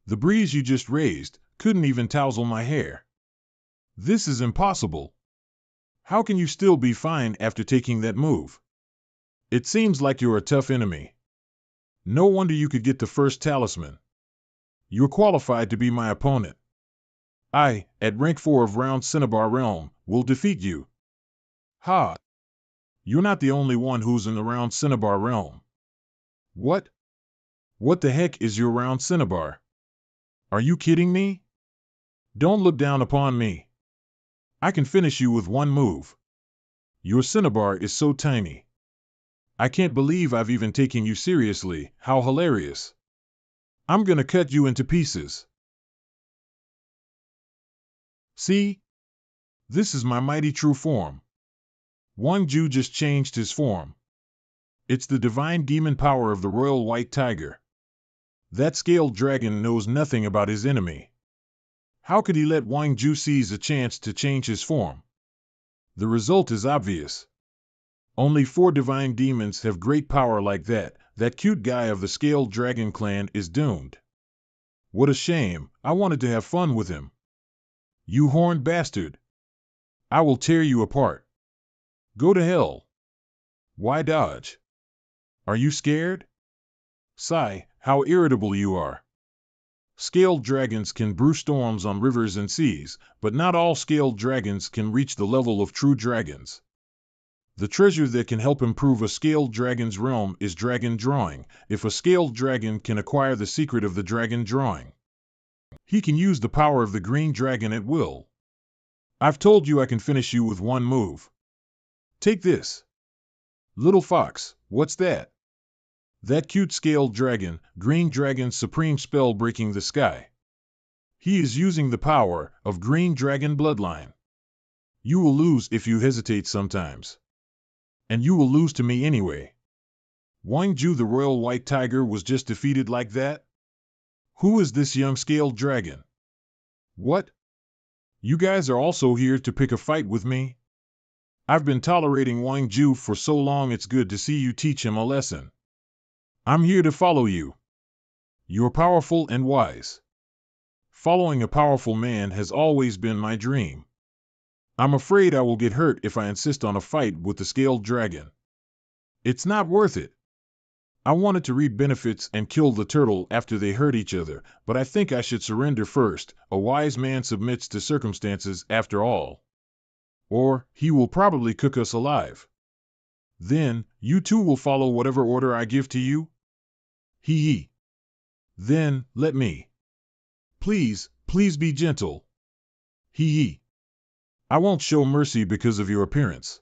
The breeze you just raised couldn't even tousle my hair. This is impossible. How can you still be fine after taking that move? It seems like you're a tough enemy. No wonder you could get the first talisman. You're qualified to be my opponent. I, at rank 4 of Round Cinnabar Realm, will defeat you. Ha! You're not the only one who's in the Round Cinnabar Realm. What? What the heck is your Round Cinnabar? Are you kidding me? Don't look down upon me. I can finish you with one move. Your cinnabar is so tiny. I can't believe I've even taken you seriously. How hilarious. I'm gonna cut you into pieces. See? This is my mighty true form. Wang Ju just changed his form. It's the divine demon power of the royal white tiger. That scaled dragon knows nothing about his enemy. How could he let Wang Ju seize a chance to change his form? The result is obvious. Only 4 divine demons have great power like that. That cute guy of the scaled dragon clan is doomed. What a shame. I wanted to have fun with him. You horned bastard. I will tear you apart. Go to hell. Why dodge? Are you scared? Sigh, how irritable you are. Scaled dragons can brew storms on rivers and seas, but not all scaled dragons can reach the level of true dragons. The treasure that can help improve a scaled dragon's realm is dragon drawing, if a scaled dragon can acquire the secret of the dragon drawing. He can use the power of the green dragon at will. I've told you I can finish you with one move. Take this. Little fox, what's that? That cute scaled dragon, green dragon's supreme spell breaking the sky. He is using the power of green dragon bloodline. You will lose if you hesitate sometimes. And you will lose to me anyway. Wang Ju the royal white tiger was just defeated like that? Who is this young scaled dragon? What? You guys are also here to pick a fight with me? I've been tolerating Wang Ju for so long, it's good to see you teach him a lesson. I'm here to follow you. You're powerful and wise. Following a powerful man has always been my dream. I'm afraid I will get hurt if I insist on a fight with the scaled dragon. It's not worth it. I wanted to reap benefits and kill the turtle after they hurt each other, but I think I should surrender first. A wise man submits to circumstances after all. Or, he will probably cook us alive. Then, you too will follow whatever order I give to you? Hee hee. Then, let me. Please, please be gentle. Hee hee. I won't show mercy because of your appearance.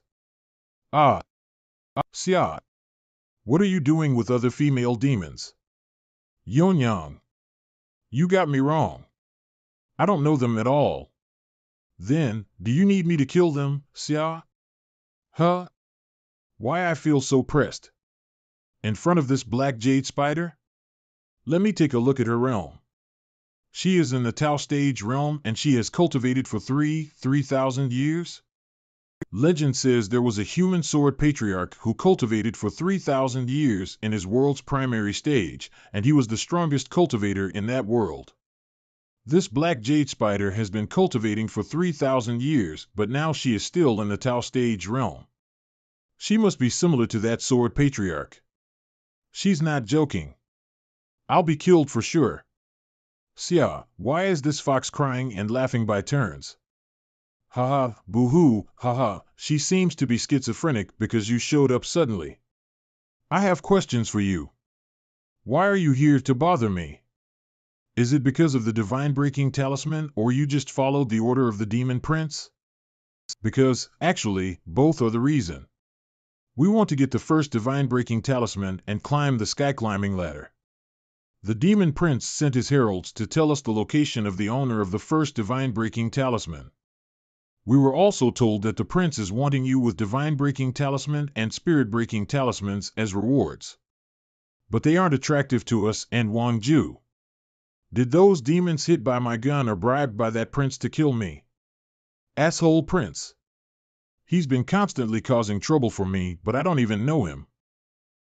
Xia. What are you doing with other female demons? Yonyang. You got me wrong. I don't know them at all. Then, do you need me to kill them, Xia? Huh? Why I feel so pressed? In front of this black jade spider? Let me take a look at her realm. She is in the Tao stage realm and she has cultivated for 3,000 years? Legend says there was a human sword patriarch who cultivated for 3,000 years in his world's primary stage, and he was the strongest cultivator in that world. This black jade spider has been cultivating for 3,000 years, but now she is still in the Tao stage realm. She must be similar to that sword patriarch. She's not joking. I'll be killed for sure. Xia, why is this fox crying and laughing by turns? Haha, boo-hoo, haha, she seems to be schizophrenic because you showed up suddenly. I have questions for you. Why are you here to bother me? Is it because of the divine breaking talisman, or you just followed the order of the demon prince? Because, actually, both are the reason. We want to get the first divine breaking talisman and climb the sky climbing ladder. The demon prince sent his heralds to tell us the location of the owner of the first divine breaking talisman. We were also told that the prince is wanting you with divine breaking talisman and spirit breaking talismans as rewards. But they aren't attractive to us and Wang Ju. Did those demons hit by my gun or bribed by that prince to kill me? Asshole prince. He's been constantly causing trouble for me, but I don't even know him.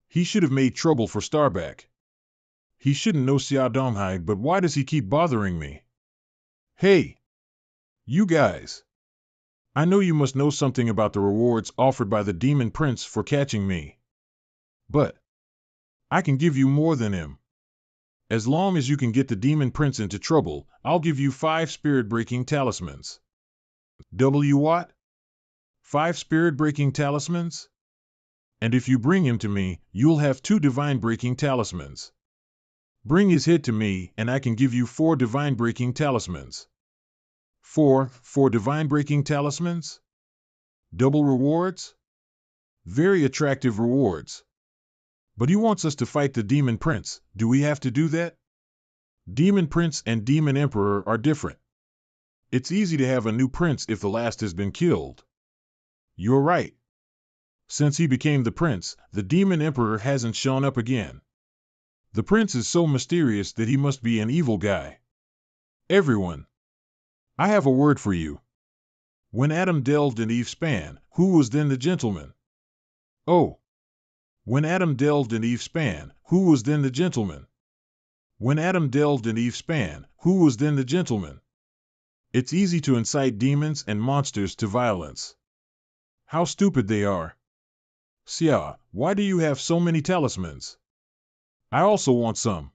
He should have made trouble for Starback. He shouldn't know Xia Donghai, but why does he keep bothering me? Hey! You guys! I know you must know something about the rewards offered by the Demon Prince for catching me. But I can give you more than him. As long as you can get the Demon Prince into trouble, I'll give you 5 spirit-breaking talismans. W what? 5 spirit-breaking talismans? And if you bring him to me, you'll have 2 divine-breaking talismans. Bring his head to me, and I can give you 4 divine-breaking talismans. 4 divine-breaking talismans? Double rewards? Very attractive rewards. But he wants us to fight the Demon Prince. Do we have to do that? Demon Prince and Demon Emperor are different. It's easy to have a new prince if the last has been killed. You're right. Since he became the prince, the Demon Emperor hasn't shown up again. The prince is so mysterious that he must be an evil guy. Everyone, I have a word for you. When Adam delved and Eve span, who was then the gentleman? Oh. When Adam delved and Eve span, who was then the gentleman? When Adam delved and Eve span, who was then the gentleman? It's easy to incite demons and monsters to violence. How stupid they are. Xia, why do you have so many talismans? I also want some.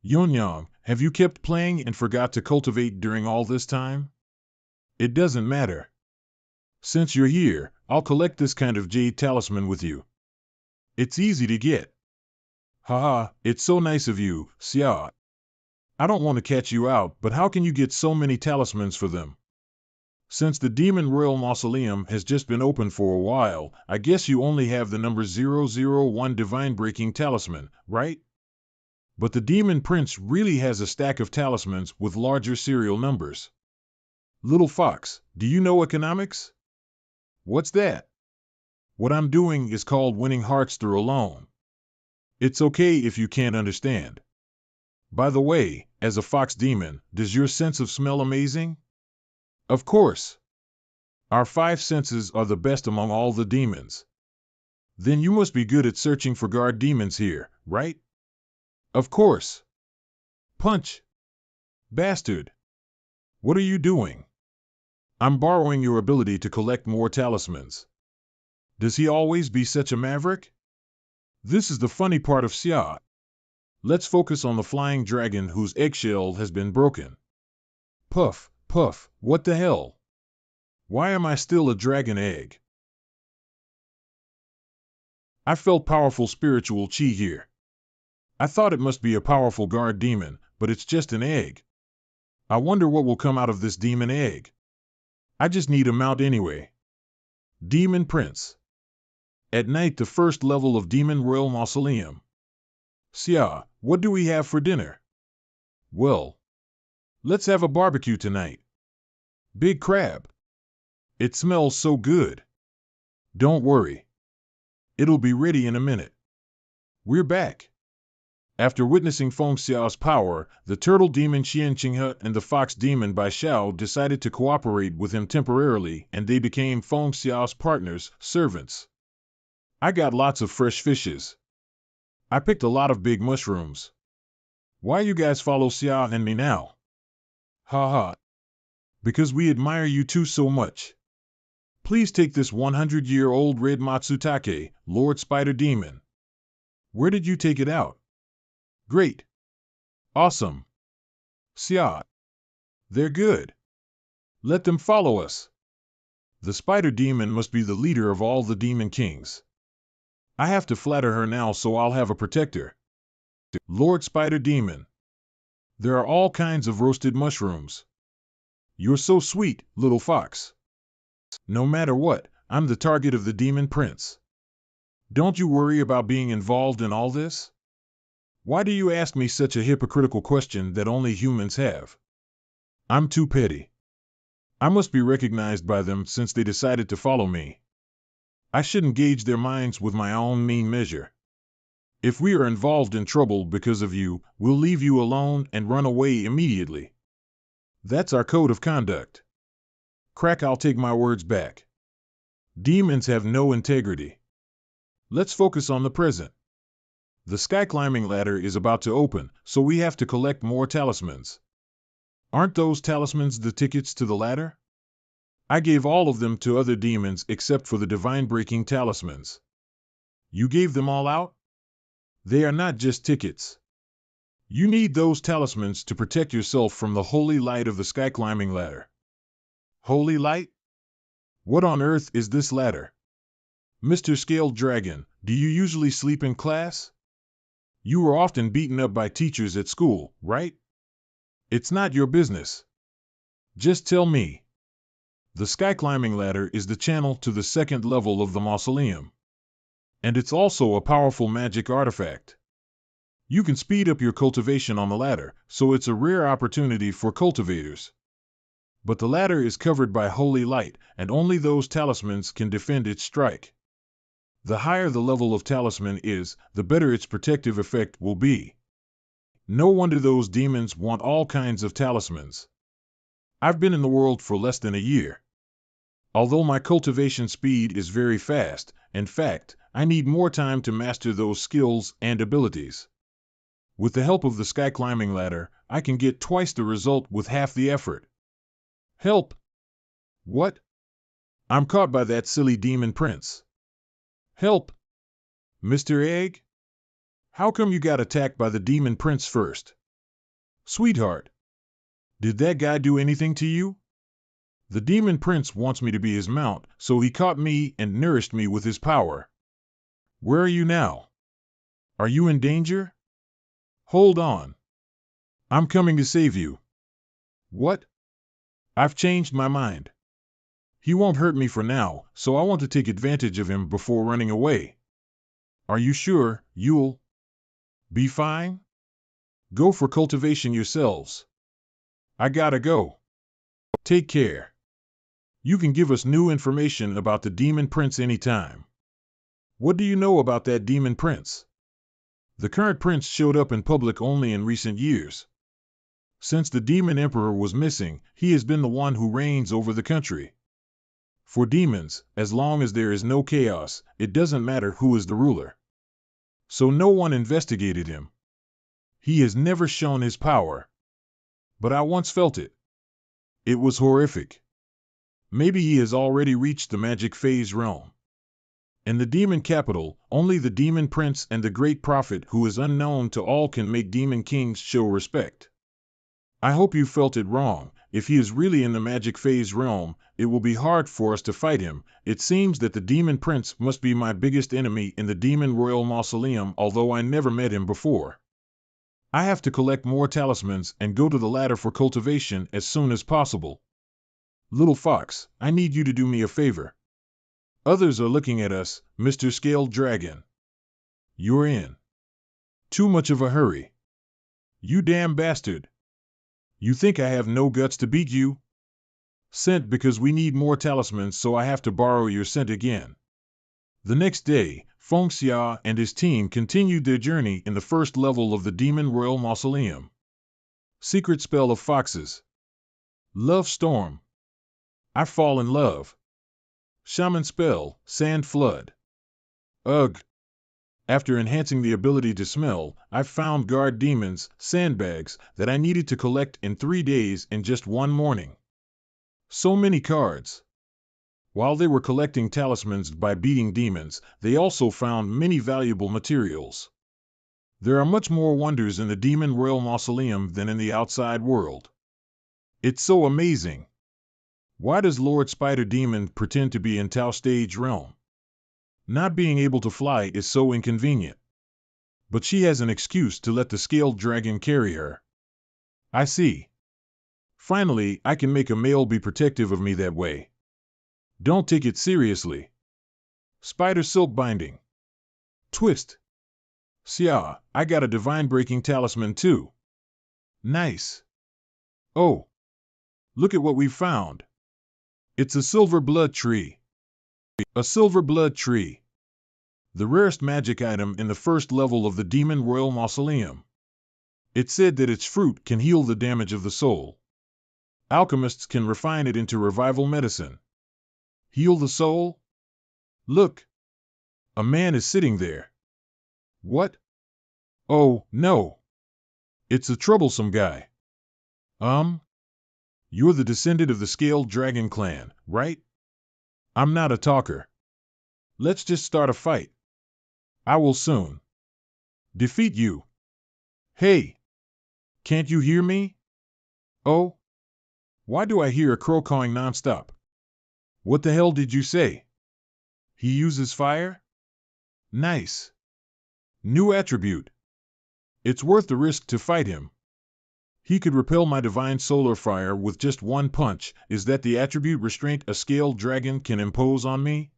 Yonyang, have you kept playing and forgot to cultivate during all this time? It doesn't matter. Since you're here, I'll collect this kind of jade talisman with you. It's easy to get. Haha, it's so nice of you, Xia. I don't want to catch you out, but how can you get so many talismans for them? Since the Demon Royal Mausoleum has just been open for a while, I guess you only have the number 001 Divine Breaking Talisman, right? But the Demon Prince really has a stack of talismans with larger serial numbers. Little Fox, do you know economics? What's that? What I'm doing is called winning hearts through a loan. It's okay if you can't understand. By the way, as a fox demon, does your sense of smell amazing? Of course. Our 5 senses are the best among all the demons. Then you must be good at searching for guard demons here, right? Of course. Punch. Bastard. What are you doing? I'm borrowing your ability to collect more talismans. Does he always be such a maverick? This is the funny part of Xia. Let's focus on the flying dragon whose eggshell has been broken. Puff, puff, what the hell? Why am I still a dragon egg? I felt powerful spiritual chi here. I thought it must be a powerful guard demon, but it's just an egg. I wonder what will come out of this demon egg. I just need a mount anyway. Demon Prince. At night, the first level of Demon Royal Mausoleum. Xia, what do we have for dinner? Well, let's have a barbecue tonight. Big crab. It smells so good. Don't worry. It'll be ready in a minute. We're back. After witnessing Feng Xiao's power, the turtle demon Xian Qinghe and the fox demon Bai Xiao decided to cooperate with him temporarily, and they became Feng Xiao's partners, servants. I got lots of fresh fishes. I picked a lot of big mushrooms. Why you guys follow Xia and me now? Ha ha. Because we admire you two so much. Please take this 100-year-old red Matsutake, Lord Spider Demon. Where did you take it out? Great. Awesome. Xia. They're good. Let them follow us. The Spider Demon must be the leader of all the Demon Kings. I have to flatter her now so I'll have a protector. Lord Spider Demon. There are all kinds of roasted mushrooms. You're so sweet, little fox. No matter what, I'm the target of the Demon Prince. Don't you worry about being involved in all this? Why do you ask me such a hypocritical question that only humans have? I'm too petty. I must be recognized by them since they decided to follow me. I shouldn't gauge their minds with my own mean measure. If we are involved in trouble because of you, we'll leave you alone and run away immediately. That's our code of conduct. Crack, I'll take my words back. Demons have no integrity. Let's focus on the present. The sky climbing ladder is about to open, so we have to collect more talismans. Aren't those talismans the tickets to the ladder? I gave all of them to other demons except for the divine-breaking talismans. You gave them all out? They are not just tickets. You need those talismans to protect yourself from the holy light of the sky climbing ladder. Holy light? What on earth is this ladder? Mr. Scaled Dragon, do you usually sleep in class? You were often beaten up by teachers at school, right? It's not your business. Just tell me. The sky climbing ladder is the channel to the second level of the mausoleum. And it's also a powerful magic artifact. You can speed up your cultivation on the ladder, so it's a rare opportunity for cultivators. But the ladder is covered by holy light, and only those talismans can defend its strike. The higher the level of talisman is, the better its protective effect will be. No wonder those demons want all kinds of talismans. I've been in the world for less than a year. Although my cultivation speed is very fast, in fact, I need more time to master those skills and abilities. With the help of the sky climbing ladder, I can get twice the result with half the effort. Help! What? I'm caught by that silly demon prince. Help! Mr. Egg? How come you got attacked by the demon prince first? Sweetheart, did that guy do anything to you? The demon prince wants me to be his mount, so he caught me and nourished me with his power. Where are you now? Are you in danger? Hold on. I'm coming to save you. What? I've changed my mind. He won't hurt me for now, so I want to take advantage of him before running away. Are you sure you'll be fine? Go for cultivation yourselves. I gotta go. Take care. You can give us new information about the demon prince anytime. What do you know about that demon prince? The current prince showed up in public only in recent years. Since the demon emperor was missing, he has been the one who reigns over the country. For demons, as long as there is no chaos, it doesn't matter who is the ruler. So no one investigated him. He has never shown his power. But I once felt it. It was horrific. Maybe he has already reached the magic phase realm. In the demon capital, only the demon prince and the great prophet who is unknown to all can make demon kings show respect. I hope you felt it wrong. If he is really in the magic phase realm, it will be hard for us to fight him. It seems that the demon prince must be my biggest enemy in the demon royal mausoleum, although I never met him before. I have to collect more talismans and go to the ladder for cultivation as soon as possible. Little Fox, I need you to do me a favor. Others are looking at us, Mr. Scaled Dragon. You're in too much of a hurry. You damn bastard. You think I have no guts to beat you? Scent because we need more talismans, so I have to borrow your scent again. The next day, Feng Xia and his team continued their journey in the first level of the Demon Royal Mausoleum. Secret Spell of Foxes. Love Storm. I Fall in Love. Shaman Spell, Sand Flood. Ugh. After enhancing the ability to smell, I found guard demons, sandbags, that I needed to collect in 3 days in just one morning. So many cards. While they were collecting talismans by beating demons, they also found many valuable materials. There are much more wonders in the Demon Royal Mausoleum than in the outside world. It's so amazing. Why does Lord Spider Demon pretend to be in Tao Stage Realm? Not being able to fly is so inconvenient. But she has an excuse to let the Scaled Dragon carry her. I see. Finally, I can make a male be protective of me that way. Don't take it seriously. Spider Silk Binding. Twist. Xia, I got a divine breaking talisman too. Nice. Oh. Look at what we found. It's a silver blood tree. A silver blood tree. The rarest magic item in the first level of the Demon Royal Mausoleum. It said that its fruit can heal the damage of the soul. Alchemists can refine it into revival medicine. Heal the soul? Look. A man is sitting there. What? Oh, no. It's a troublesome guy. You're the descendant of the Scaled Dragon clan, right? I'm not a talker. Let's just start a fight. I will soon defeat you. Hey, can't you hear me? Oh, why do I hear a crow cawing nonstop? What the hell did you say? He uses fire? Nice. New attribute. It's worth the risk to fight him. He could repel my divine solar fire with just one punch. Is that the attribute restraint a scaled dragon can impose on me?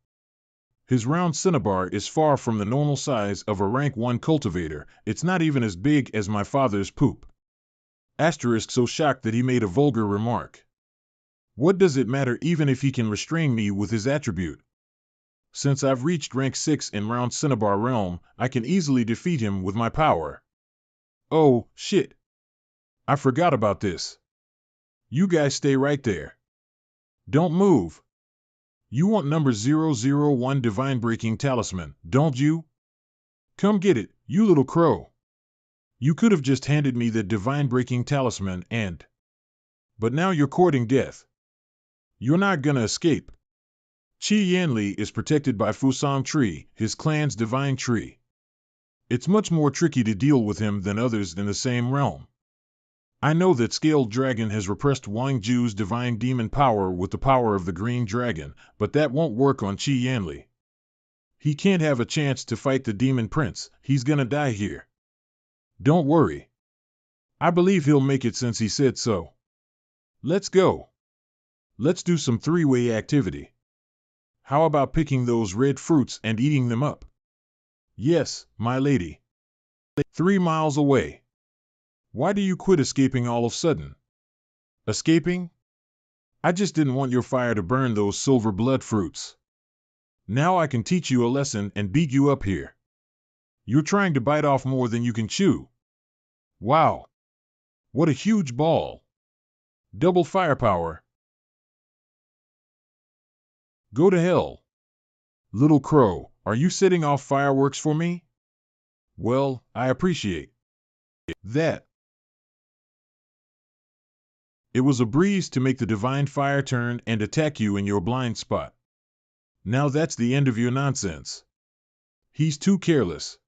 His round cinnabar is far from the normal size of a rank 1 cultivator. It's not even as big as my father's poop. Asterisk so shocked that he made a vulgar remark. What does it matter even if he can restrain me with his attribute? Since I've reached rank 6 in round cinnabar realm, I can easily defeat him with my power. Oh, shit. I forgot about this. You guys stay right there. Don't move. You want number 001 Divine Breaking Talisman, don't you? Come get it, you little crow. You could have just handed me the Divine Breaking Talisman and... But now you're courting death. You're not gonna escape. Chi Yanli is protected by Fusang Tree, his clan's divine tree. It's much more tricky to deal with him than others in the same realm. I know that Scaled Dragon has repressed Wang Ju's divine demon power with the power of the Green Dragon, but that won't work on Chi Yanli. He can't have a chance to fight the Demon Prince. He's gonna die here. Don't worry. I believe he'll make it since he said so. Let's go. Let's do some three-way activity. How about picking those red fruits and eating them up? Yes, my lady. 3 miles away. Why do you quit escaping all of a sudden? Escaping? I just didn't want your fire to burn those silver blood fruits. Now I can teach you a lesson and beat you up here. You're trying to bite off more than you can chew. Wow. What a huge ball. Double firepower. Go to hell. Little crow, are you setting off fireworks for me? Well, I appreciate that. It was a breeze to make the divine fire turn and attack you in your blind spot. Now that's the end of your nonsense. He's too careless.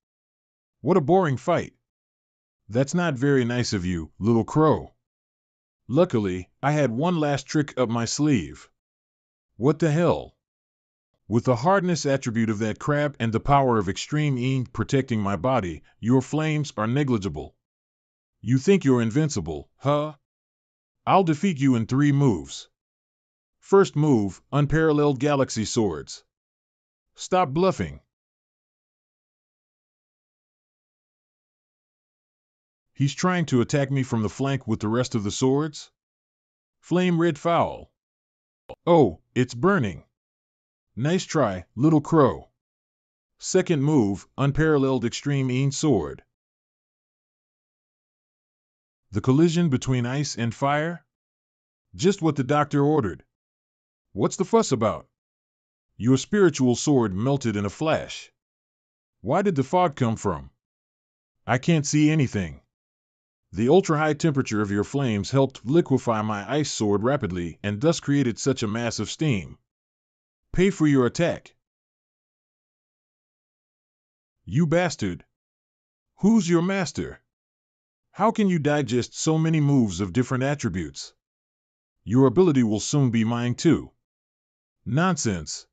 What a boring fight. That's not very nice of you, little crow. Luckily, I had one last trick up my sleeve. What the hell? With the hardness attribute of that crab and the power of extreme ink protecting my body, your flames are negligible. You think you're invincible, huh? I'll defeat you in 3 moves. First move, Unparalleled Galaxy Swords. Stop bluffing. He's trying to attack me from the flank with the rest of the swords? Flame Red Fowl. Oh, it's burning. Nice try, little crow. Second move, Unparalleled Extreme Een Sword. The collision between ice and fire? Just what the doctor ordered. What's the fuss about? Your spiritual sword melted in a flash. Why did the fog come from? I can't see anything. The ultra-high temperature of your flames helped liquefy my ice sword rapidly and thus created such a mass of steam. Pay for your attack. You bastard. Who's your master? How can you digest so many moves of different attributes? Your ability will soon be mine too. Nonsense.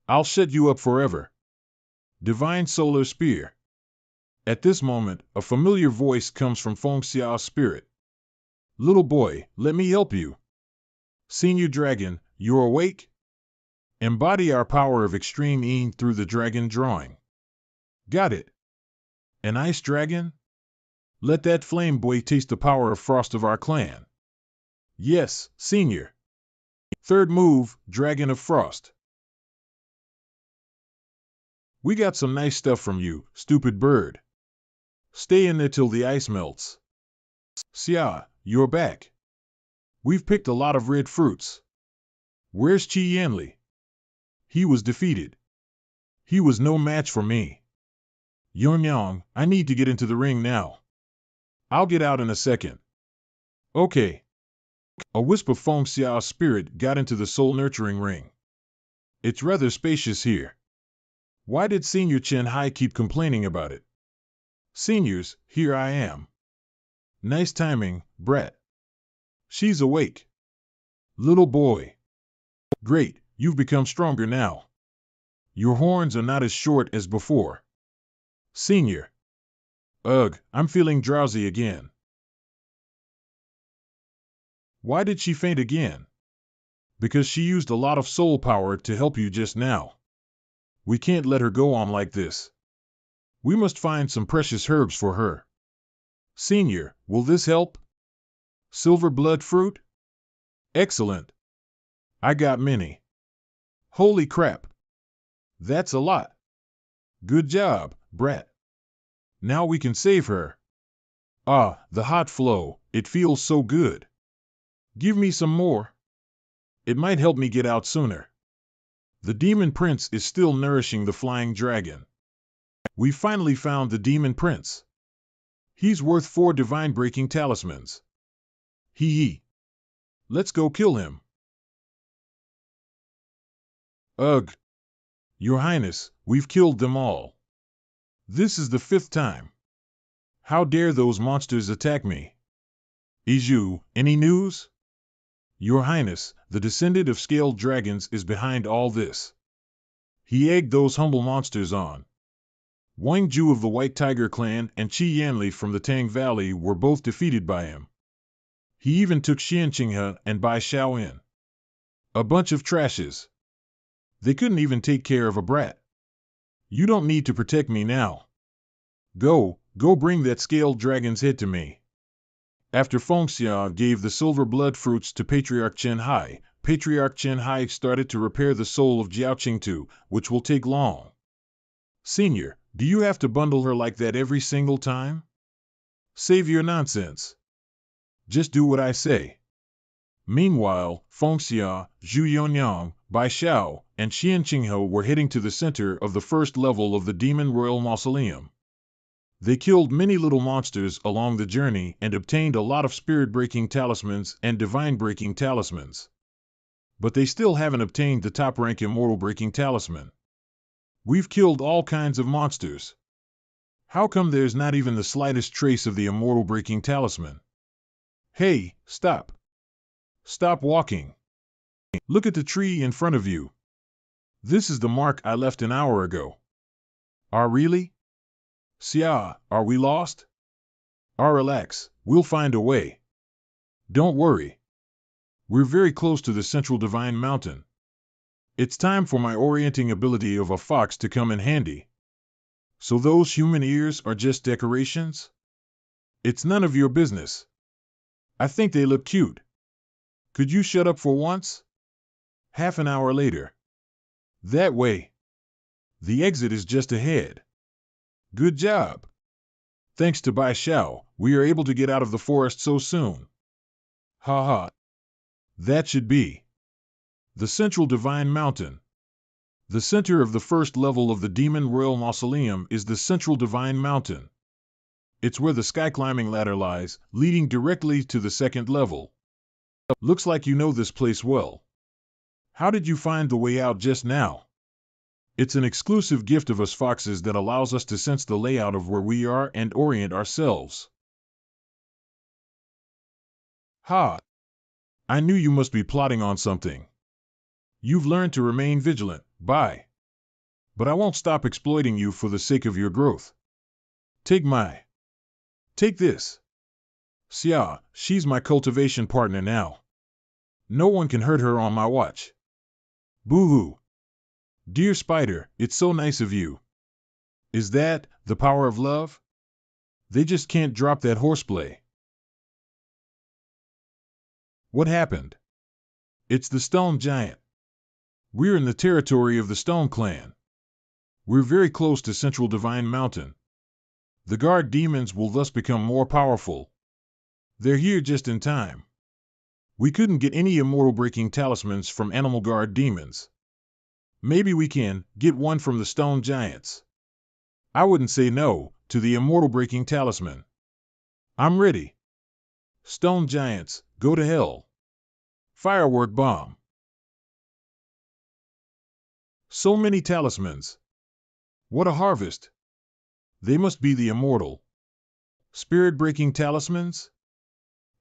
I'll shut you up forever. Divine Solar Spear. At this moment, a familiar voice comes from Feng Xiao's spirit. Little boy, let me help you. Senior Dragon, you're awake? Embody our power of extreme Een through the dragon drawing. Got it. An ice dragon? Let that flame boy taste the power of frost of our clan. Yes, Senior. Third move, Dragon of Frost. We got some nice stuff from you, stupid bird. Stay in there till the ice melts. Xia, you're back. We've picked a lot of red fruits. Where's Chi Yanli? He was defeated. He was no match for me. Yongyang, I need to get into the ring now. I'll get out in a second. Okay. A wisp of Feng Xiao's spirit got into the soul-nurturing ring. It's rather spacious here. Why did Senior Chen Hai keep complaining about it? Seniors, here I am. Nice timing, Brett. She's awake. Little boy. Great, you've become stronger now. Your horns are not as short as before. Senior. Ugh, I'm feeling drowsy again. Why did she faint again? Because she used a lot of soul power to help you just now. We can't let her go on like this. We must find some precious herbs for her. Senior, will this help? Silver blood fruit? Excellent. I got many. Holy crap. That's a lot. Good job, Brett. Now we can save her. Ah, the hot flow, it feels so good. Give me some more. It might help me get out sooner. The Demon Prince is still nourishing the flying dragon. We finally found the Demon Prince. He's worth 4 divine-breaking talismans. Hee. Let's go kill him. Ugh. Your Highness, we've killed them all. This is the 5th time. How dare those monsters attack me? Iju, any news? Your Highness, the descendant of scaled dragons is behind all this. He egged those humble monsters on. Wang Ju of the White Tiger clan and Qi Yanli from the Tang Valley were both defeated by him. He even took Xian Qinghe and Bai Xiao in. A bunch of trashes. They couldn't even take care of a brat. You don't need to protect me now. Go bring that scaled dragon's head to me. After Feng Xia gave the silver blood fruits to Patriarch Chen Hai, Patriarch Chen Hai started to repair the soul of Jiao Qingtu, which will take long. Senior, do you have to bundle her like that every single time? Save your nonsense. Just do what I say. Meanwhile, Feng Xia, Zhu Yonyang, Bai Xiao, and Xian Qinghe were heading to the center of the first level of the Demon Royal Mausoleum. They killed many little monsters along the journey and obtained a lot of spirit-breaking talismans and divine-breaking talismans. But they still haven't obtained the top-rank immortal-breaking talisman. We've killed all kinds of monsters. How come there's not even the slightest trace of the immortal-breaking talisman? Hey, stop. Stop walking. Look at the tree in front of you. This is the mark I left an hour ago. Really? Xia, are we lost? Relax, we'll find a way. Don't worry. We're very close to the central divine mountain. It's time for my orienting ability of a fox to come in handy. So those human ears are just decorations? It's none of your business. I think they look cute. Could you shut up for once? Half an hour later. That way. The exit is just ahead. Good job. Thanks to Bai Xiao, we are able to get out of the forest so soon. Ha ha. That should be the central divine mountain. The center of the first level of the Demon Royal Mausoleum is the central divine mountain. It's where the sky climbing ladder lies, leading directly to the second level. Looks like you know this place well. How did you find the way out just now? It's an exclusive gift of us foxes that allows us to sense the layout of where we are and orient ourselves. Ha! I knew you must be plotting on something. You've learned to remain vigilant, Bai. But I won't stop exploiting you for the sake of your growth. Take this. Xia, she's my cultivation partner now. No one can hurt her on my watch. Boo-hoo. Dear Spider, it's so nice of you. Is that the power of love? They just can't drop that horseplay. What happened? It's the Stone Giant. We're in the territory of the Stone Clan. We're very close to Central Divine Mountain. The guard demons will thus become more powerful. They're here just in time. We couldn't get any immortal-breaking talismans from animal guard demons. Maybe we can get one from the Stone Giants. I wouldn't say no to the immortal-breaking talisman. I'm ready. Stone giants, go to hell. Firework bomb. So many talismans. What a harvest. They must be the immortal. Spirit-breaking talismans?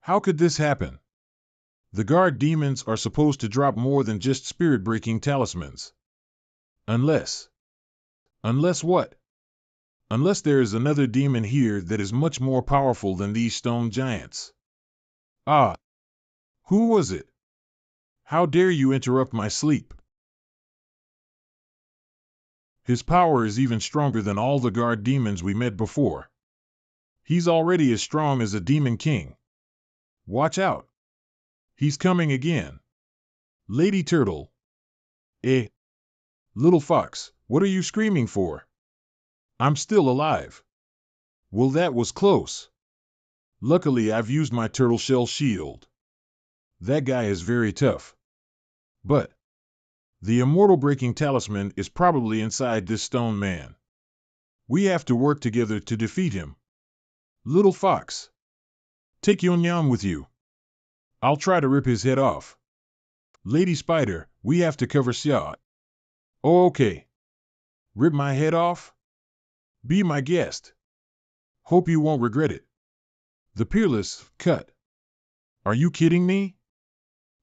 How could this happen? The guard demons are supposed to drop more than just spirit-breaking talismans. Unless what? Unless there is another demon here that is much more powerful than these stone giants. Ah! Who was it? How dare you interrupt my sleep? His power is even stronger than all the guard demons we met before. He's already as strong as a demon king. Watch out! He's coming again. Lady Turtle. Little Fox, what are you screaming for? I'm still alive. Well, that was close. Luckily, I've used my turtle shell shield. That guy is very tough. But the immortal-breaking talisman is probably inside this stone man. We have to work together to defeat him. Little Fox, take Yonyam with you. I'll try to rip his head off. Lady Spider, we have to cover Xia. Oh, okay. Rip my head off? Be my guest. Hope you won't regret it. The Peerless, cut. Are you kidding me?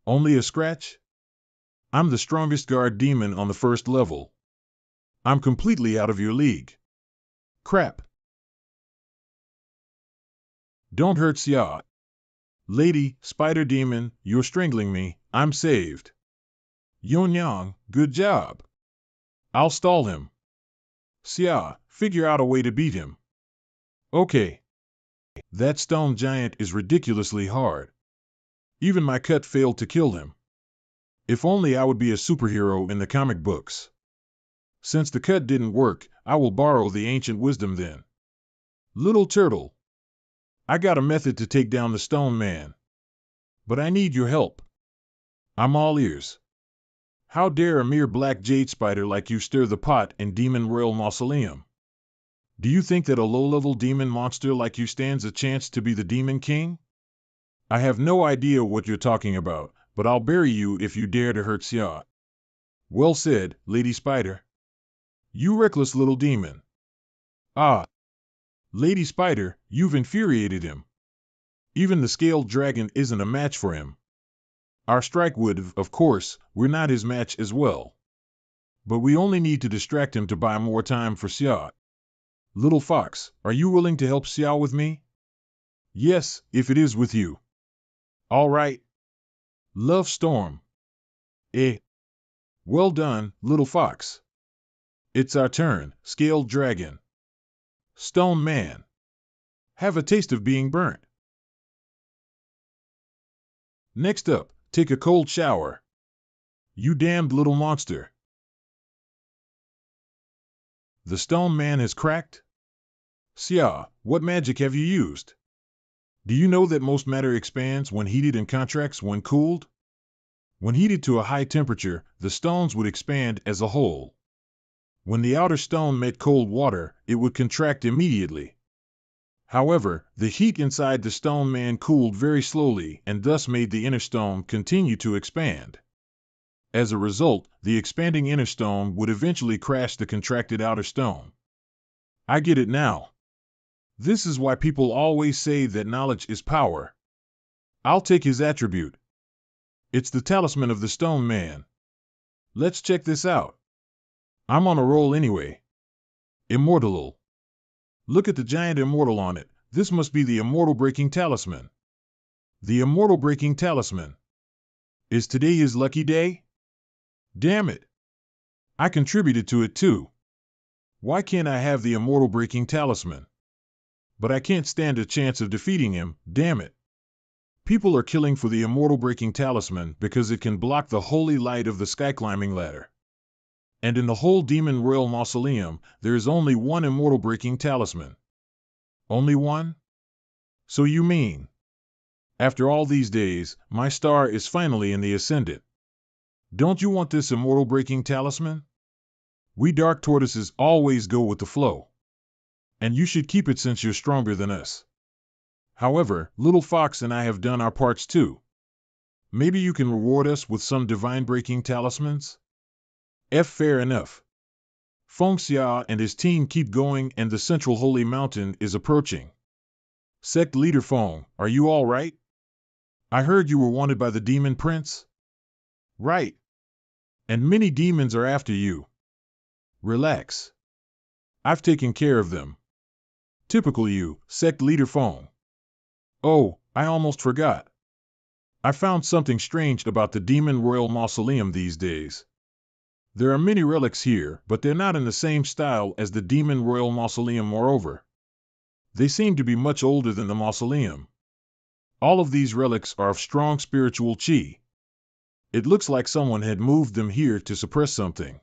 Only a scratch? I'm the strongest guard demon on the first level. I'm completely out of your league. Crap. Don't hurt Xia. Lady, Spider Demon, you're strangling me. I'm saved. Yonyang, good job. I'll stall him. Xia, figure out a way to beat him. Okay. That stone giant is ridiculously hard. Even my cut failed to kill him. If only I would be a superhero in the comic books. Since the cut didn't work, I will borrow the ancient wisdom then. Little Turtle. I got a method to take down the stone man. But I need your help. I'm all ears. How dare a mere black jade spider like you stir the pot in Demon Royal Mausoleum? Do you think that a low-level demon monster like you stands a chance to be the Demon King? I have no idea what you're talking about, but I'll bury you if you dare to hurt Xia. Well said, Lady Spider. You reckless little demon. Ah! Lady Spider, you've infuriated him. Even the scaled dragon isn't a match for him. Our strike would, of course, we're not his match as well. But we only need to distract him to buy more time for Xia. Little Fox, are you willing to help Xia with me? Yes, if it is with you. All right. Love Storm. Well done, Little Fox. It's our turn, Scaled Dragon. Stone Man. Have a taste of being burnt. Next up, take a cold shower. You damned little monster. The Stone Man has cracked? Xia, what magic have you used? Do you know that most matter expands when heated and contracts when cooled? When heated to a high temperature, the stones would expand as a whole. When the outer stone met cold water, it would contract immediately. However, the heat inside the stone man cooled very slowly and thus made the inner stone continue to expand. As a result, the expanding inner stone would eventually crash the contracted outer stone. I get it now. This is why people always say that knowledge is power. I'll take his attribute. It's the talisman of the stone man. Let's check this out. I'm on a roll anyway. Immortal. Look at the giant immortal on it. This must be the immortal-breaking talisman. The immortal-breaking talisman. Is today his lucky day? Damn it. I contributed to it too. Why can't I have the immortal-breaking talisman? But I can't stand a chance of defeating him, damn it. People are killing for the immortal-breaking talisman because it can block the holy light of the sky-climbing ladder. And in the whole Demon Royal Mausoleum, there is only one immortal-breaking talisman. Only one? So you mean, after all these days, my star is finally in the ascendant. Don't you want this immortal-breaking talisman? We dark tortoises always go with the flow. And you should keep it since you're stronger than us. However, Little Fox and I have done our parts too. Maybe you can reward us with some divine-breaking talismans? Fair enough. Feng Xia and his team keep going and the central holy mountain is approaching. Sect leader Feng, are you all right? I heard you were wanted by the demon prince? Right. And many demons are after you. Relax. I've taken care of them. Typical you, sect leader Feng. Oh, I almost forgot. I found something strange about the Demon Royal Mausoleum these days. There are many relics here, but they're not in the same style as the Demon Royal Mausoleum moreover. They seem to be much older than the mausoleum. All of these relics are of strong spiritual chi. It looks like someone had moved them here to suppress something.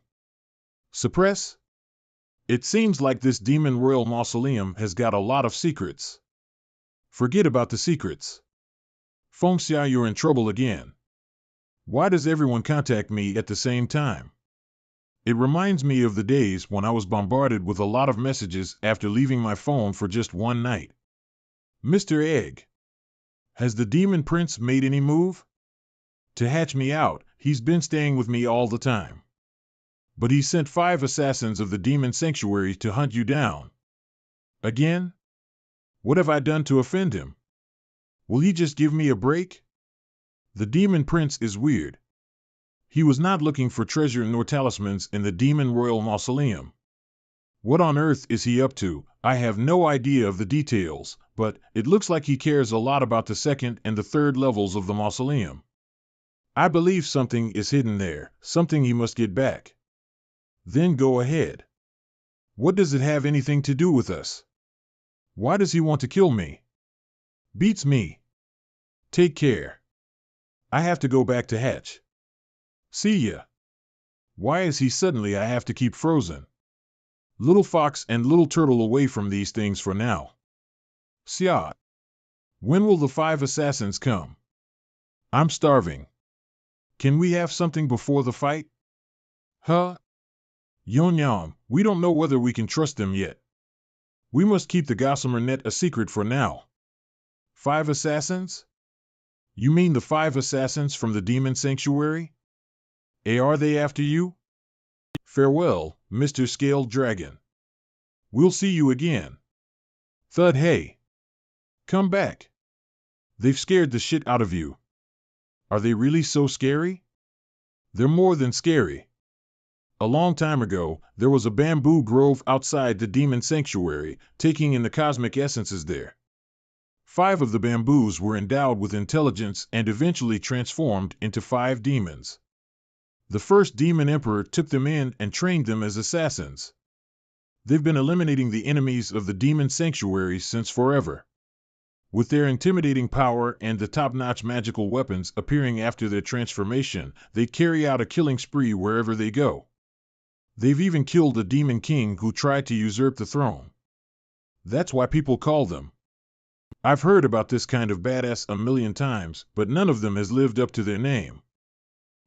Suppress? It seems like this Demon Royal Mausoleum has got a lot of secrets. Forget about the secrets. Feng Xia, you're in trouble again. Why does everyone contact me at the same time? It reminds me of the days when I was bombarded with a lot of messages after leaving my phone for just one night. Mr. Egg. Has the Demon Prince made any move? To hatch me out, he's been staying with me all the time. But he sent 5 assassins of the Demon Sanctuary to hunt you down. Again? What have I done to offend him? Will he just give me a break? The Demon Prince is weird. He was not looking for treasure nor talismans in the Demon Royal Mausoleum. What on earth is he up to? I have no idea of the details, but it looks like he cares a lot about the 2nd and the 3rd levels of the mausoleum. I believe something is hidden there, something he must get back. Then go ahead. What does it have anything to do with us? Why does he want to kill me? Beats me. Take care. I have to go back to hatch. See ya. Why is he suddenly I have to keep frozen? Little Fox and Little Turtle away from these things for now. Xia. When will the 5 assassins come? I'm starving. Can we have something before the fight? Huh? Yonyam, we don't know whether we can trust them yet. We must keep the gossamer net a secret for now. 5 assassins? You mean the 5 assassins from the Demon Sanctuary? Are they after you? Farewell, Mr. Scaled Dragon. We'll see you again. Thud, hey. Come back. They've scared the shit out of you. Are they really so scary? They're more than scary. A long time ago, there was a bamboo grove outside the Demon Sanctuary, taking in the cosmic essences there. 5 of the bamboos were endowed with intelligence and eventually transformed into 5 demons. The first demon emperor took them in and trained them as assassins. They've been eliminating the enemies of the Demon Sanctuary since forever. With their intimidating power and the top-notch magical weapons appearing after their transformation, they carry out a killing spree wherever they go. They've even killed a demon king who tried to usurp the throne. That's why people call them. I've heard about this kind of badass a million times, but none of them has lived up to their name.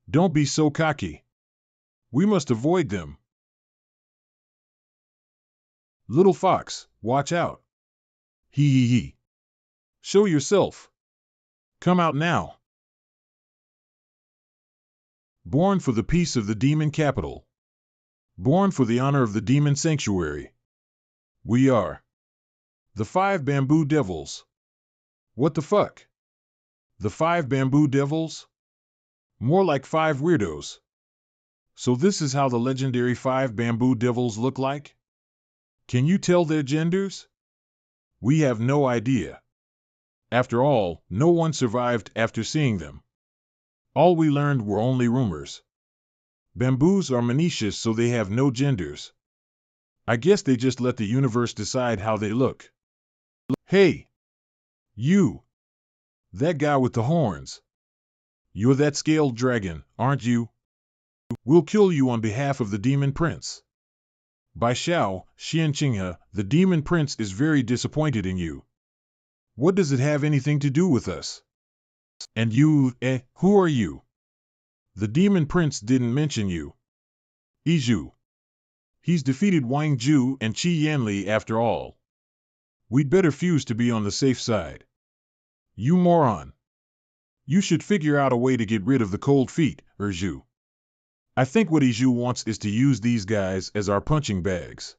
Don't be so cocky. We must avoid them. Little Fox, watch out. Hee hee hee. Show yourself. Come out now. Born for the peace of the demon capital. Born for the honor of the Demon Sanctuary. We are the 5 Bamboo Devils. What the fuck? The 5 Bamboo Devils? More like 5 weirdos. So this is how the legendary 5 Bamboo Devils look like? Can you tell their genders? We have no idea. After all, no one survived after seeing them. All we learned were only rumors. Bamboos are monoecious, so they have no genders. I guess they just let the universe decide how they look. Hey! You! That guy with the horns. You're that scaled dragon, aren't you? We'll kill you on behalf of the Demon Prince. By Xiao, Xianqinghe, the Demon Prince is very disappointed in you. What does it have anything to do with us? And you, who are you? The Demon Prince didn't mention you. Iju. He's defeated Wang Ju and Qi Yanli after all. We'd better fuse to be on the safe side. You moron. You should figure out a way to get rid of the cold feet, Erju. I think what Iju wants is to use these guys as our punching bags.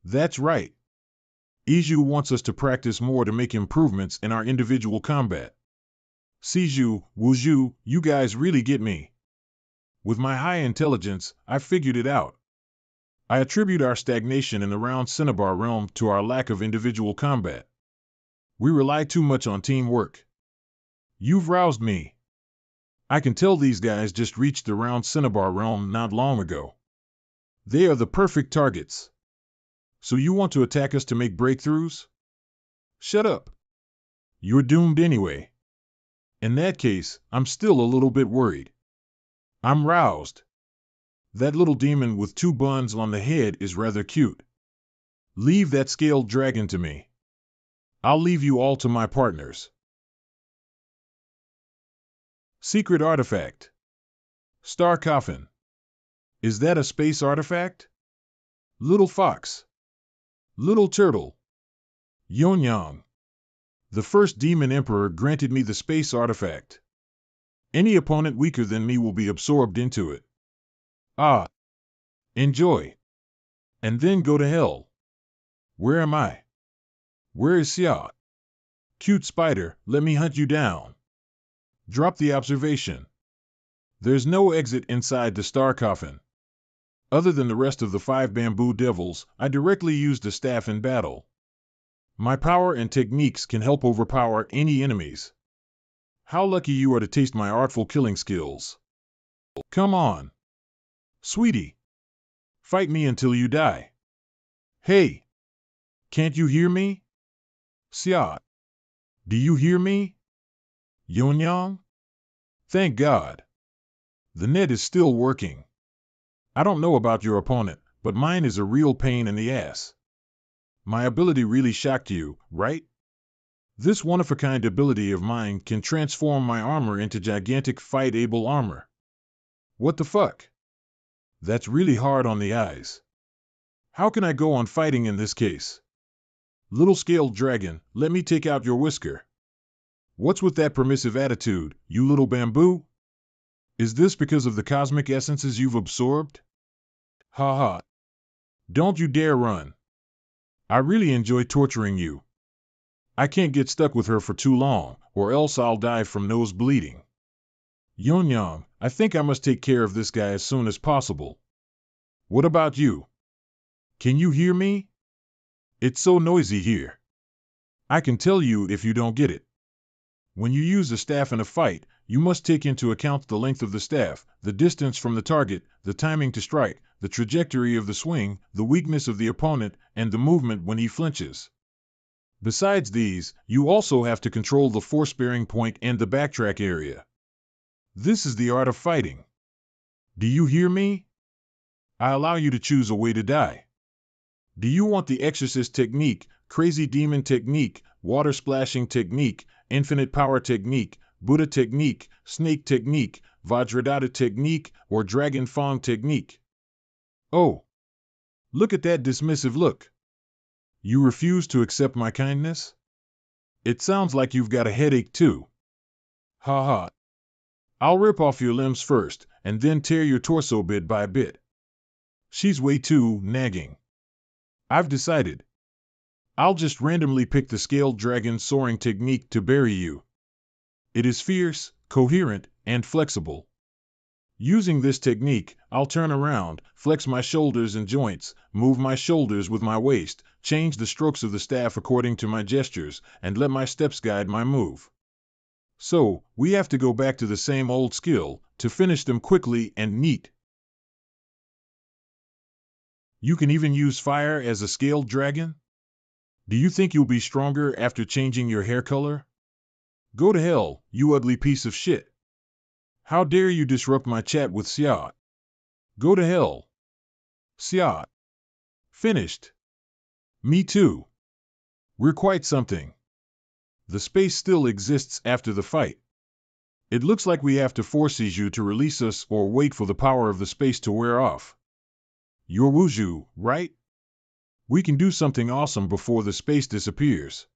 That's right. Iju wants us to practice more to make improvements in our individual combat. Siju, Wuju, you guys really get me. With my high intelligence, I figured it out. I attribute our stagnation in the round cinnabar realm to our lack of individual combat. We rely too much on teamwork. You've roused me. I can tell these guys just reached the round cinnabar realm not long ago. They are the perfect targets. So you want to attack us to make breakthroughs? Shut up. You're doomed anyway. In that case, I'm still a little bit worried. I'm roused. That little demon with 2 buns on the head is rather cute. Leave that scaled dragon to me. I'll leave you all to my partners. Secret artifact. Star coffin. Is that a space artifact? Little fox. Little turtle. Yonyang. The first demon emperor granted me the space artifact. Any opponent weaker than me will be absorbed into it. Ah. Enjoy. And then go to hell. Where am I? Where is Xia? Cute spider, let me hunt you down. Drop the observation. There's no exit inside the star coffin. Other than the rest of the 5 bamboo devils, I directly used a staff in battle. My power and techniques can help overpower any enemies. How lucky you are to taste my artful killing skills. Come on. Sweetie. Fight me until you die. Hey. Can't you hear me? Xia. Do you hear me? Yonyang? Thank God. The net is still working. I don't know about your opponent, but mine is a real pain in the ass. My ability really shocked you, right? This one-of-a-kind ability of mine can transform my armor into gigantic fight-able armor. What the fuck? That's really hard on the eyes. How can I go on fighting in this case? Little scaled dragon, let me take out your whisker. What's with that permissive attitude, you little bamboo? Is this because of the cosmic essences you've absorbed? Ha ha. Don't you dare run. I really enjoy torturing you. I can't get stuck with her for too long, or else I'll die from nose bleeding. Yonyang, I think I must take care of this guy as soon as possible. What about you? Can you hear me? It's so noisy here. I can tell you if you don't get it. When you use a staff in a fight, you must take into account the length of the staff, the distance from the target, the timing to strike, the trajectory of the swing, the weakness of the opponent, and the movement when he flinches. Besides these, you also have to control the force-bearing point and the backtrack area. This is the art of fighting. Do you hear me? I allow you to choose a way to die. Do you want the exorcist technique, crazy demon technique, water splashing technique, infinite power technique, Buddha technique, snake technique, Vajradhara technique, or dragon fawn technique? Oh. Look at that dismissive look. You refuse to accept my kindness? It sounds like you've got a headache too. Ha ha. I'll rip off your limbs first, and then tear your torso bit by bit. She's way too nagging. I've decided. I'll just randomly pick the scaled dragon soaring technique to bury you. It is fierce, coherent, and flexible. Using this technique, I'll turn around, flex my shoulders and joints, move my shoulders with my waist, change the strokes of the staff according to my gestures, and let my steps guide my move. So, we have to go back to the same old skill, to finish them quickly and neat. You can even use fire as a scaled dragon? Do you think you'll be stronger after changing your hair color? Go to hell, you ugly piece of shit. How dare you disrupt my chat with Xia? Go to hell. Xia. Finished. Me too. We're quite something. The space still exists after the fight. It looks like we have to force you to release us or wait for the power of the space to wear off. You're Wuju, right? We can do something awesome before the space disappears.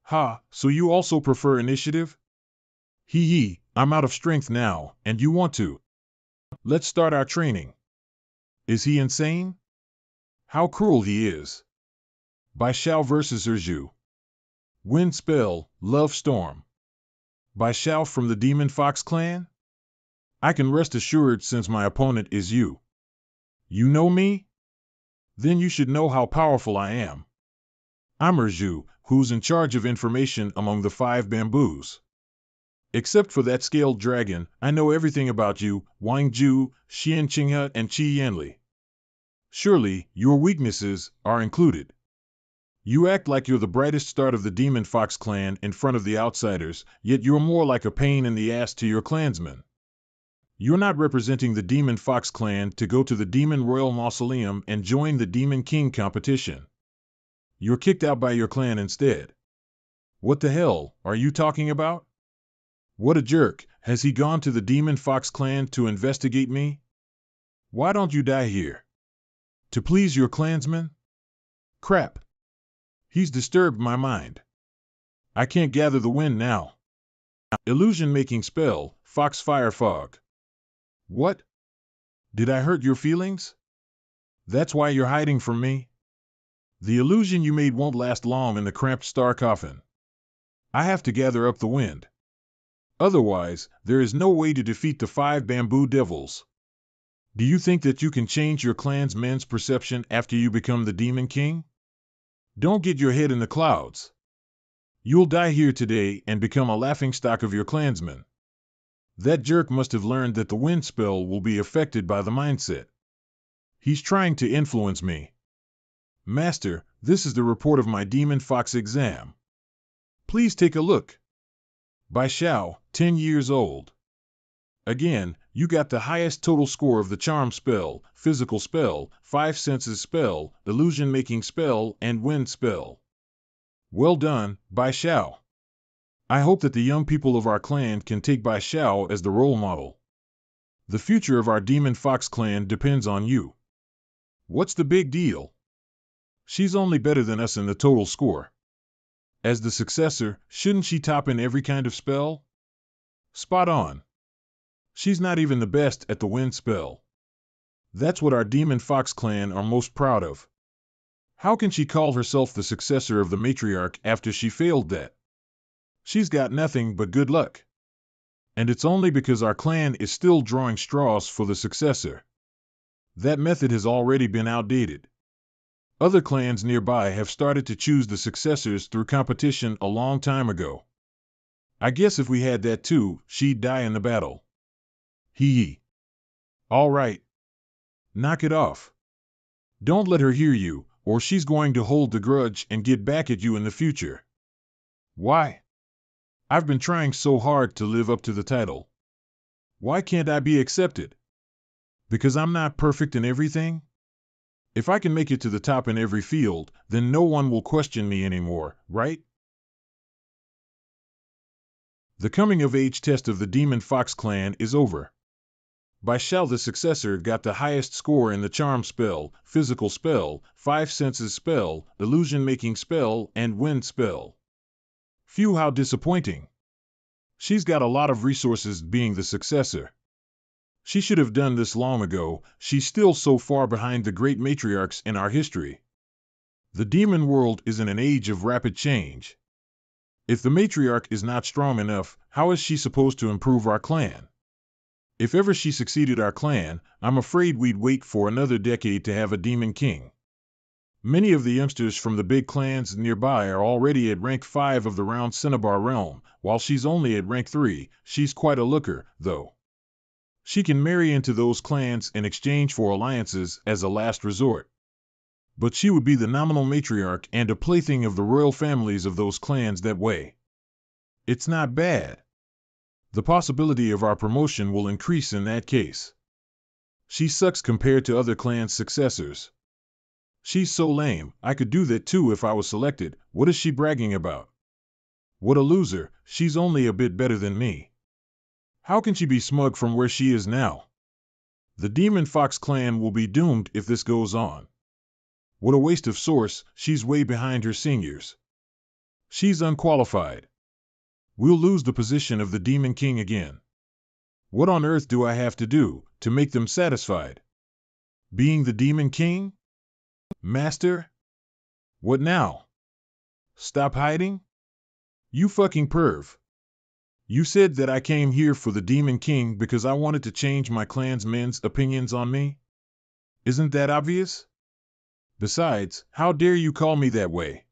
Ha, so you also prefer initiative? Hee hee, I'm out of strength now, and you want to. Let's start our training. Is he insane? How cruel he is. By Xiao vs. Erju. Wind spell, love storm. By Xiao from the Demon Fox clan? I can rest assured since my opponent is you. You know me? Then you should know how powerful I am. I'm Erju, who's in charge of information among the 5 bamboos. Except for that scaled dragon, I know everything about you, Wang Ju, Xian Qinghe, and Qi Yanli. Surely, your weaknesses are included. You act like you're the brightest star of the Demon Fox clan in front of the outsiders, yet you're more like a pain in the ass to your clansmen. You're not representing the Demon Fox clan to go to the Demon Royal Mausoleum and join the Demon King competition. You're kicked out by your clan instead. What the hell are you talking about? What a jerk, has he gone to the Demon Fox clan to investigate me? Why don't you die here? To please your clansmen? Crap. He's disturbed my mind. I can't gather the wind now. Illusion-making spell, Fox Fire Fog. What? Did I hurt your feelings? That's why you're hiding from me? The illusion you made won't last long in the cramped star coffin. I have to gather up the wind. Otherwise, there is no way to defeat the 5 bamboo devils. Do you think that you can change your clan's men's perception after you become the Demon King? Don't get your head in the clouds. You'll die here today and become a laughingstock of your clansmen. That jerk must have learned that the wind spell will be affected by the mindset. He's trying to influence me. Master, this is the report of my Demon Fox exam. Please take a look. By Xiao, 10 years old. Again, you got the highest total score of the charm spell, physical spell, 5 senses spell, illusion-making spell, and wind spell. Well done, Bai Xiao. I hope that the young people of our clan can take Bai Xiao as the role model. The future of our Demon Fox clan depends on you. What's the big deal? She's only better than us in the total score. As the successor, shouldn't she top in every kind of spell? Spot on. She's not even the best at the wind spell. That's what our Demon Fox clan are most proud of. How can she call herself the successor of the matriarch after she failed that? She's got nothing but good luck. And it's only because our clan is still drawing straws for the successor. That method has already been outdated. Other clans nearby have started to choose the successors through competition a long time ago. I guess if we had that too, she'd die in the battle. Hee hee. All right. Knock it off. Don't let her hear you, or she's going to hold the grudge and get back at you in the future. Why? I've been trying so hard to live up to the title. Why can't I be accepted? Because I'm not perfect in everything? If I can make it to the top in every field, then no one will question me anymore, right? The coming-of-age test of the Demon Fox clan is over. Bai Xiao the successor got the highest score in the charm spell, physical spell, 5 senses spell, illusion-making spell, and wind spell. Phew, how disappointing. She's got a lot of resources being the successor. She should have done this long ago, she's still so far behind the great matriarchs in our history. The demon world is in an age of rapid change. If the matriarch is not strong enough, how is she supposed to improve our clan? If ever she succeeded our clan, I'm afraid we'd wait for another decade to have a demon king. Many of the youngsters from the big clans nearby are already at rank 5 of the round Cinnabar realm, while she's only at rank 3, she's quite a looker, though. She can marry into those clans in exchange for alliances as a last resort. But she would be the nominal matriarch and a plaything of the royal families of those clans that way. It's not bad. The possibility of our promotion will increase in that case. She sucks compared to other clans' successors. She's so lame, I could do that too if I was selected. What is she bragging about? What a loser, she's only a bit better than me. How can she be smug from where she is now? The Demon Fox clan will be doomed if this goes on. What a waste of source, she's way behind her seniors. She's unqualified. We'll lose the position of the Demon King again. What on earth do I have to do to make them satisfied? Being the Demon King? Master? What now? Stop hiding? You fucking perv. You said that I came here for the Demon King because I wanted to change my clansmen's opinions on me? Isn't that obvious? Besides, how dare you call me that way?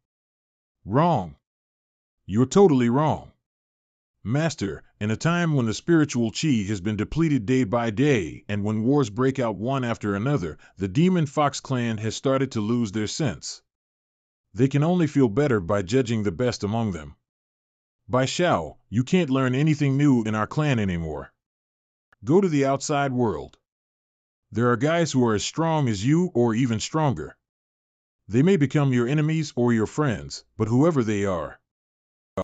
Wrong. You're totally wrong. Master, in a time when the spiritual chi has been depleted day by day and when wars break out one after another, the Demon Fox clan has started to lose their sense. They can only feel better by judging the best among them. By Shao, you can't learn anything new in our clan anymore. Go to the outside world. There are guys who are as strong as you or even stronger. They may become your enemies or your friends, but whoever they are,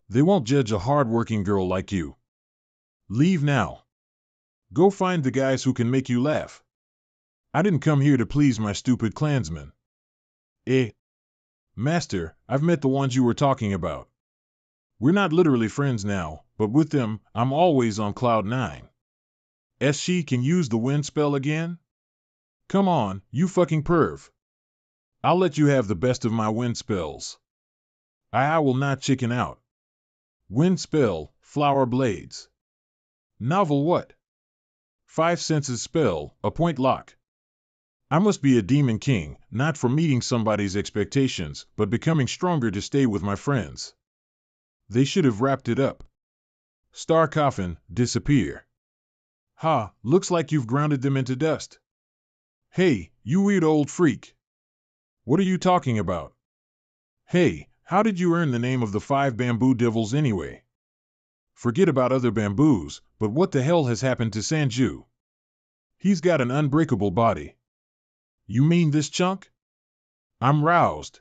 they won't judge a hard-working girl like you. Leave now. Go find the guys who can make you laugh. I didn't come here to please my stupid clansmen. Master, I've met the ones you were talking about. We're not literally friends now, but with them, I'm always on cloud 9. She can use the wind spell again? Come on, you fucking perv. I'll let you have the best of my wind spells. I will not chicken out. Wind spell, flower blades. Novel what? 5 senses spell, a point lock. I must be a Demon King, not for meeting somebody's expectations, but becoming stronger to stay with my friends. They should have wrapped it up. Star coffin, disappear. Ha, looks like you've grounded them into dust. Hey, you weird old freak. What are you talking about? Hey, how did you earn the name of the 5 bamboo devils anyway? Forget about other bamboos, but what the hell has happened to Sanju? He's got an unbreakable body. You mean this chunk? I'm roused.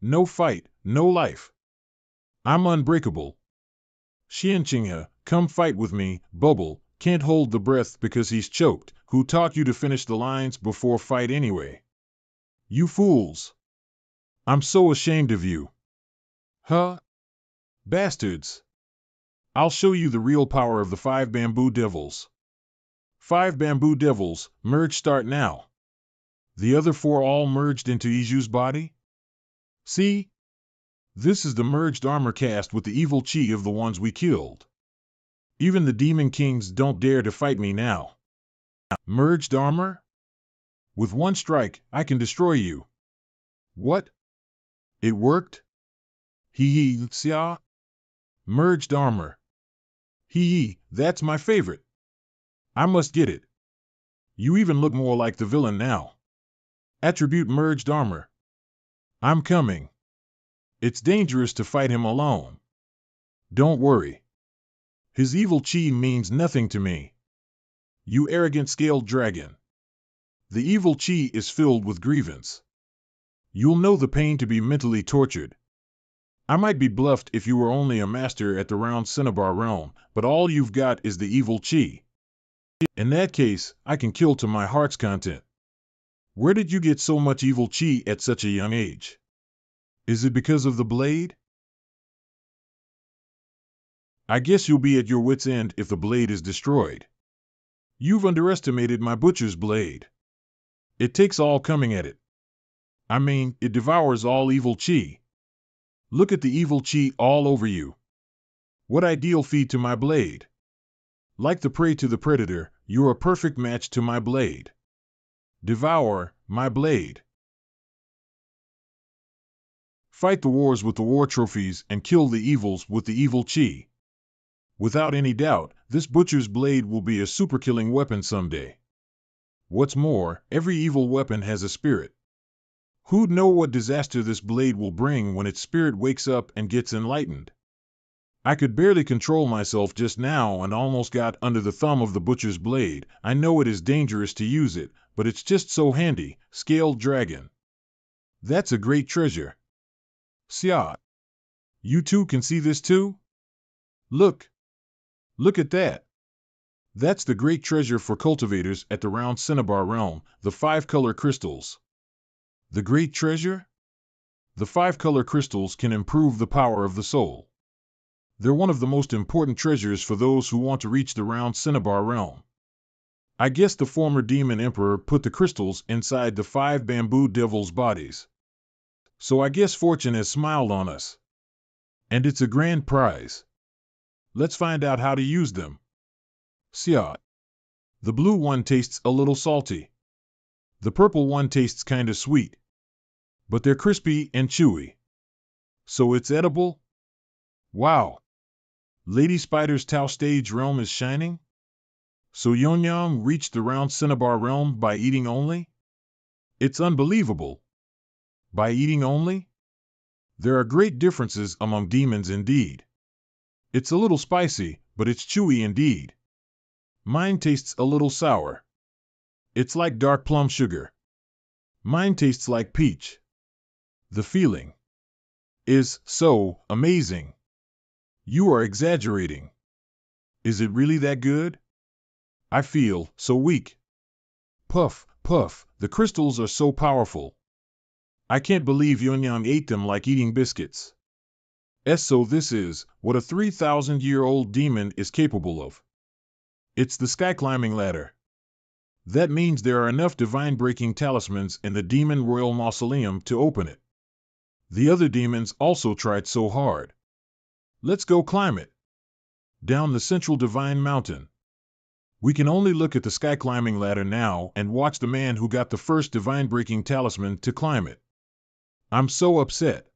No fight, no life. I'm unbreakable. Xianqinghe, come fight with me. Bubble, can't hold the breath because he's choked. Who taught you to finish the lines before fight anyway? You fools. I'm so ashamed of you. Huh? Bastards. I'll show you the real power of the 5 bamboo devils. 5 bamboo devils, merge start now. The other 4 all merged into Iju's body? See? This is the merged armor cast with the evil chi of the ones we killed. Even the Demon Kings don't dare to fight me now. Merged armor? With one strike, I can destroy you. What? It worked? Hee xia? Merged armor. Hee, that's my favorite. I must get it. You even look more like the villain now. Attribute merged armor. I'm coming. It's dangerous to fight him alone. Don't worry. His evil chi means nothing to me. You arrogant scaled dragon. The evil chi is filled with grievance. You'll know the pain to be mentally tortured. I might be bluffed if you were only a master at the round cinnabar realm, but all you've got is the evil chi. In that case, I can kill to my heart's content. Where did you get so much evil chi at such a young age? Is it because of the blade? I guess you'll be at your wit's end if the blade is destroyed. You've underestimated my butcher's blade. It takes all coming at it. I mean, it devours all evil chi. Look at the evil chi all over you. What ideal feed to my blade. Like the prey to the predator, you're a perfect match to my blade. Devour my blade. Fight the wars with the war trophies and kill the evils with the evil chi. Without any doubt, this butcher's blade will be a super-killing weapon someday. What's more, every evil weapon has a spirit. Who'd know what disaster this blade will bring when its spirit wakes up and gets enlightened? I could barely control myself just now and almost got under the thumb of the butcher's blade. I know it is dangerous to use it, but it's just so handy. Scaled dragon. That's a great treasure. Xia. You two can see this too? Look. Look at that. That's the great treasure for cultivators at the round cinnabar realm, the 5 color crystals. The great treasure? The 5-color crystals can improve the power of the soul. They're one of the most important treasures for those who want to reach the round cinnabar realm. I guess the former demon emperor put the crystals inside the 5 bamboo devils' bodies. So I guess fortune has smiled on us. And it's a grand prize. Let's find out how to use them. Sia. The blue one tastes a little salty. The purple one tastes kinda sweet. But they're crispy and chewy. So it's edible? Wow. Lady Spider's Tau stage realm is shining? So Yonyam reached the round cinnabar realm by eating only? It's unbelievable. By eating only? There are great differences among demons indeed. It's a little spicy, but it's chewy indeed. Mine tastes a little sour. It's like dark plum sugar. Mine tastes like peach. The feeling is so amazing. You are exaggerating. Is it really that good? I feel so weak. Puff, puff, the crystals are so powerful. I can't believe Yonyam ate them like eating biscuits. So this is what a 3,000-year-old demon is capable of. It's the sky climbing ladder. That means there are enough divine-breaking talismans in the demon royal mausoleum to open it. The other demons also tried so hard. Let's go climb it. Down the central divine mountain. We can only look at the sky climbing ladder now and watch the man who got the first divine-breaking talisman to climb it. I'm so upset.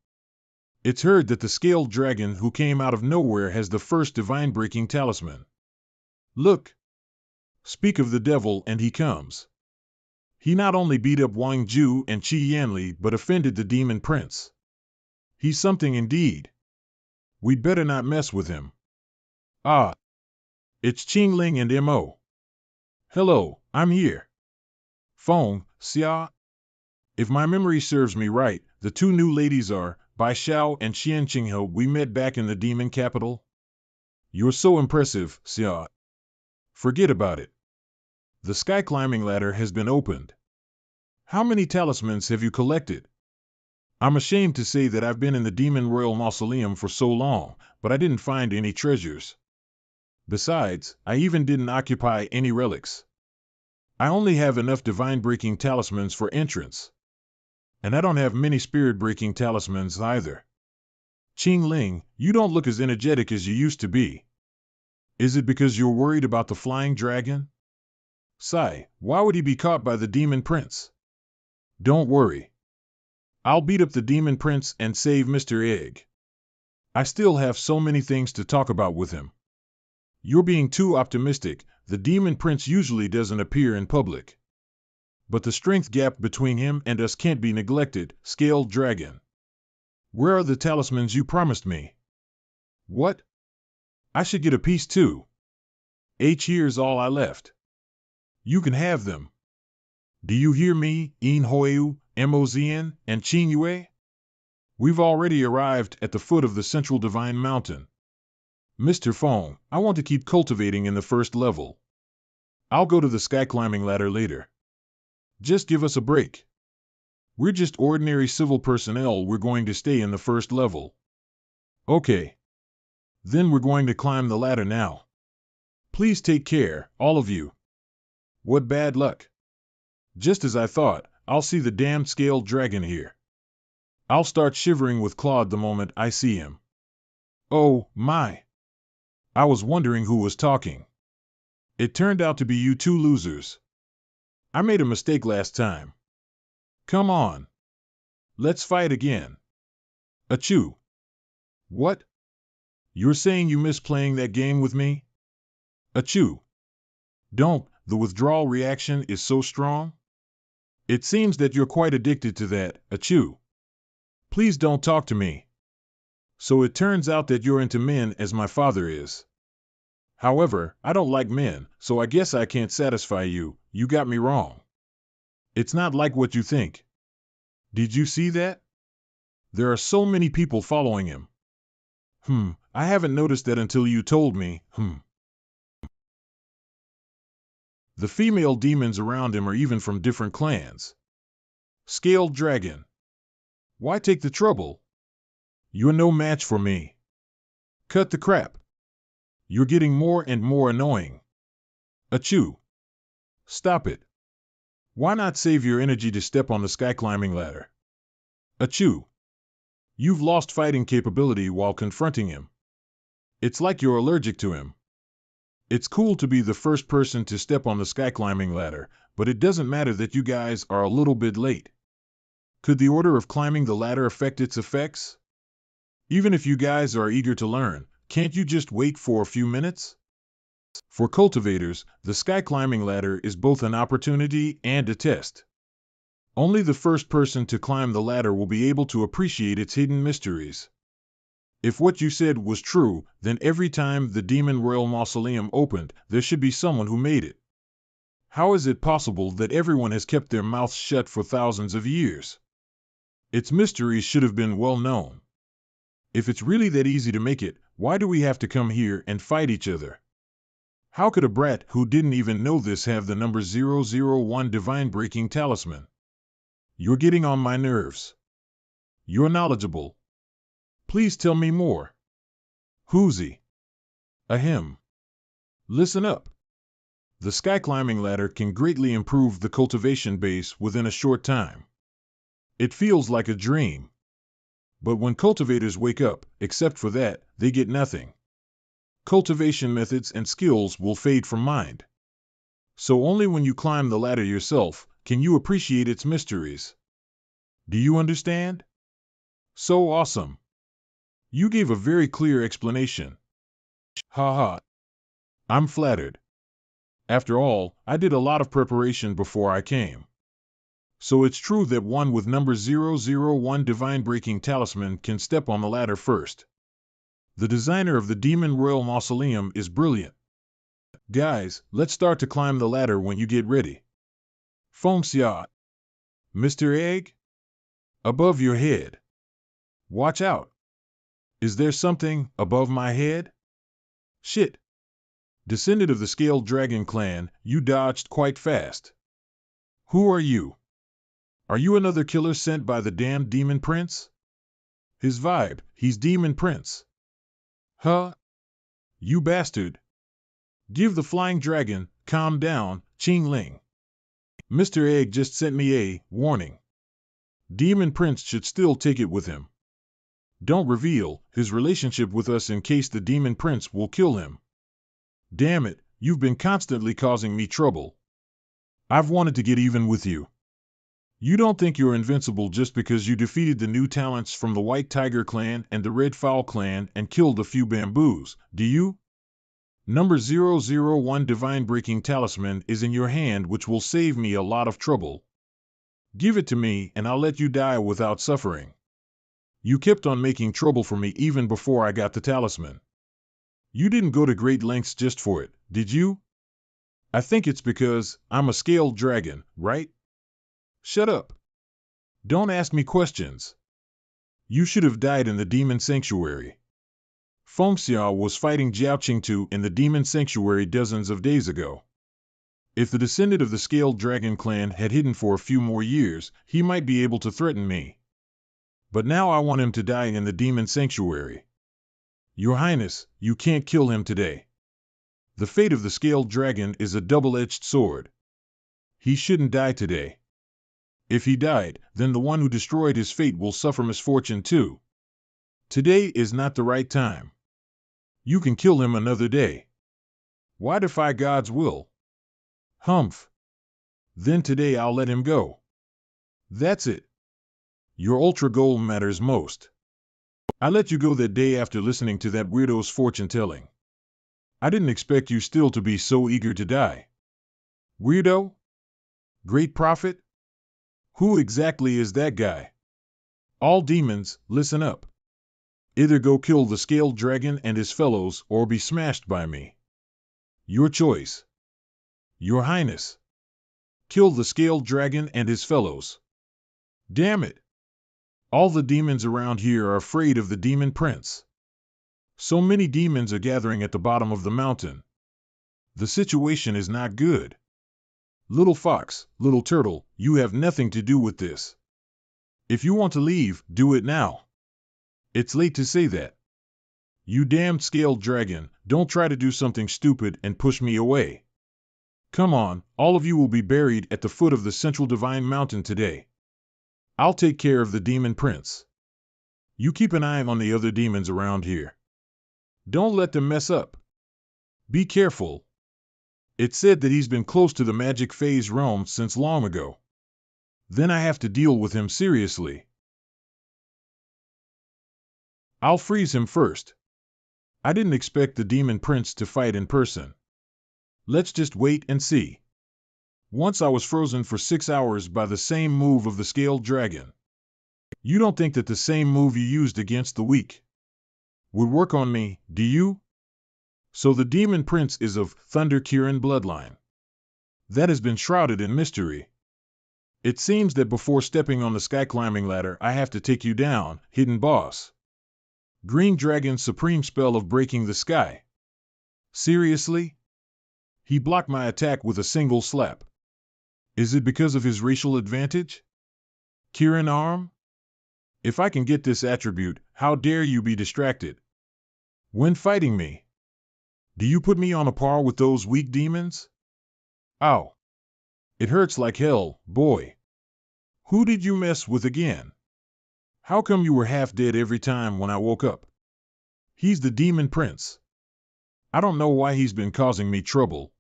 It's heard that the scaled dragon who came out of nowhere has the first divine-breaking talisman. Look. Speak of the devil and he comes. He not only beat up Wang Ju and Qi Yanli but offended the demon prince. He's something indeed. We'd better not mess with him. Ah. It's Qingling and Mo. Hello, I'm here. Phone, Xia. If my memory serves me right, the 2 new ladies are Bai Xiao and Xian Qinghe we met back in the demon capital. You're so impressive, Xia. Forget about it. The sky climbing ladder has been opened. How many talismans have you collected? I'm ashamed to say that I've been in the demon royal mausoleum for so long, but I didn't find any treasures. Besides, I even didn't occupy any relics. I only have enough divine-breaking talismans for entrance. And I don't have many spirit-breaking talismans either. Qingling, you don't look as energetic as you used to be. Is it because you're worried about the flying dragon? Sai, why would he be caught by the demon prince? Don't worry. I'll beat up the demon prince and save Mr. Egg. I still have so many things to talk about with him. You're being too optimistic. The demon prince usually doesn't appear in public. But the strength gap between him and us can't be neglected, scaled dragon. Where are the talismans you promised me? What? I should get a piece too. Here's all I left. You can have them. Do you hear me, In Hoyu, Mozian, and Qing Yue? We've already arrived at the foot of the central divine mountain. Mr. Fong, I want to keep cultivating in the first level. I'll go to the sky climbing ladder later. Just give us a break. We're just ordinary civil personnel, we're going to stay in the first level. Okay. Then we're going to climb the ladder now. Please take care, all of you. What bad luck. Just as I thought, I'll see the damned scaled dragon here. I'll start shivering with Claude the moment I see him. Oh, my. I was wondering who was talking. It turned out to be you 2 losers. I made a mistake last time. Come on. Let's fight again. Achoo. What? You're saying you miss playing that game with me? Achoo. Don't, the withdrawal reaction is so strong. It seems that you're quite addicted to that, achoo. Please don't talk to me. So it turns out that you're into men as my father is. However, I don't like men, so I guess I can't satisfy you. You got me wrong. It's not like what you think. Did you see that? There are so many people following him. I haven't noticed that until you told me. The female demons around him are even from different clans. Scaled dragon. Why take the trouble? You're no match for me. Cut the crap. You're getting more and more annoying. Achoo. Stop it. Why not save your energy to step on the sky climbing ladder? Achoo. You've lost fighting capability while confronting him. It's like you're allergic to him. It's cool to be the first person to step on the sky climbing ladder, but it doesn't matter that you guys are a little bit late. Could the order of climbing the ladder affect its effects? Even if you guys are eager to learn, can't you just wait for a few minutes? For cultivators, the sky climbing ladder is both an opportunity and a test. Only the first person to climb the ladder will be able to appreciate its hidden mysteries. If what you said was true, then every time the Demon Royal Mausoleum opened, there should be someone who made it. How is it possible that everyone has kept their mouths shut for thousands of years? Its mysteries should have been well known. If it's really that easy to make it, why do we have to come here and fight each other? How could a brat who didn't even know this have the number 001 divine breaking talisman? You're getting on my nerves. You're knowledgeable. Please tell me more. Who's he? Ahem. Listen up. The sky climbing ladder can greatly improve the cultivation base within a short time. It feels like a dream. But when cultivators wake up, except for that, they get nothing. Cultivation methods and skills will fade from mind. So only when you climb the ladder yourself can you appreciate its mysteries. Do you understand? So awesome. You gave a very clear explanation. Ha ha. I'm flattered. After all, I did a lot of preparation before I came. So it's true that one with number 001 divine breaking talisman can step on the ladder first. The designer of the Demon Royal Mausoleum is brilliant. Guys, let's start to climb the ladder when you get ready. Fongxia. Mr. Egg? Above your head. Watch out. Is there something above my head? Shit. Descendant of the Scaled Dragon clan, you dodged quite fast. Who are you? Are you another killer sent by the damned Demon Prince? His vibe, he's Demon Prince. Huh? You bastard. Give the flying dragon, calm down, Ching Ling. Mr. Egg just sent me a warning. Demon Prince should still take it with him. Don't reveal his relationship with us in case the Demon Prince will kill him. Damn it, you've been constantly causing me trouble. I've wanted to get even with you. You don't think you're invincible just because you defeated the new talents from the White Tiger clan and the Red Fowl clan and killed a few bamboos, do you? Number 001 Divine Breaking Talisman is in your hand, which will save me a lot of trouble. Give it to me and I'll let you die without suffering. You kept on making trouble for me even before I got the talisman. You didn't go to great lengths just for it, did you? I think it's because I'm a scaled dragon, right? Shut up. Don't ask me questions. You should have died in the Demon Sanctuary. Fengxia was fighting Jiao Qingtu in the Demon Sanctuary dozens of days ago. If the descendant of the Scaled Dragon clan had hidden for a few more years, he might be able to threaten me. But now I want him to die in the Demon Sanctuary. Your Highness, you can't kill him today. The fate of the Scaled Dragon is a double-edged sword. He shouldn't die today. If he died, then the one who destroyed his fate will suffer misfortune too. Today is not the right time. You can kill him another day. Why defy God's will? Humph. Then today I'll let him go. That's it. Your ultra goal matters most. I let you go that day after listening to that weirdo's fortune-telling. I didn't expect you still to be so eager to die. Weirdo? Great prophet? Who exactly is that guy? All demons, listen up. Either go kill the Scaled Dragon and his fellows or be smashed by me. Your choice. Your Highness. Kill the Scaled Dragon and his fellows. Damn it. All the demons around here are afraid of the Demon Prince. So many demons are gathering at the bottom of the mountain. The situation is not good. Little fox, little turtle, you have nothing to do with this. If you want to leave, do it now. It's late to say that. You damned scaled dragon, don't try to do something stupid and push me away. Come on, all of you will be buried at the foot of the central divine mountain today. I'll take care of the demon prince. You keep an eye on the other demons around here. Don't let them mess up. Be careful. It's said that he's been close to the magic phase realm since long ago. Then I have to deal with him seriously. I'll freeze him first. I didn't expect the demon prince to fight in person. Let's just wait and see. Once I was frozen for 6 hours by the same move of the scaled dragon. You don't think that the same move you used against the weak would work on me, do you? So the demon prince is of Thunder Kirin bloodline. That has been shrouded in mystery. It seems that before stepping on the sky climbing ladder, I have to take you down, hidden boss. Green Dragon's supreme spell of breaking the sky. Seriously? He blocked my attack with a single slap. Is it because of his racial advantage? Kirin arm? If I can get this attribute, how dare you be distracted? When fighting me, do you put me on a par with those weak demons? Ow. It hurts like hell, boy. Who did you mess with again? How come you were half dead every time when I woke up? He's the demon prince. I don't know why he's been causing me trouble.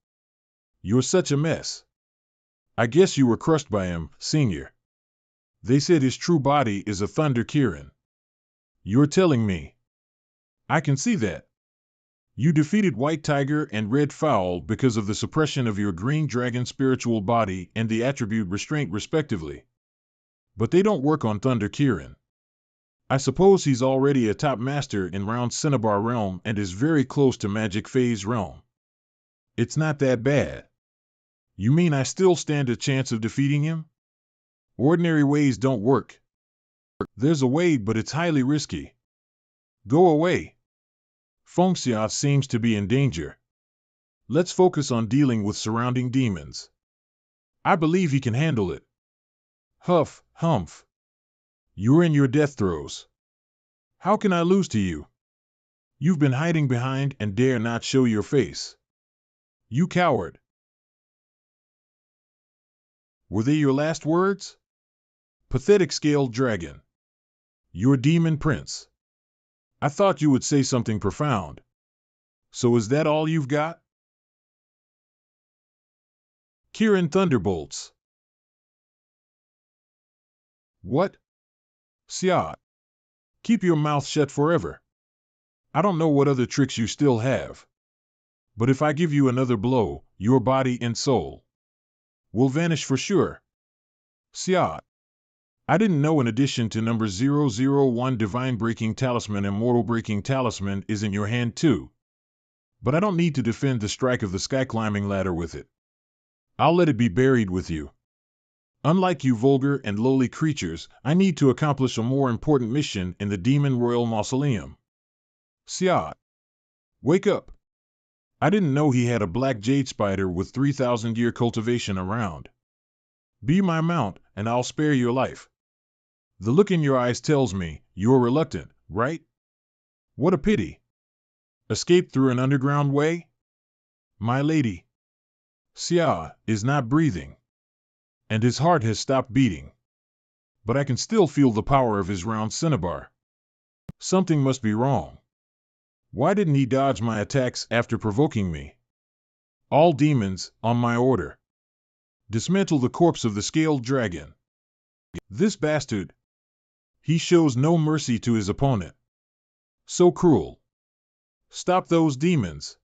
You're such a mess. I guess you were crushed by him, senior. They said his true body is a Thunder Kirin. You're telling me. I can see that. You defeated White Tiger and Red Fowl because of the suppression of your Green Dragon spiritual body and the attribute Restraint respectively. But they don't work on Thunder Kirin. I suppose he's already a top master in Round Cinnabar Realm and is very close to Magic Phase Realm. It's not that bad. You mean I still stand a chance of defeating him? Ordinary ways don't work. There's a way, but it's highly risky. Go away. Fengxia seems to be in danger. Let's focus on dealing with surrounding demons. I believe he can handle it. Huff, humph. You're in your death throes. How can I lose to you? You've been hiding behind and dare not show your face. You coward. Were they your last words? Pathetic scaled dragon. Your demon prince. I thought you would say something profound. So is that all you've got? Kirin Thunderbolts. What? Xia. Keep your mouth shut forever. I don't know what other tricks you still have. But if I give you another blow, your body and soul will vanish for sure. Xia. I didn't know in addition to number 001 Divine Breaking Talisman and Mortal Breaking Talisman is in your hand too. But I don't need to defend the strike of the sky climbing ladder with it. I'll let it be buried with you. Unlike you vulgar and lowly creatures, I need to accomplish a more important mission in the Demon Royal Mausoleum. Xia. Wake up. I didn't know he had a black jade spider with 3,000-year cultivation around. Be my mount, and I'll spare your life. The look in your eyes tells me you're reluctant, right? What a pity. Escape through an underground way? My lady. Xia is not breathing. And his heart has stopped beating. But I can still feel the power of his round cinnabar. Something must be wrong. Why didn't he dodge my attacks after provoking me? All demons, on my order. Dismantle the corpse of the scaled dragon. This bastard. He shows no mercy to his opponent. So cruel. Stop those demons.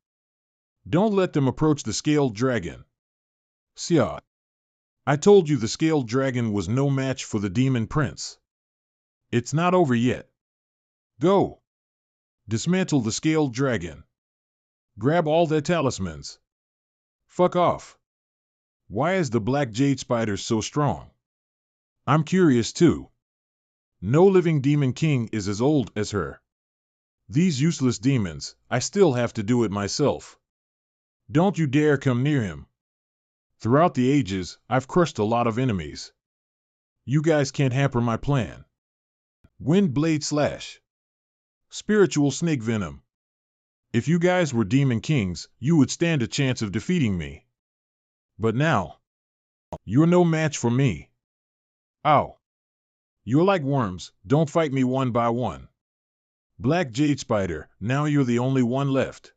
Don't let them approach the scaled dragon. Xia. I told you the scaled dragon was no match for the demon prince. It's not over yet. Go. Dismantle the scaled dragon. Grab all their talismans. Fuck off. Why is the black jade spider so strong? I'm curious too. No living demon king is as old as her. These useless demons, I still have to do it myself. Don't you dare come near him. Throughout the ages, I've crushed a lot of enemies. You guys can't hamper my plan. Wind Blade Slash. Spiritual Snake Venom. If you guys were demon kings, you would stand a chance of defeating me. But now, you're no match for me. Ow. You're like worms, don't fight me one by one. Black Jade Spider, now you're the only one left.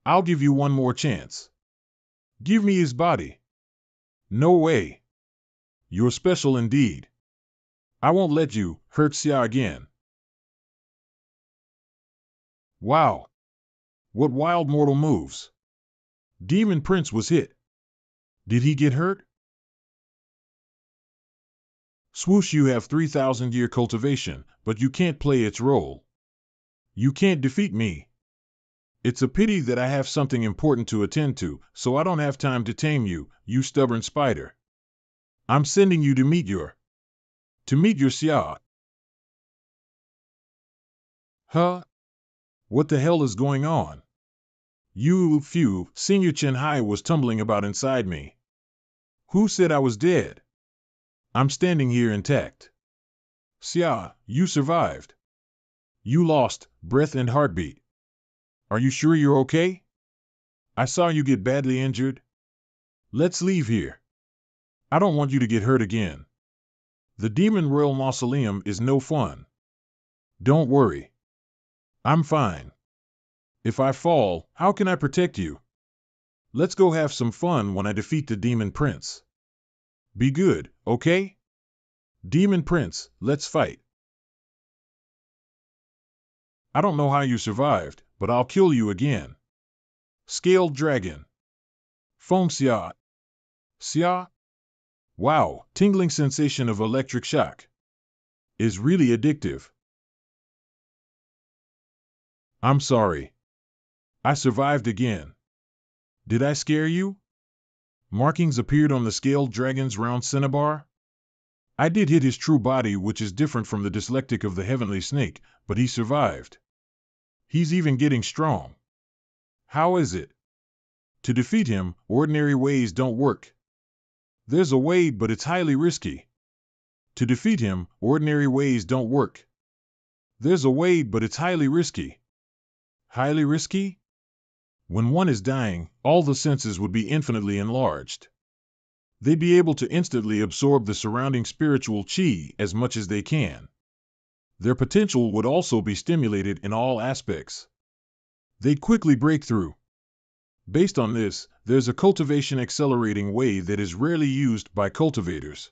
I'll give you one more chance. Give me his body. No way. You're special indeed. I won't let you hurt Xia again. Wow. What wild mortal moves. Demon Prince was hit. Did he get hurt? Swoosh, you have 3,000-year cultivation, but you can't play its role. You can't defeat me. It's a pity that I have something important to attend to, so I don't have time to tame you, you stubborn spider. I'm sending you to meet your Xia. Huh? What the hell is going on? Phew, Senior Chen Hai was tumbling about inside me. Who said I was dead? I'm standing here intact. Xia, you survived. You lost breath and heartbeat. Are you sure you're okay? I saw you get badly injured. Let's leave here. I don't want you to get hurt again. The Demon Royal Mausoleum is no fun. Don't worry. I'm fine. If I fall, how can I protect you? Let's go have some fun when I defeat the Demon Prince. Be good, okay? Demon Prince, let's fight. I don't know how you survived, but I'll kill you again. Scaled Dragon. Foam Xia. Xia? Wow, tingling sensation of electric shock. Is really addictive. I'm sorry. I survived again. Did I scare you? Markings appeared on the scaled dragon's round cinnabar. I did hit his true body, which is different from the dyslectic of the heavenly snake, but he survived. He's even getting strong. How is it? To defeat him, ordinary ways don't work. There's a way, but it's highly risky. To defeat him, ordinary ways don't work. There's a way, but it's highly risky. Highly risky? When one is dying, all the senses would be infinitely enlarged. They'd be able to instantly absorb the surrounding spiritual chi as much as they can. Their potential would also be stimulated in all aspects. They'd quickly break through. Based on this, there's a cultivation accelerating way that is rarely used by cultivators.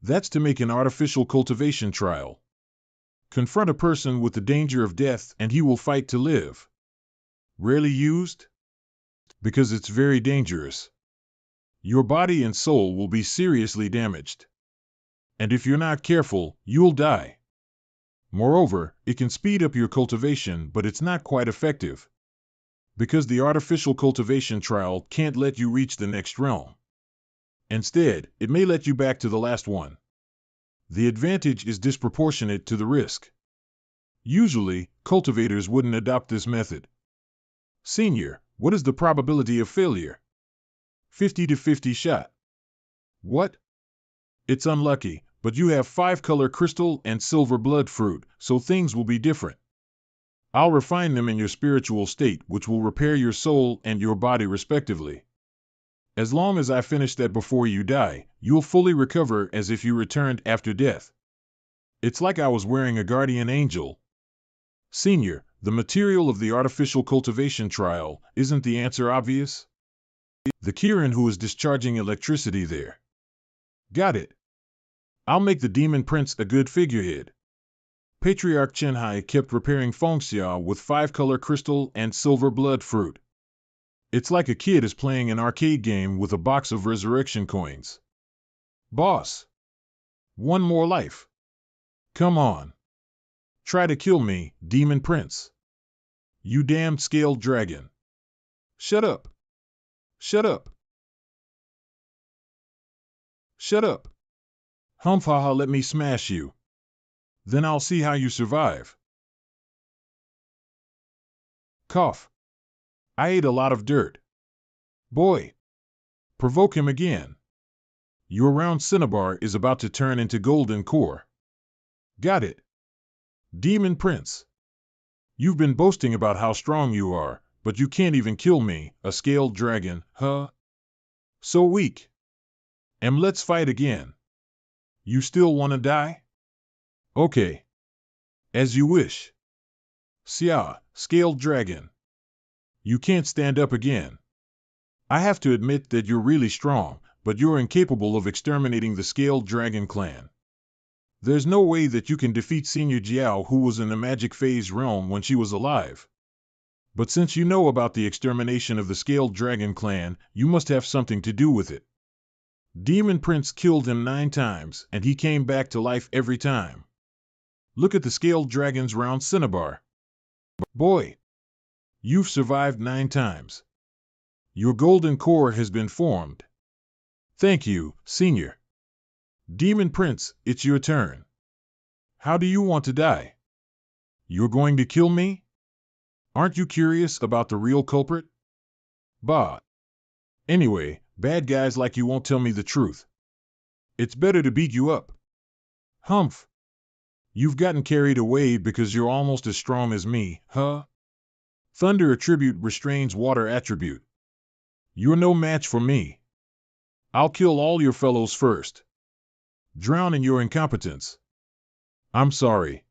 That's to make an artificial cultivation trial. Confront a person with the danger of death and he will fight to live. Rarely used? Because it's very dangerous. Your body and soul will be seriously damaged. And if you're not careful, you'll die. Moreover, it can speed up your cultivation, but it's not quite effective. Because the artificial cultivation trial can't let you reach the next realm. Instead, it may let you back to the last one. The advantage is disproportionate to the risk. Usually, cultivators wouldn't adopt this method. Senior, what is the probability of failure? 50 to 50 shot. What? It's unlucky, but you have 5-color crystal and silver blood fruit, so things will be different. I'll refine them in your spiritual state, which will repair your soul and your body respectively. As long as I finish that before you die, you'll fully recover as if you returned after death. It's like I was wearing a guardian angel. Senior, the material of the artificial cultivation trial, isn't the answer obvious? The Kirin who is discharging electricity there. Got it. I'll make the Demon Prince a good figurehead. Patriarch Chen Hai kept repairing Fengxia with 5-color crystal and silver blood fruit. It's like a kid is playing an arcade game with a box of resurrection coins. Boss. One more life. Come on. Try to kill me, Demon Prince. You damned scaled dragon. Shut up. Shut up. Shut up. Humphaha, let me smash you. Then I'll see how you survive. Cough. I ate a lot of dirt. Boy. Provoke him again. Your round cinnabar is about to turn into golden core. Got it. Demon Prince. You've been boasting about how strong you are, but you can't even kill me, a scaled dragon, huh? So weak. Let's fight again. You still want to die? Okay. As you wish. Xia, scaled dragon. You can't stand up again. I have to admit that you're really strong, but you're incapable of exterminating the scaled dragon clan. There's no way that you can defeat Senior Jiao, who was in the magic phase realm when she was alive. But since you know about the extermination of the scaled dragon clan, you must have something to do with it. Demon Prince killed him 9 times, and he came back to life every time. Look at the scaled dragon's round cinnabar. Boy, you've survived 9 times. Your golden core has been formed. Thank you, Senior. Demon Prince, it's your turn. How do you want to die? You're going to kill me? Aren't you curious about the real culprit? Bah. Anyway, bad guys like you won't tell me the truth. It's better to beat you up. Humph. You've gotten carried away because you're almost as strong as me, huh? Thunder attribute restrains water attribute. You're no match for me. I'll kill all your fellows first. Drown in your incompetence. I'm sorry.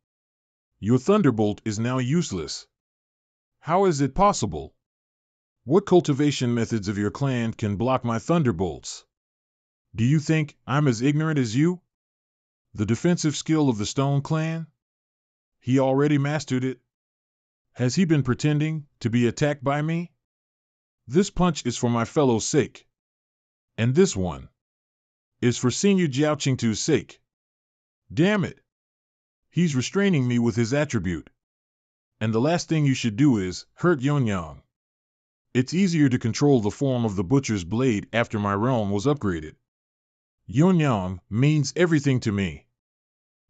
Your thunderbolt is now useless. How is it possible? What cultivation methods of your clan can block my thunderbolts? Do you think I'm as ignorant as you? The defensive skill of the Stone Clan? He already mastered it. Has he been pretending to be attacked by me? This punch is for my fellow's sake. And this one is for Senior Jiao Qingtu's sake. Damn it. He's restraining me with his attribute. And the last thing you should do is hurt Yonyang. It's easier to control the form of the butcher's blade after my realm was upgraded. Yonyang means everything to me.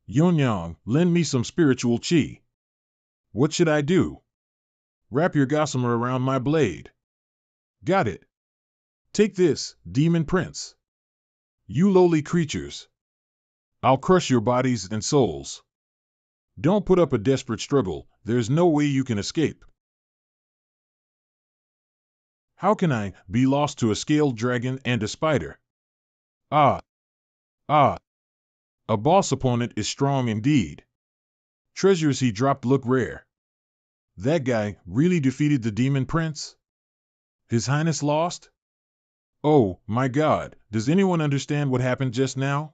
Yonyang, lend me some spiritual chi. What should I do? Wrap your gossamer around my blade. Got it. Take this, Demon Prince. You lowly creatures. I'll crush your bodies and souls. Don't put up a desperate struggle, there's no way you can escape. How can I be lost to a scaled dragon and a spider? Ah. A boss opponent is strong indeed. Treasures he dropped look rare. That guy really defeated the Demon Prince? His Highness lost? Oh, my God, does anyone understand what happened just now?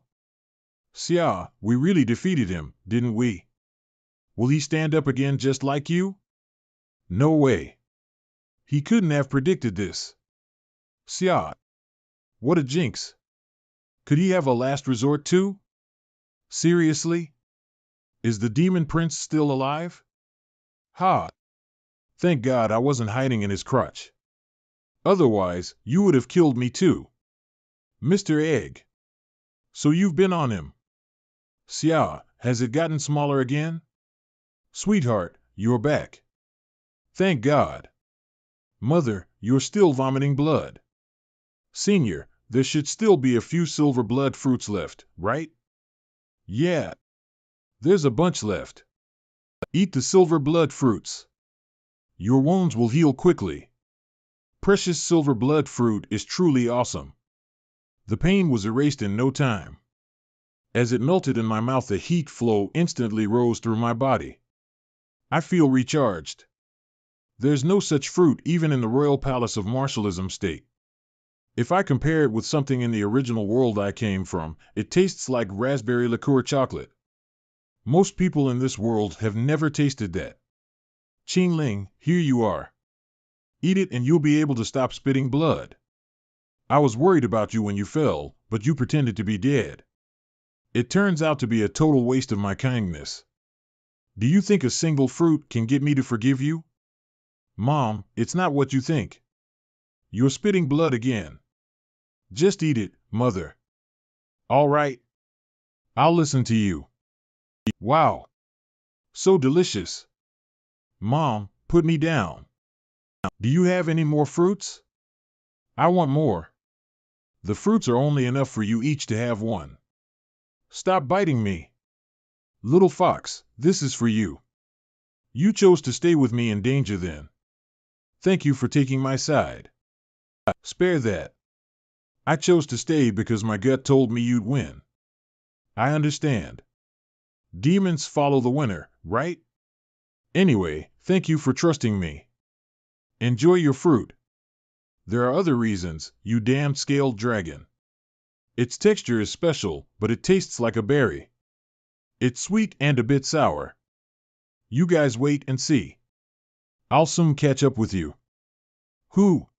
Xia, we really defeated him, didn't we? Will he stand up again just like you? No way. He couldn't have predicted this. Xia. What a jinx. Could he have a last resort too? Seriously? Is the Demon Prince still alive? Ha! Thank God I wasn't hiding in his crotch. Otherwise, you would have killed me too. Mr. Egg. So you've been on him. Xia, has it gotten smaller again? Sweetheart, you're back. Thank God. Mother, you're still vomiting blood. Senior, there should still be a few silver blood fruits left, right? Yeah. There's a bunch left. Eat the silver blood fruits. Your wounds will heal quickly. Precious silver blood fruit is truly awesome. The pain was erased in no time. As it melted in my mouth, the heat flow instantly rose through my body. I feel recharged. There's no such fruit even in the royal palace of martialism state. If I compare it with something in the original world I came from, it tastes like raspberry liqueur chocolate. Most people in this world have never tasted that. Qingling, here you are. Eat it and you'll be able to stop spitting blood. I was worried about you when you fell, but you pretended to be dead. It turns out to be a total waste of my kindness. Do you think a single fruit can get me to forgive you? Mom, it's not what you think. You're spitting blood again. Just eat it, Mother. All right. I'll listen to you. Wow. So delicious. Mom, put me down. Do you have any more fruits? I want more. The fruits are only enough for you each to have one. Stop biting me. Little fox, this is for you. You chose to stay with me in danger then. Thank you for taking my side. Spare that. I chose to stay because my gut told me you'd win. I understand. Demons follow the winner, right? Anyway, thank you for trusting me. Enjoy your fruit. There are other reasons, you damned scaled dragon. Its texture is special, but it tastes like a berry. It's sweet and a bit sour. You guys wait and see. I'll soon catch up with you. Who?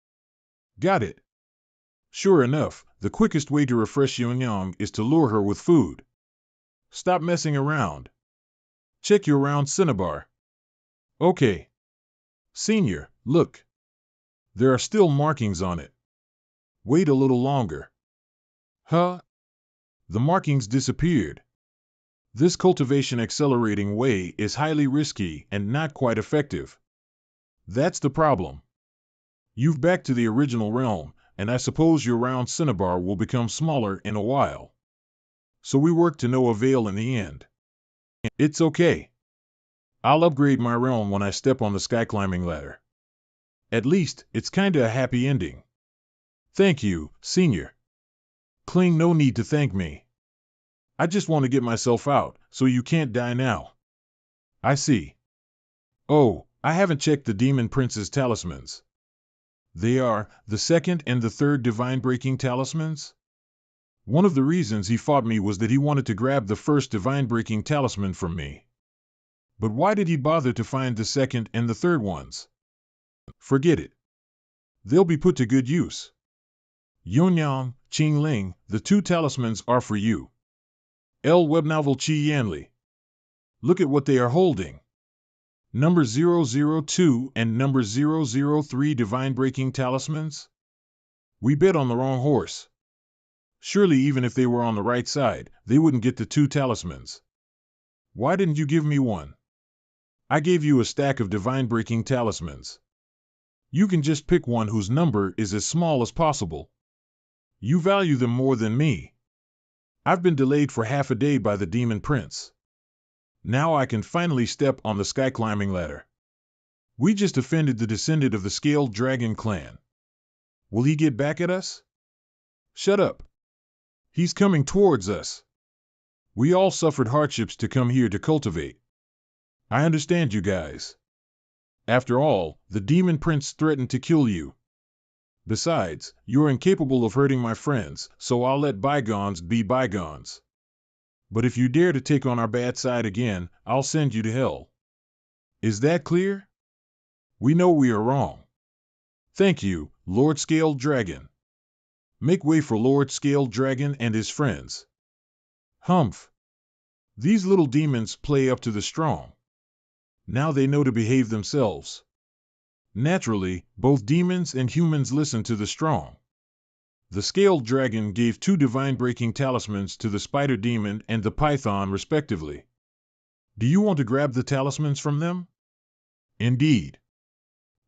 Got it. Sure enough, the quickest way to refresh Yong is to lure her with food. Stop messing around. Check your round cinnabar. Okay. Senior, look. There are still markings on it. Wait a little longer. Huh? The markings disappeared. This cultivation accelerating way is highly risky and not quite effective. That's the problem. You've back to the original realm, and I suppose your round cinnabar will become smaller in a while. So we work to no avail in the end. It's okay. I'll upgrade my realm when I step on the sky climbing ladder. At least, it's kinda a happy ending. Thank you, Senior. Kling, no need to thank me. I just want to get myself out, so you can't die now. I see. Oh, I haven't checked the Demon Prince's talismans. They are the second and the third divine-breaking talismans? One of the reasons he fought me was that he wanted to grab the first divine-breaking talisman from me. But why did he bother to find the second and the third ones? Forget it. They'll be put to good use. Yonyang, Qingling, the two talismans are for you. L. Webnovel Chi Yanli. Look at what they are holding. Number 002 and number 003 divine-breaking talismans? We bet on the wrong horse. Surely even if they were on the right side, they wouldn't get the two talismans. Why didn't you give me one? I gave you a stack of divine-breaking talismans. You can just pick one whose number is as small as possible. You value them more than me. I've been delayed for half a day by the Demon Prince. Now I can finally step on the sky climbing ladder. We just offended the descendant of the Scaled Dragon clan. Will he get back at us? Shut up. He's coming towards us. We all suffered hardships to come here to cultivate. I understand you guys. After all, the Demon Prince threatened to kill you. Besides, you're incapable of hurting my friends, so I'll let bygones be bygones. But if you dare to take on our bad side again, I'll send you to hell. Is that clear? We know we are wrong. Thank you, Lord Scaled Dragon. Make way for Lord Scaled Dragon and his friends. Humph. These little demons play up to the strong. Now they know to behave themselves. Naturally, both demons and humans listen to the strong. The Scaled Dragon gave two divine-breaking talismans to the Spider Demon and the Python respectively. Do you want to grab the talismans from them? Indeed.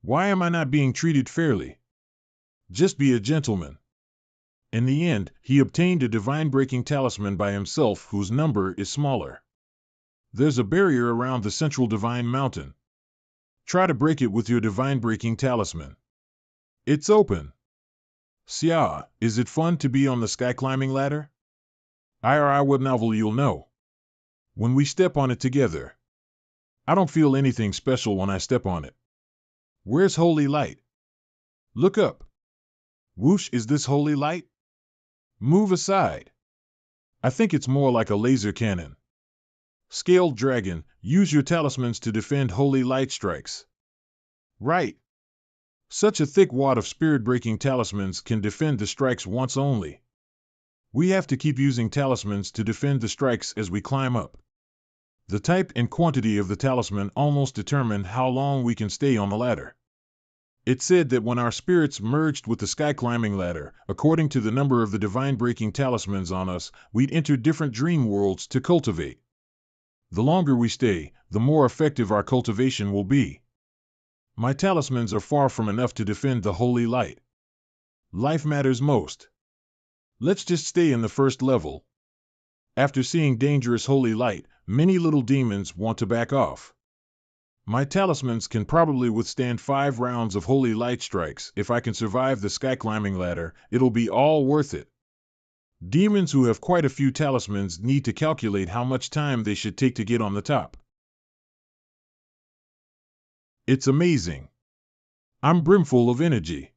Why am I not being treated fairly? Just be a gentleman. In the end, he obtained a divine-breaking talisman by himself whose number is smaller. There's a barrier around the central divine mountain. Try to break it with your divine-breaking talisman. It's open. Xia, is it fun to be on the sky climbing ladder? IRI web novel you'll know. When we step on it together. I don't feel anything special when I step on it. Where's holy light? Look up. Whoosh, is this holy light? Move aside. I think it's more like a laser cannon. Scaled Dragon, use your talismans to defend holy light strikes. Right. Such a thick wad of spirit-breaking talismans can defend the strikes once only. We have to keep using talismans to defend the strikes as we climb up. The type and quantity of the talisman almost determine how long we can stay on the ladder. It said that when our spirits merged with the sky climbing ladder, according to the number of the divine-breaking talismans on us, we'd enter different dream worlds to cultivate. The longer we stay, the more effective our cultivation will be. My talismans are far from enough to defend the holy light. Life matters most. Let's just stay in the first level. After seeing dangerous holy light, many little demons want to back off. My talismans can probably withstand 5 rounds of holy light strikes. If I can survive the sky climbing ladder, it'll be all worth it. Demons who have quite a few talismans need to calculate how much time they should take to get on the top. It's amazing. I'm brimful of energy.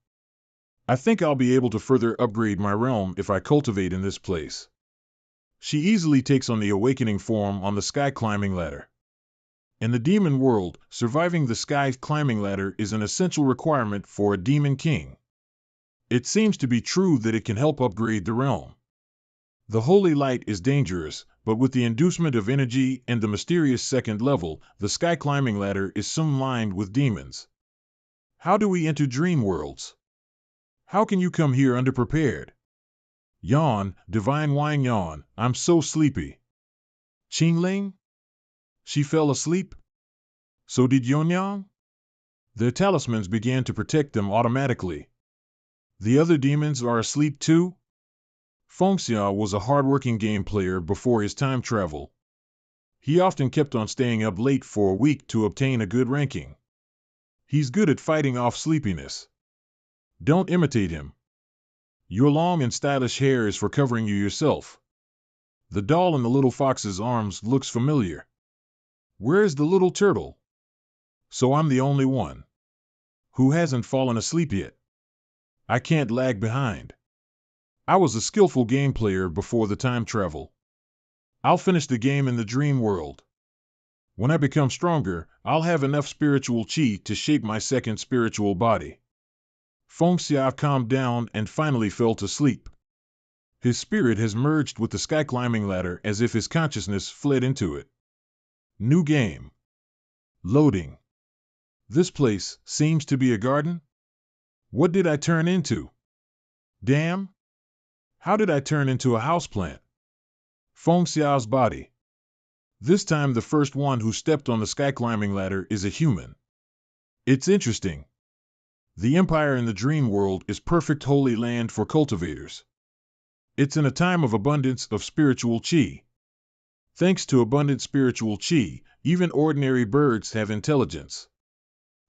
I think I'll be able to further upgrade my realm if I cultivate in this place. She easily takes on the awakening form on the sky climbing ladder. In the demon world, surviving the sky climbing ladder is an essential requirement for a demon king. It seems to be true that it can help upgrade the realm. The holy light is dangerous, but with the inducement of energy and the mysterious second level, the sky climbing ladder is soon lined with demons. How do we enter dream worlds? How can you come here underprepared? Yawn, divine wine yawn, I'm so sleepy. Qingling? She fell asleep? So did Yonyang? Their talismans began to protect them automatically. The other demons are asleep too? Fengxia was a hard-working game player before his time travel. He often kept on staying up late for a week to obtain a good ranking. He's good at fighting off sleepiness. Don't imitate him. Your long and stylish hair is for covering you yourself. The doll in the little fox's arms looks familiar. Where's the little turtle? So I'm the only one who hasn't fallen asleep yet. I can't lag behind. I was a skillful game player before the time travel. I'll finish the game in the dream world. When I become stronger, I'll have enough spiritual chi to shape my second spiritual body. Fengxia calmed down and finally fell to sleep. His spirit has merged with the sky climbing ladder as if his consciousness fled into it. New game. Loading. This place seems to be a garden? What did I turn into? Damn! How did I turn into a houseplant? Fengxia's body. This time the first one who stepped on the sky climbing ladder is a human. It's interesting. The empire in the dream world is perfect holy land for cultivators. It's in a time of abundance of spiritual chi. Thanks to abundant spiritual chi, even ordinary birds have intelligence.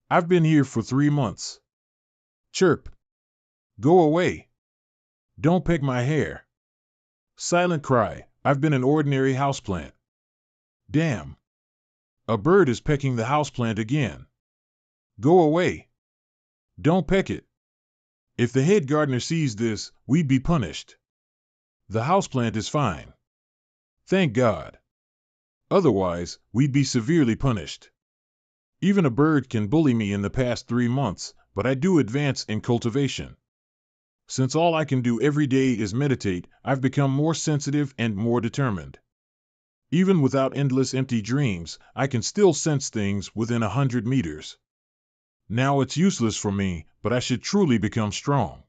I've been here for 3 months. Chirp. Go away. Don't peck my hair. Silent cry, I've been an ordinary houseplant. Damn. A bird is pecking the houseplant again. Go away. Don't peck it. If the head gardener sees this, we'd be punished. The houseplant is fine. Thank God. Otherwise, we'd be severely punished. Even a bird can bully me in the past 3 months, but I do advance in cultivation. Since all I can do every day is meditate, I've become more sensitive and more determined. Even without endless empty dreams, I can still sense things within 100 meters. Now it's useless for me, but I should truly become strong.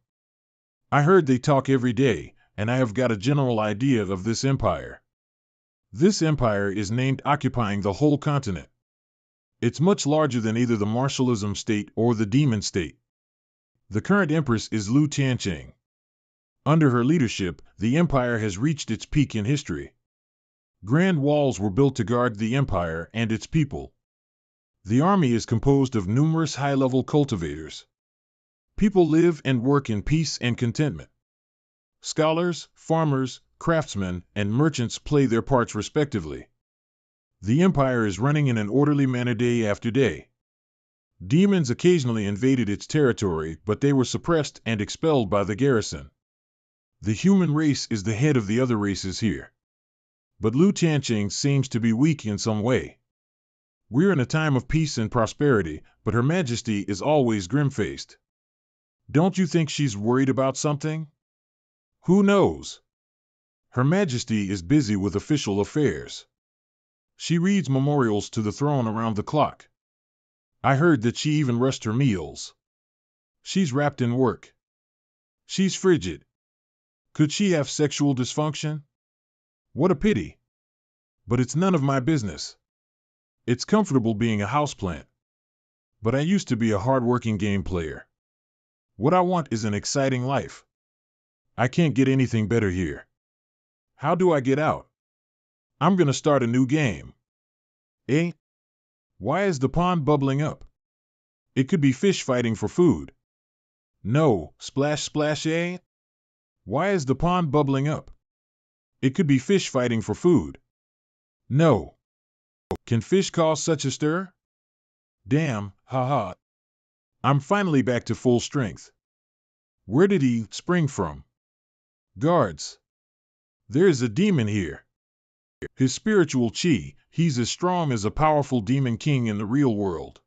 I heard they talk every day, and I have got a general idea of this empire. This empire is named occupying the whole continent. It's much larger than either the martialism state or the demon state. The current empress is Lu Tianqing. Under her leadership, the empire has reached its peak in history. Grand walls were built to guard the empire and its people. The army is composed of numerous high-level cultivators. People live and work in peace and contentment. Scholars, farmers, craftsmen, and merchants play their parts respectively. The empire is running in an orderly manner day after day. Demons occasionally invaded its territory, but they were suppressed and expelled by the garrison. The human race is the head of the other races here. But Lu Tianqing seems to be weak in some way. We're in a time of peace and prosperity, but Her Majesty is always grim-faced. Don't you think she's worried about something? Who knows? Her Majesty is busy with official affairs. She reads memorials to the throne around the clock. I heard that she even rushed her meals. She's wrapped in work. She's frigid. Could she have sexual dysfunction? What a pity. But it's none of my business. It's comfortable being a houseplant. But I used to be a hard-working game player. What I want is an exciting life. I can't get anything better here. How do I get out? I'm gonna start a new game. Eh? Why is the pond bubbling up? It could be fish fighting for food. No, splash splash eh? Why is the pond bubbling up? It could be fish fighting for food. No. Can fish cause such a stir? Damn, haha. I'm finally back to full strength. Where did he spring from? Guards. There is a demon here. His spiritual chi, he's as strong as a powerful demon king in the real world.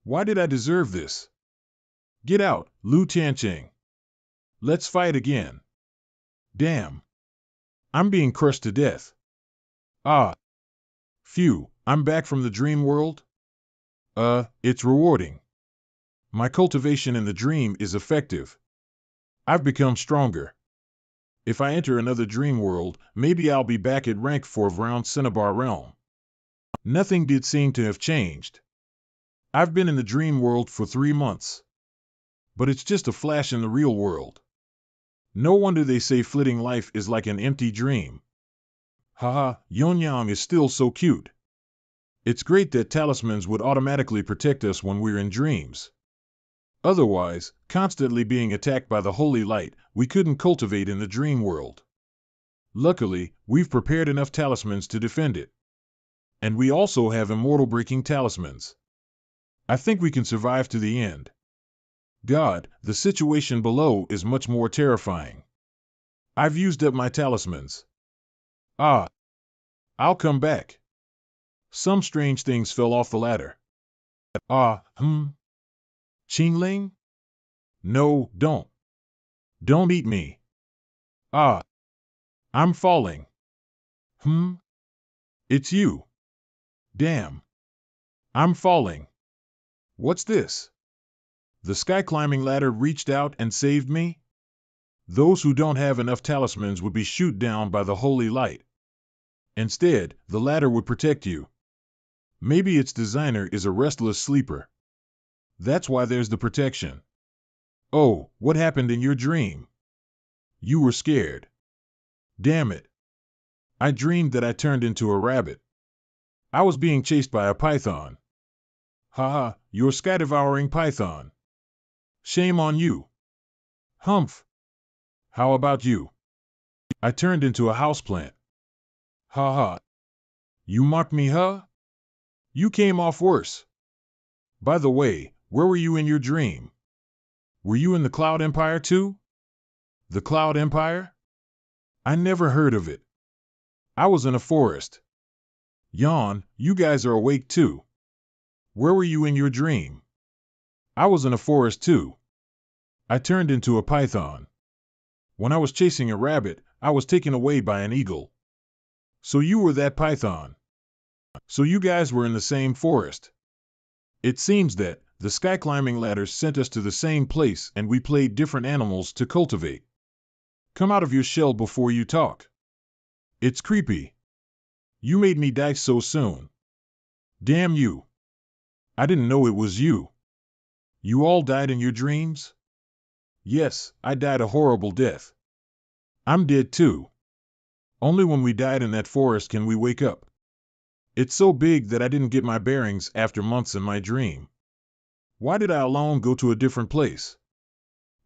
Why did I deserve this? Get out, Lu Tiancheng. Let's fight again. Damn. I'm being crushed to death. Ah. Phew, I'm back from the dream world? It's rewarding. My cultivation in the dream is effective. I've become stronger. If I enter another dream world, maybe I'll be back at rank 4 of Round Cinnabar Realm. Nothing did seem to have changed. I've been in the dream world for 3 months. But it's just a flash in the real world. No wonder they say flitting life is like an empty dream. Haha, Yonyang is still so cute. It's great that talismans would automatically protect us when we're in dreams. Otherwise, constantly being attacked by the holy light, we couldn't cultivate in the dream world. Luckily, we've prepared enough talismans to defend it. And we also have immortal breaking talismans. I think we can survive to the end. God, the situation below is much more terrifying. I've used up my talismans. Ah. I'll come back. Some strange things fell off the ladder. Qingling? No, don't. Don't eat me. Ah. I'm falling. It's you. Damn. I'm falling. What's this? The sky climbing ladder reached out and saved me? Those who don't have enough talismans would be shoot down by the holy light. Instead, the ladder would protect you. Maybe its designer is a restless sleeper. That's why there's the protection. Oh, what happened in your dream? You were scared. Damn it. I dreamed that I turned into a rabbit. I was being chased by a python. Haha, you're sky-devouring python. Shame on you. Humph. How about you? I turned into a houseplant. Haha. You mocked me, huh? You came off worse. By the way, where were you in your dream? Were you in the Cloud Empire too? The Cloud Empire? I never heard of it. I was in a forest. Yawn, you guys are awake too. Where were you in your dream? I was in a forest too. I turned into a python. When I was chasing a rabbit, I was taken away by an eagle. So you were that python. So you guys were in the same forest. It seems that the sky climbing ladders sent us to the same place and we played different animals to cultivate. Come out of your shell before you talk. It's creepy. You made me die so soon. Damn you. I didn't know it was you. You all died in your dreams? Yes, I died a horrible death. I'm dead too. Only when we died in that forest can we wake up. It's so big that I didn't get my bearings after months in my dream. Why did I alone go to a different place?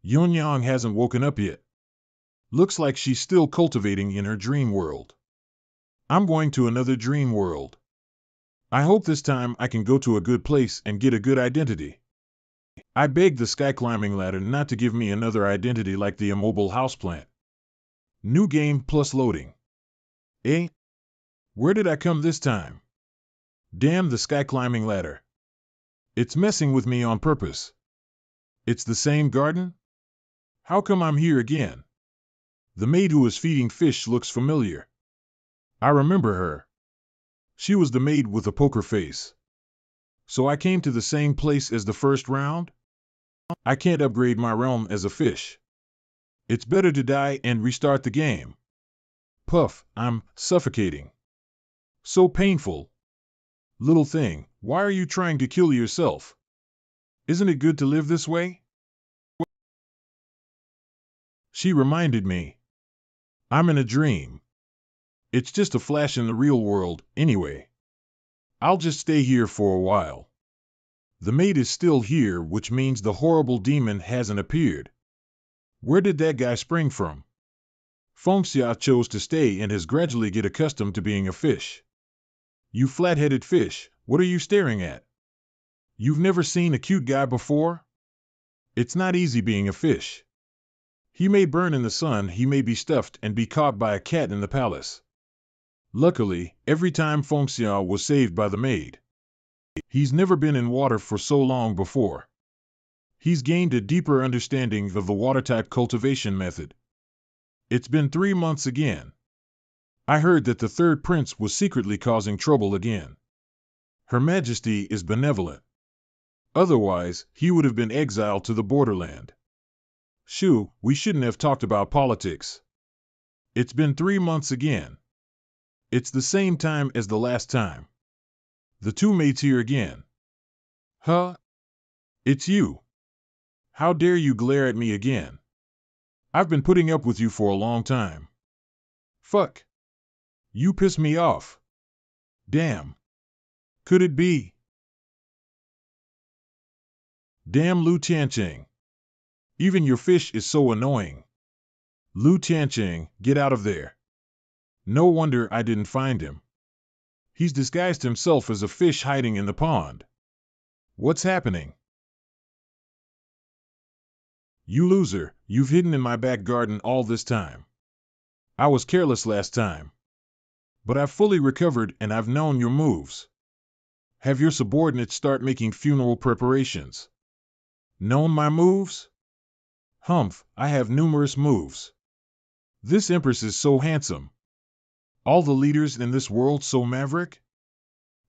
Yonyang hasn't woken up yet. Looks like she's still cultivating in her dream world. I'm going to another dream world. I hope this time I can go to a good place and get a good identity. I begged the sky climbing ladder not to give me another identity like the immobile houseplant. New game plus loading. Eh? Where did I come this time? Damn the sky climbing ladder. It's messing with me on purpose. It's the same garden? How come I'm here again? The maid who was feeding fish looks familiar. I remember her. She was the maid with the poker face. So I came to the same place as the first round? I can't upgrade my realm as a fish. It's better to die and restart the game. Puff, I'm suffocating. So painful. Little thing, why are you trying to kill yourself? Isn't it good to live this way? She reminded me. I'm in a dream. It's just a flash in the real world, anyway. I'll just stay here for a while. The maid is still here, which means the horrible demon hasn't appeared. Where did that guy spring from? Fengxia chose to stay and has gradually get accustomed to being a fish. You flat-headed fish, what are you staring at? You've never seen a cute guy before? It's not easy being a fish. He may burn in the sun, he may be stuffed and be caught by a cat in the palace. Luckily, every time Fengxia was saved by the maid. He's never been in water for so long before. He's gained a deeper understanding of the water-type cultivation method. It's been 3 months again. I heard that the third prince was secretly causing trouble again. Her Majesty is benevolent. Otherwise, he would have been exiled to the borderland. Shoo, we shouldn't have talked about politics. It's been 3 months again. It's the same time as the last time. The two maids here again. Huh? It's you. How dare you glare at me again? I've been putting up with you for a long time. Fuck. You piss me off. Damn. Could it be? Damn Lu Tianqing. Even your fish is so annoying. Lu Tianqing, get out of there. No wonder I didn't find him. He's disguised himself as a fish hiding in the pond. What's happening? You loser, you've hidden in my back garden all this time. I was careless last time. But I've fully recovered and I've known your moves. Have your subordinates start making funeral preparations. Known my moves? Humph, I have numerous moves. This empress is so handsome. All the leaders in this world so maverick?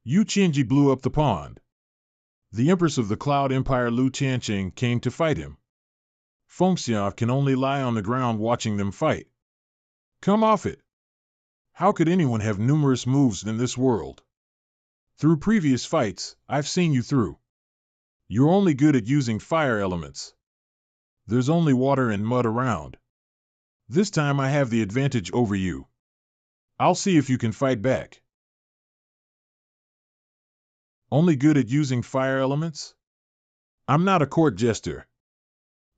Yu Qianji blew up the pond. The empress of the Cloud Empire Lu Tianqing came to fight him. Fengxia can only lie on the ground watching them fight. Come off it. How could anyone have numerous moves in this world? Through previous fights, I've seen you through. You're only good at using fire elements. There's only water and mud around. This time I have the advantage over you. I'll see if you can fight back. Only good at using fire elements? I'm not a court jester.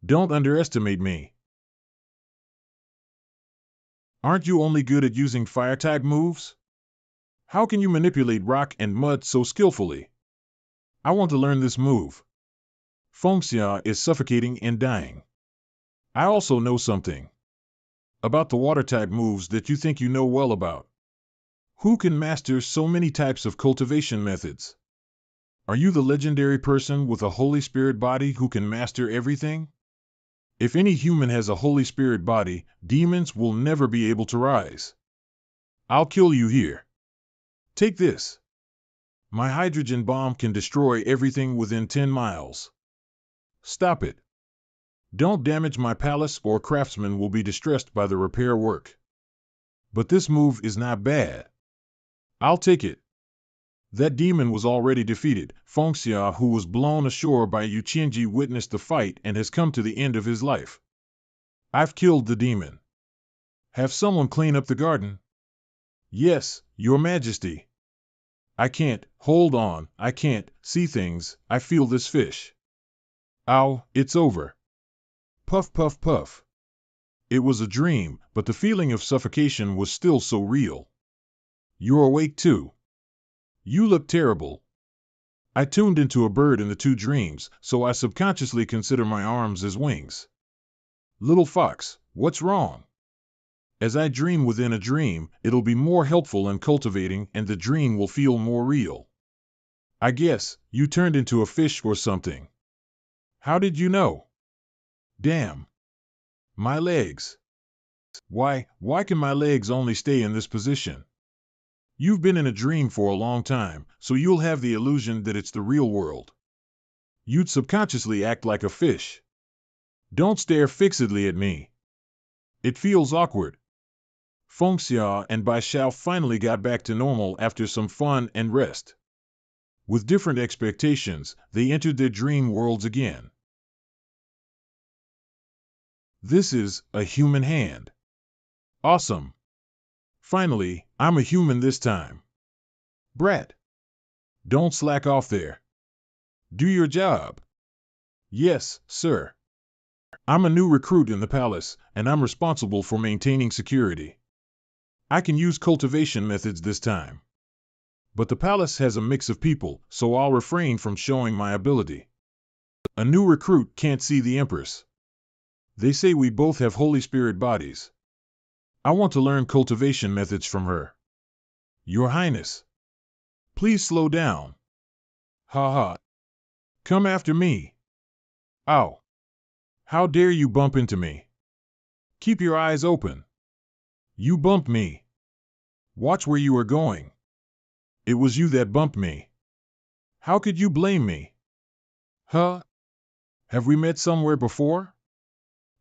Don't underestimate me. Aren't you only good at using fire-type moves? How can you manipulate rock and mud so skillfully? I want to learn this move. Fengxia is suffocating and dying. I also know something about the water-type moves that you think you know well about. Who can master so many types of cultivation methods? Are you the legendary person with a Holy Spirit body who can master everything? If any human has a Holy Spirit body, demons will never be able to rise. I'll kill you here. Take this. My hydrogen bomb can destroy everything within 10 miles. Stop it. Don't damage my palace or craftsmen will be distressed by the repair work. But this move is not bad. I'll take it. That demon was already defeated. Fengxia, who was blown ashore by Yu Qianji, witnessed the fight and has come to the end of his life. I've killed the demon. Have someone clean up the garden? Yes, Your Majesty. I can't, hold on, I can't see things, I feel this fish. Ow, it's over. Puff, puff, puff. It was a dream, but the feeling of suffocation was still so real. You're awake too. You look terrible. I tuned into a bird in the 2 dreams, so I subconsciously consider my arms as wings. Little fox, what's wrong? As I dream within a dream, it'll be more helpful in cultivating and the dream will feel more real. I guess, you turned into a fish or something. How did you know? Damn. My legs. Why can my legs only stay in this position? You've been in a dream for a long time, so you'll have the illusion that it's the real world. You'd subconsciously act like a fish. Don't stare fixedly at me. It feels awkward. Fengxia and Bai Xiao finally got back to normal after some fun and rest. With different expectations, they entered their dream worlds again. This is a human hand. Awesome. Finally, I'm a human this time. Brat. Don't slack off there. Do your job. Yes, sir. I'm a new recruit in the palace, and I'm responsible for maintaining security. I can use cultivation methods this time. But the palace has a mix of people, so I'll refrain from showing my ability. A new recruit can't see the Empress. They say we both have Holy Spirit bodies. I want to learn cultivation methods from her. Your Highness. Please slow down. Ha ha. Come after me. Ow. How dare you bump into me? Keep your eyes open. You bumped me. Watch where you are going. It was you that bumped me. How could you blame me? Huh? Have we met somewhere before?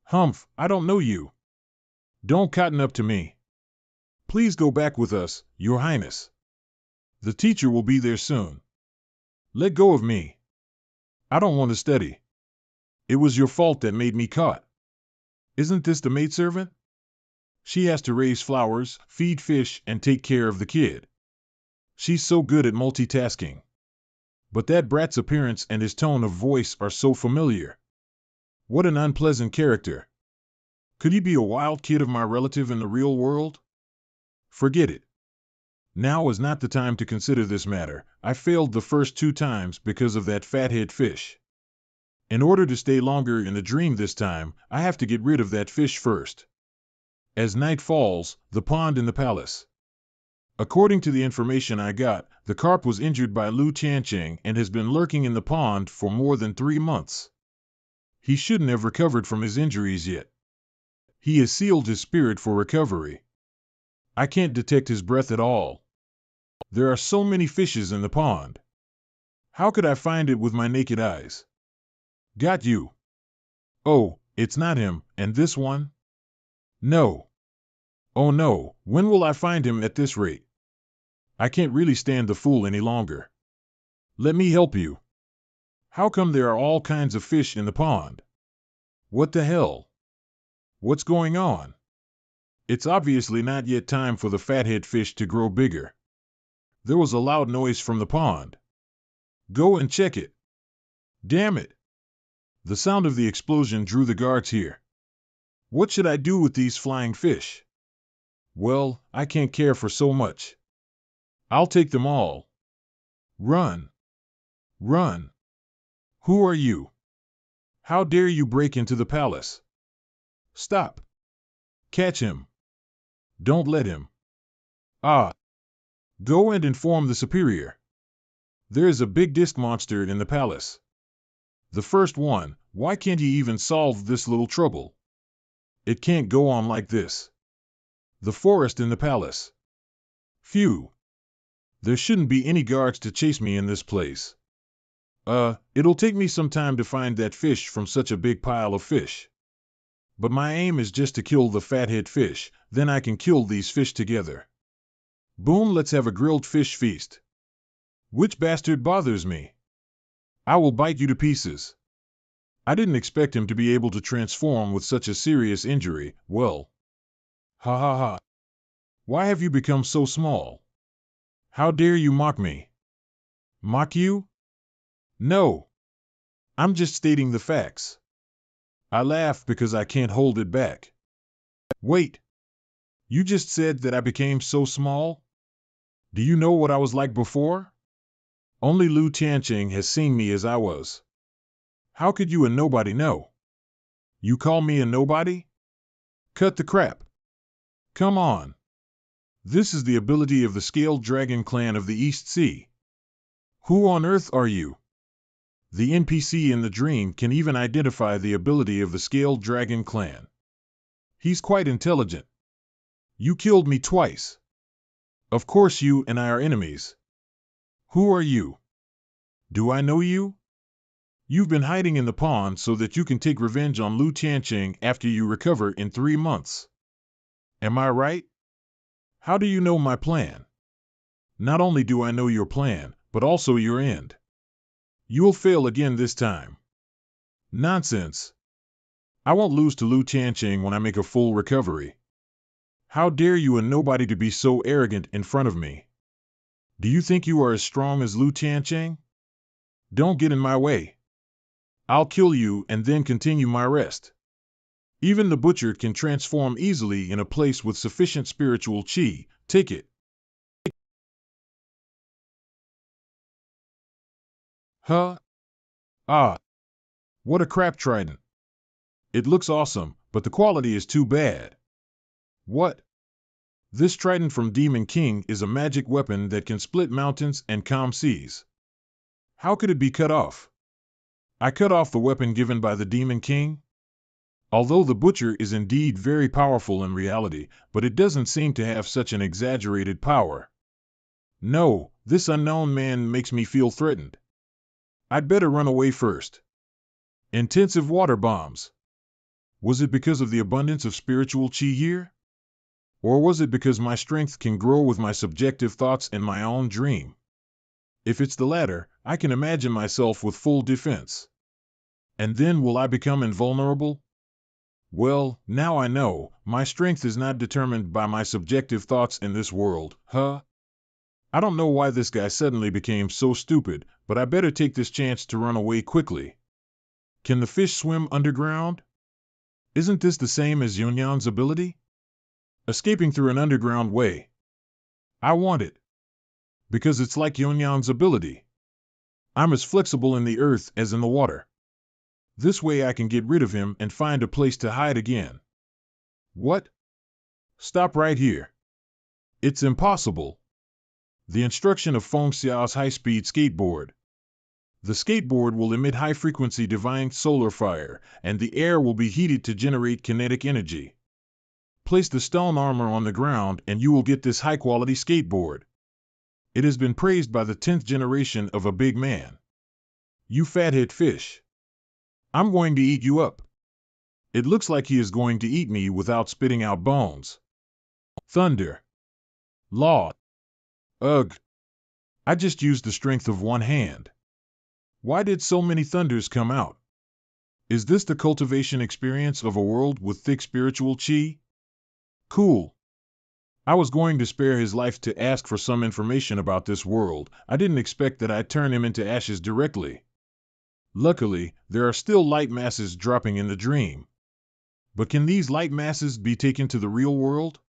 Humph, I don't know you. Don't cotton up to me. Please go back with us, Your Highness. The teacher will be there soon. Let go of me. I don't want to study. It was your fault that made me caught. Isn't this the maidservant? She has to raise flowers, feed fish, and take care of the kid. She's so good at multitasking. But that brat's appearance and his tone of voice are so familiar. What an unpleasant character. Could he be a wild kid of my relative in the real world? Forget it. Now is not the time to consider this matter. I failed the first 2 times because of that fathead fish. In order to stay longer in the dream this time, I have to get rid of that fish first. As night falls, the pond in the palace. According to the information I got, the carp was injured by Lu Tianqing and has been lurking in the pond for more than 3 months. He shouldn't have recovered from his injuries yet. He has sealed his spirit for recovery. I can't detect his breath at all. There are so many fishes in the pond. How could I find it with my naked eyes? Got you. Oh, it's not him, and this one? No. Oh no, when will I find him at this rate? I can't really stand the fool any longer. Let me help you. How come there are all kinds of fish in the pond? What the hell? What's going on? It's obviously not yet time for the fathead fish to grow bigger. There was a loud noise from the pond. Go and check it. Damn it. The sound of the explosion drew the guards here. What should I do with these flying fish? Well, I can't care for so much. I'll take them all. Run. Run. Who are you? How dare you break into the palace? Stop. Catch him. Don't let him. Ah. Go and inform the superior. There is a big disc monster in the palace. The first one, why can't he even solve this little trouble? It can't go on like this. The forest in the palace. Phew. There shouldn't be any guards to chase me in this place. It'll take me some time to find that fish from such a big pile of fish. But my aim is just to kill the fathead fish, then I can kill these fish together. Boom, let's have a grilled fish feast. Which bastard bothers me? I will bite you to pieces. I didn't expect him to be able to transform with such a serious injury. Well. Ha ha ha. Why have you become so small? How dare you mock me? Mock you? No. I'm just stating the facts. I laugh because I can't hold it back. Wait. You just said that I became so small? Do you know what I was like before? Only Lu Tianqing has seen me as I was. How could you a nobody know? You call me a nobody? Cut the crap. Come on. This is the ability of the Scaled Dragon clan of the East Sea. Who on earth are you? The NPC in the dream can even identify the ability of the Scaled Dragon clan. He's quite intelligent. You killed me twice. Of course you and I are enemies. Who are you? Do I know you? You've been hiding in the pond so that you can take revenge on Lu Tianqing after you recover in 3 months. Am I right? How do you know my plan? Not only do I know your plan, but also your end. You'll fail again this time. Nonsense. I won't lose to Lu Tianqing when I make a full recovery. How dare you and nobody to be so arrogant in front of me? Do you think you are as strong as Lu Tianqing? Don't get in my way. I'll kill you and then continue my rest. Even the butcher can transform easily in a place with sufficient spiritual qi. Take it. Huh? Ah. What a crap trident. It looks awesome, but the quality is too bad. What? This trident from Demon King is a magic weapon that can split mountains and calm seas. How could it be cut off? I cut off the weapon given by the Demon King? Although the butcher is indeed very powerful in reality, but it doesn't seem to have such an exaggerated power. No, this unknown man makes me feel threatened. I'd better run away first. Intensive water bombs. Was it because of the abundance of spiritual qi here? Or was it because my strength can grow with my subjective thoughts and my own dream? If it's the latter, I can imagine myself with full defense. And then will I become invulnerable? Well, now I know, my strength is not determined by my subjective thoughts in this world, huh? I don't know why this guy suddenly became so stupid, but I better take this chance to run away quickly. Can the fish swim underground? Isn't this the same as Yunyan's ability? Escaping through an underground way. I want it. Because it's like Yunyan's ability. I'm as flexible in the earth as in the water. This way I can get rid of him and find a place to hide again. What? Stop right here. It's impossible. The instruction of Feng Xiao's high-speed skateboard. The skateboard will emit high-frequency divine solar fire, and the air will be heated to generate kinetic energy. Place the stone armor on the ground and you will get this high-quality skateboard. It has been praised by the 10th generation of a big man. You fathead fish. I'm going to eat you up. It looks like he is going to eat me without spitting out bones. Thunder. Law. Ugh. I just used the strength of one hand. Why did so many thunders come out? Is this the cultivation experience of a world with thick spiritual qi? Cool. I was going to spare his life to ask for some information about this world. I didn't expect that I'd turn him into ashes directly. Luckily, there are still light masses dropping in the dream. But can these light masses be taken to the real world?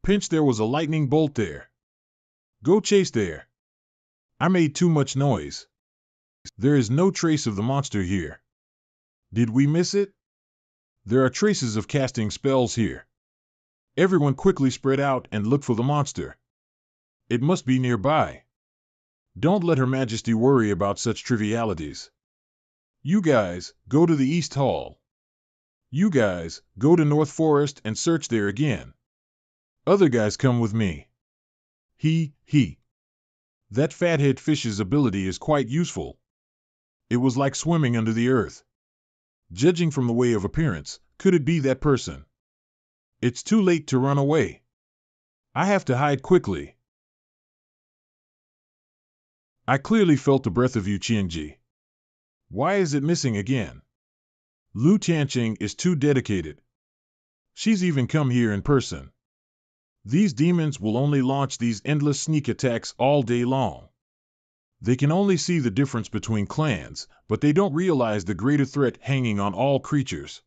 Pinch, there was a lightning bolt there. Go chase there. I made too much noise. There is no trace of the monster here. Did we miss it? There are traces of casting spells here. Everyone quickly spread out and look for the monster. It must be nearby. Don't let Her Majesty worry about such trivialities. You guys, go to the East Hall. You guys, go to North Forest and search there again. Other guys come with me. He. That fathead fish's ability is quite useful. It was like swimming under the earth. Judging from the way of appearance, could it be that person? It's too late to run away. I have to hide quickly. I clearly felt the breath of Yu Qianji. Why is it missing again? Lu Tianqing is too dedicated. She's even come here in person. These demons will only launch these endless sneak attacks all day long. They can only see the difference between clans, but they don't realize the greater threat hanging on all creatures.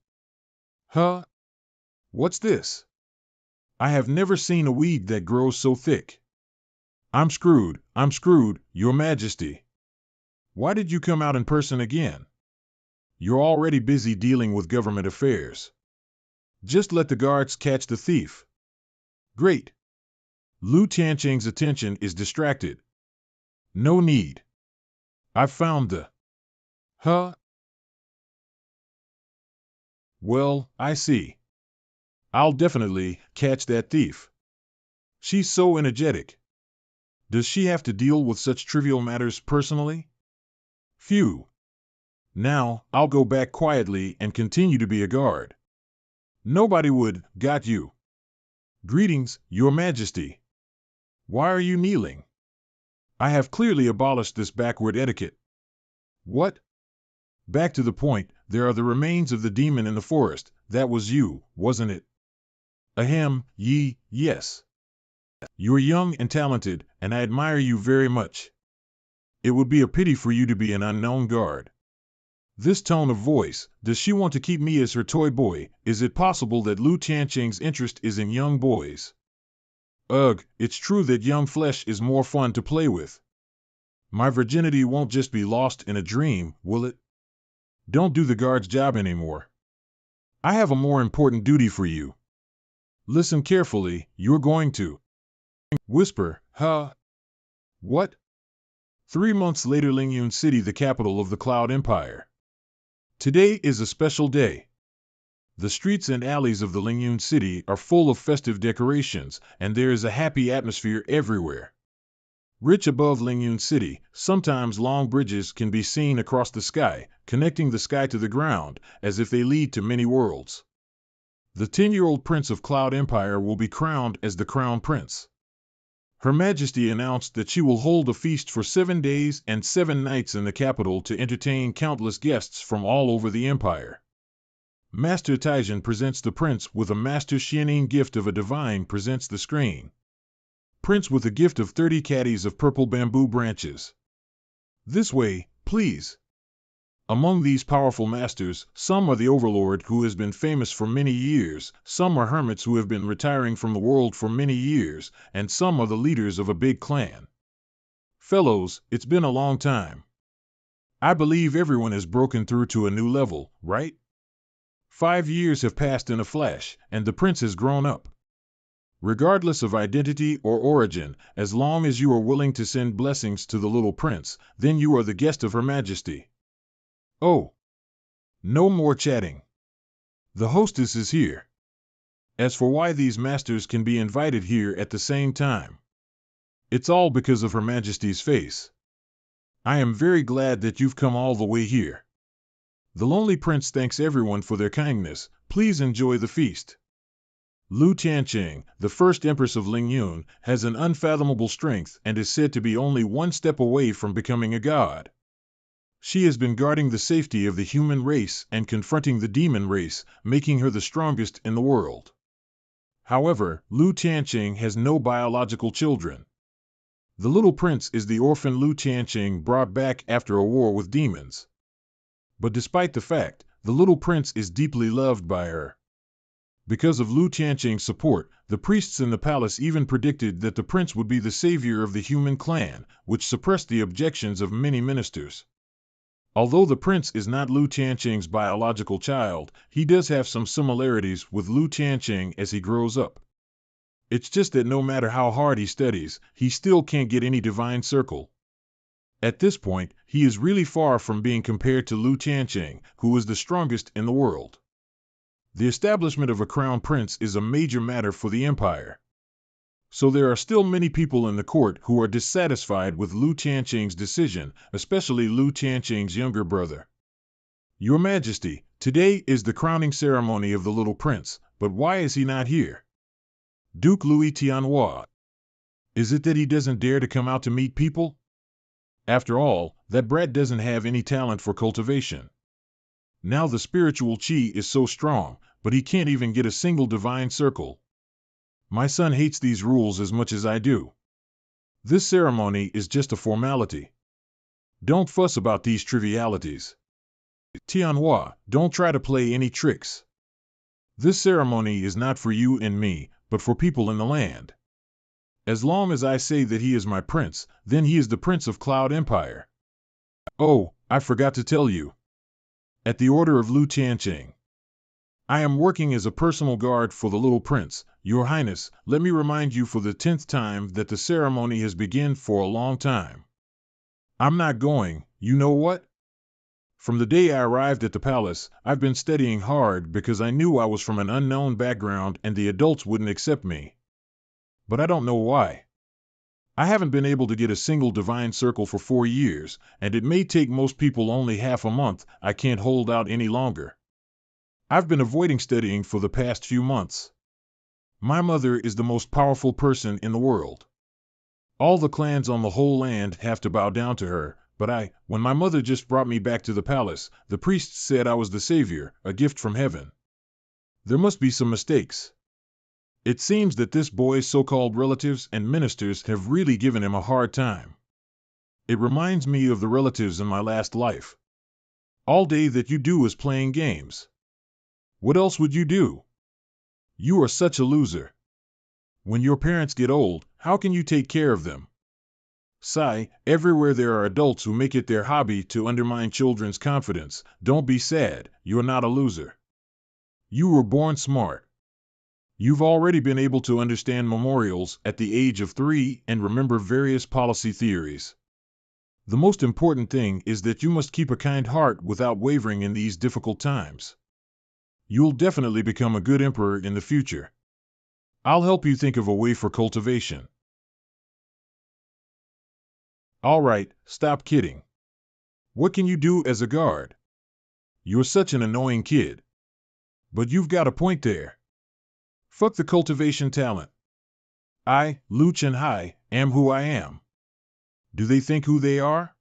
Huh? What's this? I have never seen a weed that grows so thick. I'm screwed, Your Majesty. Why did you come out in person again? You're already busy dealing with government affairs. Just let the guards catch the thief. Great. Lu Tianqing's attention is distracted. No need. I've found the... Huh? Well, I see. I'll definitely catch that thief. She's so energetic. Does she have to deal with such trivial matters personally? Phew. Now, I'll go back quietly and continue to be a guard. Nobody would, got you. Greetings, Your Majesty. Why are you kneeling? I have clearly abolished this backward etiquette. What? Back to the point, there are the remains of the demon in the forest. That was you, wasn't it? Ahem, yes. You are young and talented, and I admire you very much. It would be a pity for you to be an unknown guard. This tone of voice, does she want to keep me as her toy boy? Is it possible that Lu Tianqing's interest is in young boys? Ugh, it's true that young flesh is more fun to play with. My virginity won't just be lost in a dream, will it? Don't do the guard's job anymore. I have a more important duty for you. Listen carefully, you're going to whisper, huh? What? 3 months later, Lingyun City, the capital of the Cloud Empire. Today is a special day. The streets and alleys of the Lingyun City are full of festive decorations, and there is a happy atmosphere everywhere. Rich above Lingyun City, sometimes long bridges can be seen across the sky, connecting the sky to the ground, as if they lead to many worlds. The 10-year-old prince of Cloud Empire will be crowned as the Crown Prince. Her Majesty announced that she will hold a feast for 7 days and 7 nights in the capital to entertain countless guests from all over the empire. Master Taijin presents the prince with a Master Xianing gift of a divine presents the screen. Prince with a gift of 30 caddies of purple bamboo branches. This way, please. Among these powerful masters, some are the overlord who has been famous for many years, some are hermits who have been retiring from the world for many years, and some are the leaders of a big clan. Fellows, it's been a long time. I believe everyone has broken through to a new level, right? 5 years have passed in a flash, and the prince has grown up. Regardless of identity or origin, as long as you are willing to send blessings to the little prince, then you are the guest of Her Majesty. Oh. No more chatting. The hostess is here. As for why these masters can be invited here at the same time, it's all because of Her Majesty's face. I am very glad that you've come all the way here. The lonely prince thanks everyone for their kindness. Please enjoy the feast. Lu Tianqing, the first empress of Lingyun, has an unfathomable strength and is said to be only 1 step away from becoming a god. She has been guarding the safety of the human race and confronting the demon race, making her the strongest in the world. However, Lu Tianqing has no biological children. The little prince is the orphan Lu Tianqing brought back after a war with demons. But despite the fact, the little prince is deeply loved by her. Because of Lu Tianqing's support, the priests in the palace even predicted that the prince would be the savior of the human clan, which suppressed the objections of many ministers. Although the prince is not Lu Tianqing's biological child, he does have some similarities with Lu Tianqing as he grows up. It's just that no matter how hard he studies, he still can't get any divine circle. At this point, he is really far from being compared to Lu Tianqing, who is the strongest in the world. The establishment of a crown prince is a major matter for the empire. So there are still many people in the court who are dissatisfied with Lu Tianqing's decision, especially Lu Tianqing's younger brother. Your Majesty, today is the crowning ceremony of the little prince, but why is he not here? Duke Louis Tianhua. Is it that he doesn't dare to come out to meet people? After all, that brat doesn't have any talent for cultivation. Now the spiritual chi is so strong, but he can't even get a single divine circle. My son hates these rules as much as I do. This ceremony is just a formality. Don't fuss about these trivialities. Tianhua, don't try to play any tricks. This ceremony is not for you and me, but for people in the land. As long as I say that he is my prince, then he is the prince of Cloud Empire. Oh, I forgot to tell you. At the order of Lu Tianqing, I am working as a personal guard for the little prince. Your Highness, let me remind you for the 10th time that the ceremony has begun for a long time. I'm not going, you know what? From the day I arrived at the palace, I've been studying hard because I knew I was from an unknown background and the adults wouldn't accept me. But I don't know why. I haven't been able to get a single divine circle for 4 years, and it may take most people only half a month. I can't hold out any longer. I've been avoiding studying for the past few months. My mother is the most powerful person in the world. All the clans on the whole land have to bow down to her, But when my mother just brought me back to the palace, the priest said I was the savior, a gift from heaven. There must be some mistakes. It seems that this boy's so-called relatives and ministers have really given him a hard time. It reminds me of the relatives in my last life. All day that you do is playing games. What else would you do? You are such a loser. When your parents get old, how can you take care of them? Sigh, everywhere there are adults who make it their hobby to undermine children's confidence. Don't be sad, you're not a loser. You were born smart. You've already been able to understand memorials at the age of 3 and remember various policy theories. The most important thing is that you must keep a kind heart without wavering in these difficult times. You'll definitely become a good emperor in the future. I'll help you think of a way for cultivation. All right, stop kidding. What can you do as a guard? You're such an annoying kid. But you've got a point there. Fuck the cultivation talent. I, Liu Chenhai, am who I am. Do they think who they are?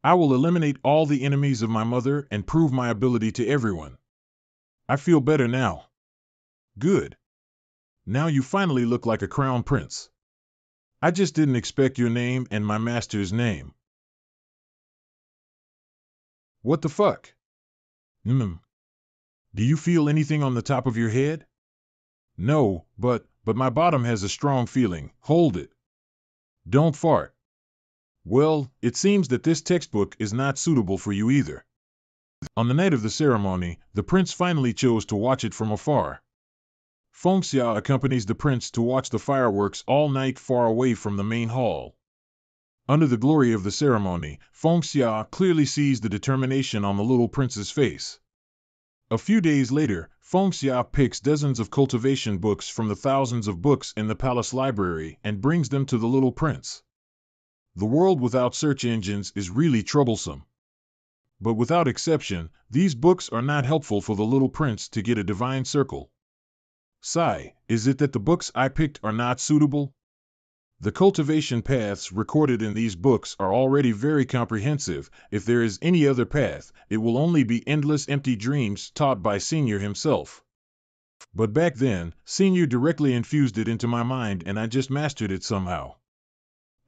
I will eliminate all the enemies of my mother and prove my ability to everyone. I feel better now. Good. Now you finally look like a crown prince. I just didn't expect your name and my master's name. What the fuck? Do you feel anything on the top of your head? No, but my bottom has a strong feeling. Hold it. Don't fart. Well, it seems that this textbook is not suitable for you either. On the night of the ceremony, the prince finally chose to watch it from afar. Fengxia accompanies the prince to watch the fireworks all night far away from the main hall. Under the glory of the ceremony, Fengxia clearly sees the determination on the little prince's face. A few days later, Fengxia picks dozens of cultivation books from the thousands of books in the palace library and brings them to the little prince. The world without search engines is really troublesome. But without exception, these books are not helpful for the little prince to get a divine circle. Sigh, is it that the books I picked are not suitable? The cultivation paths recorded in these books are already very comprehensive. If there is any other path, it will only be endless empty dreams taught by Senior himself. But back then, Senior directly infused it into my mind and I just mastered it somehow.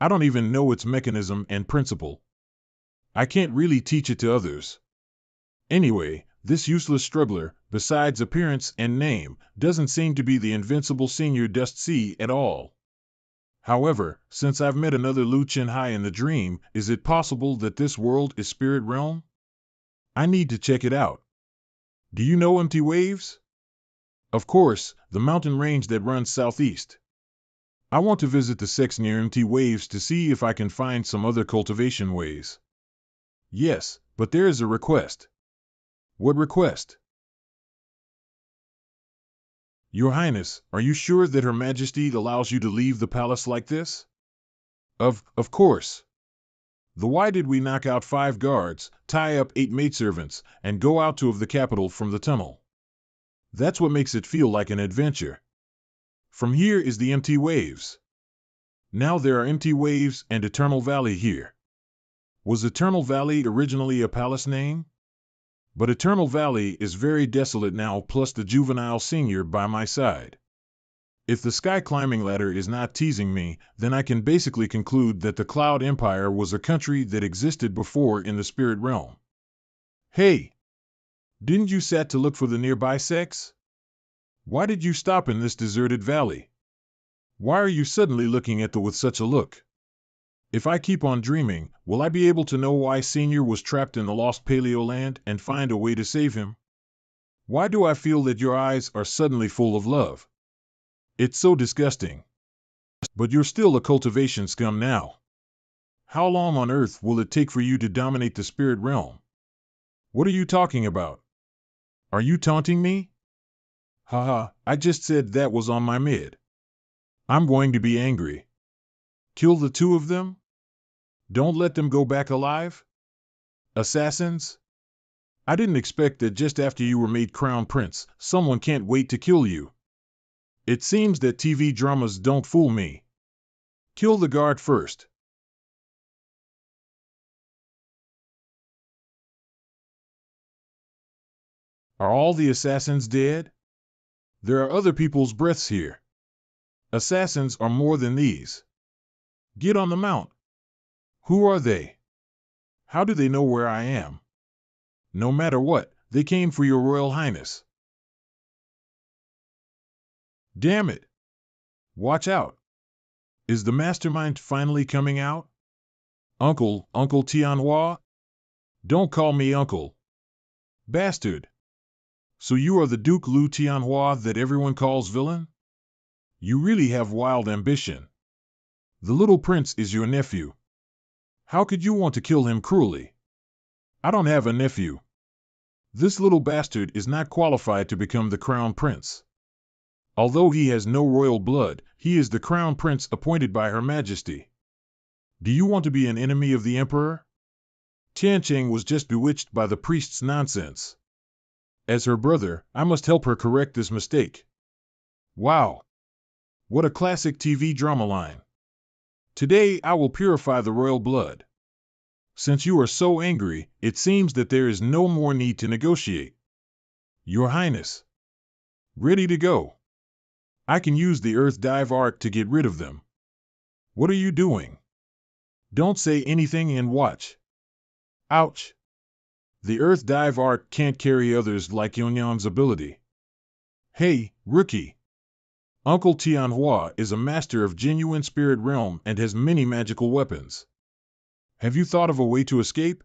I don't even know its mechanism and principle. I can't really teach it to others. Anyway, this useless struggler, besides appearance and name, doesn't seem to be the invincible Senior Dust Sea at all. However, since I've met another Liu Chenhai in the dream, is it possible that this world is Spirit Realm? I need to check it out. Do you know Empty Waves? Of course, the mountain range that runs southeast. I want to visit the sects near Empty Waves to see if I can find some other cultivation ways. Yes, but there is a request. What request? Your Highness, are you sure that Her Majesty allows you to leave the palace like this? Of course. Why did we knock out 5 guards, tie up 8 maidservants, and go out of the capital from the tunnel? That's what makes it feel like an adventure. From here is the Empty Waves. Now there are Empty Waves and Eternal Valley here. Was Eternal Valley originally a palace name? But Eternal Valley is very desolate now, plus the juvenile Senior by my side. If the sky climbing ladder is not teasing me, then I can basically conclude that the Cloud Empire was a country that existed before in the spirit realm. Hey! Didn't you set to look for the nearby sects? Why did you stop in this deserted valley? Why are you suddenly looking at with such a look? If I keep on dreaming, will I be able to know why Senior was trapped in the lost Paleoland and find a way to save him? Why do I feel that your eyes are suddenly full of love? It's so disgusting. But you're still a cultivation scum now. How long on earth will it take for you to dominate the spirit realm? What are you talking about? Are you taunting me? Haha, I just said that was on my mid. I'm going to be angry. Kill the 2 of them? Don't let them go back alive? Assassins? I didn't expect that just after you were made Crown Prince, someone can't wait to kill you. It seems that TV dramas don't fool me. Kill the guard first. Are all the assassins dead? There are other people's breaths here. Assassins are more than these. Get on the mount. Who are they? How do they know where I am? No matter what, they came for your Royal Highness. Damn it! Watch out! Is the mastermind finally coming out? Uncle Tianhua? Don't call me uncle. Bastard! So you are the Duke Lu Tianhua that everyone calls villain? You really have wild ambition. The little prince is your nephew. How could you want to kill him cruelly? I don't have a nephew. This little bastard is not qualified to become the crown prince. Although he has no royal blood, he is the crown prince appointed by Her Majesty. Do you want to be an enemy of the emperor? Tiancheng was just bewitched by the priest's nonsense. As her brother, I must help her correct this mistake. Wow! What a classic TV drama line. Today I will purify the royal blood. Since you are so angry, it seems that there is no more need to negotiate. Your Highness. Ready to go. I can use the Earth Dive Art to get rid of them. What are you doing? Don't say anything and watch. Ouch. The Earth Dive Art can't carry others like Yonyang's ability. Hey, rookie. Uncle Tianhua is a master of genuine spirit realm and has many magical weapons. Have you thought of a way to escape?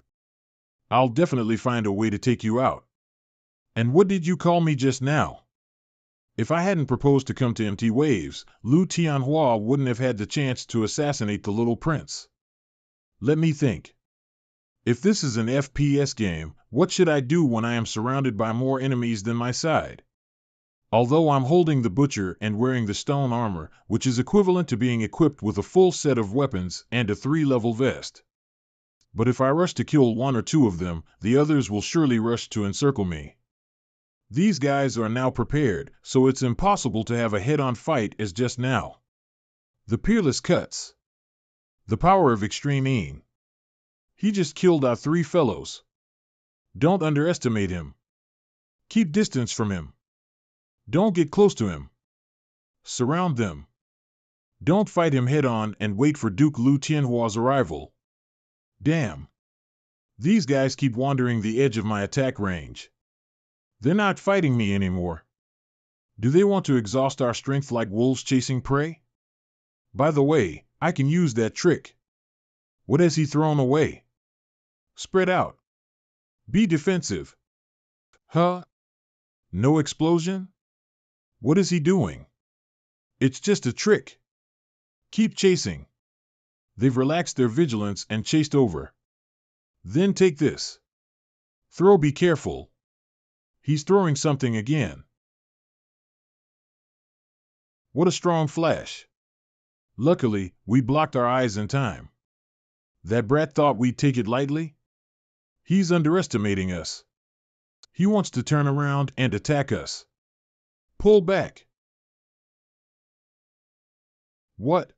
I'll definitely find a way to take you out. And what did you call me just now? If I hadn't proposed to come to empty waves, Lu Tianhua wouldn't have had the chance to assassinate the little prince. Let me think. If this is an FPS game, what should I do when I am surrounded by more enemies than my side? Although I'm holding the butcher and wearing the stone armor, which is equivalent to being equipped with a full set of weapons and a 3-level vest. But if I rush to kill one or two of them, the others will surely rush to encircle me. These guys are now prepared, so it's impossible to have a head-on fight as just now. The peerless cuts. The power of extreme aim. He just killed our 3 fellows. Don't underestimate him. Keep distance from him. Don't get close to him. Surround them. Don't fight him head-on and wait for Duke Lu Tianhua's arrival. Damn. These guys keep wandering the edge of my attack range. They're not fighting me anymore. Do they want to exhaust our strength like wolves chasing prey? By the way, I can use that trick. What has he thrown away? Spread out. Be defensive. Huh? No explosion? What is he doing? It's just a trick. Keep chasing. They've relaxed their vigilance and chased over. Then take this. Throw, be careful. He's throwing something again. What a strong flash. Luckily, we blocked our eyes in time. That brat thought we'd take it lightly? He's underestimating us. He wants to turn around and attack us. Pull back. What?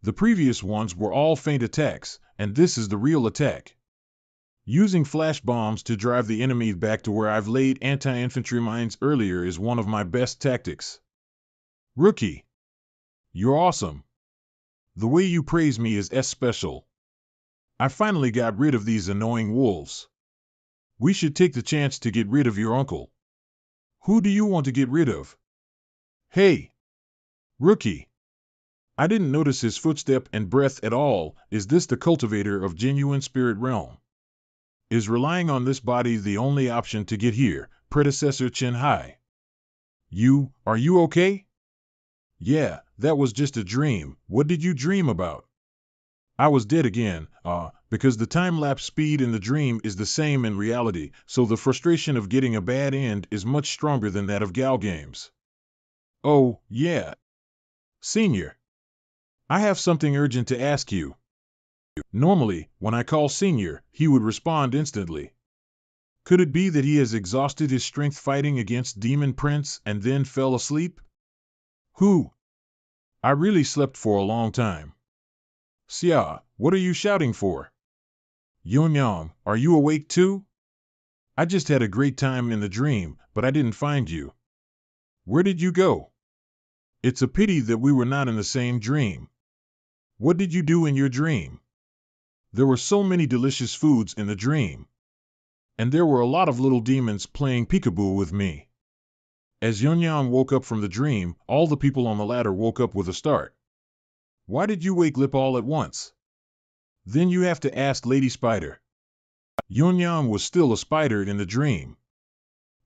The previous ones were all feint attacks, and this is the real attack. Using flash bombs to drive the enemy back to where I've laid anti-infantry mines earlier is one of my best tactics. Rookie. You're awesome. The way you praise me is special. I finally got rid of these annoying wolves. We should take the chance to get rid of your uncle. Who do you want to get rid of? Hey! Rookie! I didn't notice his footstep and breath at all. Is this the cultivator of genuine spirit realm? Is relying on this body the only option to get here, predecessor Chen Hai? Are you okay? Yeah, that was just a dream. What did you dream about? I was dead again, because the time-lapse speed in the dream is the same in reality, so the frustration of getting a bad end is much stronger than that of Gal games. Oh, yeah. Senior. I have something urgent to ask you. Normally, when I call Senior, he would respond instantly. Could it be that he has exhausted his strength fighting against Demon Prince and then fell asleep? Who? I really slept for a long time. Xia, what are you shouting for? Yonyang, are you awake too? I just had a great time in the dream, but I didn't find you. Where did you go? It's a pity that we were not in the same dream. What did you do in your dream? There were so many delicious foods in the dream. And there were a lot of little demons playing peekaboo with me. As Yunyang woke up from the dream, all the people on the ladder woke up with a start. Why did you wake Lip all at once? Then you have to ask Lady Spider. Yunyang was still a spider in the dream.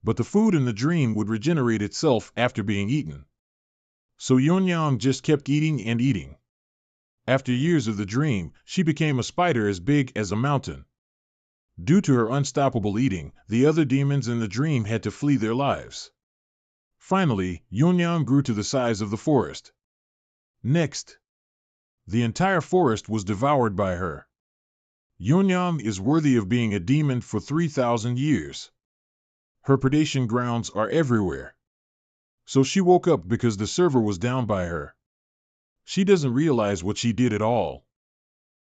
But the food in the dream would regenerate itself after being eaten. So Yunyang just kept eating and eating. After years of the dream, she became a spider as big as a mountain. Due to her unstoppable eating, the other demons in the dream had to flee their lives. Finally, Yunyang grew to the size of the forest. Next, the entire forest was devoured by her. Yunyang is worthy of being a demon for 3,000 years. Her predation grounds are everywhere. So she woke up because the server was down by her. She doesn't realize what she did at all.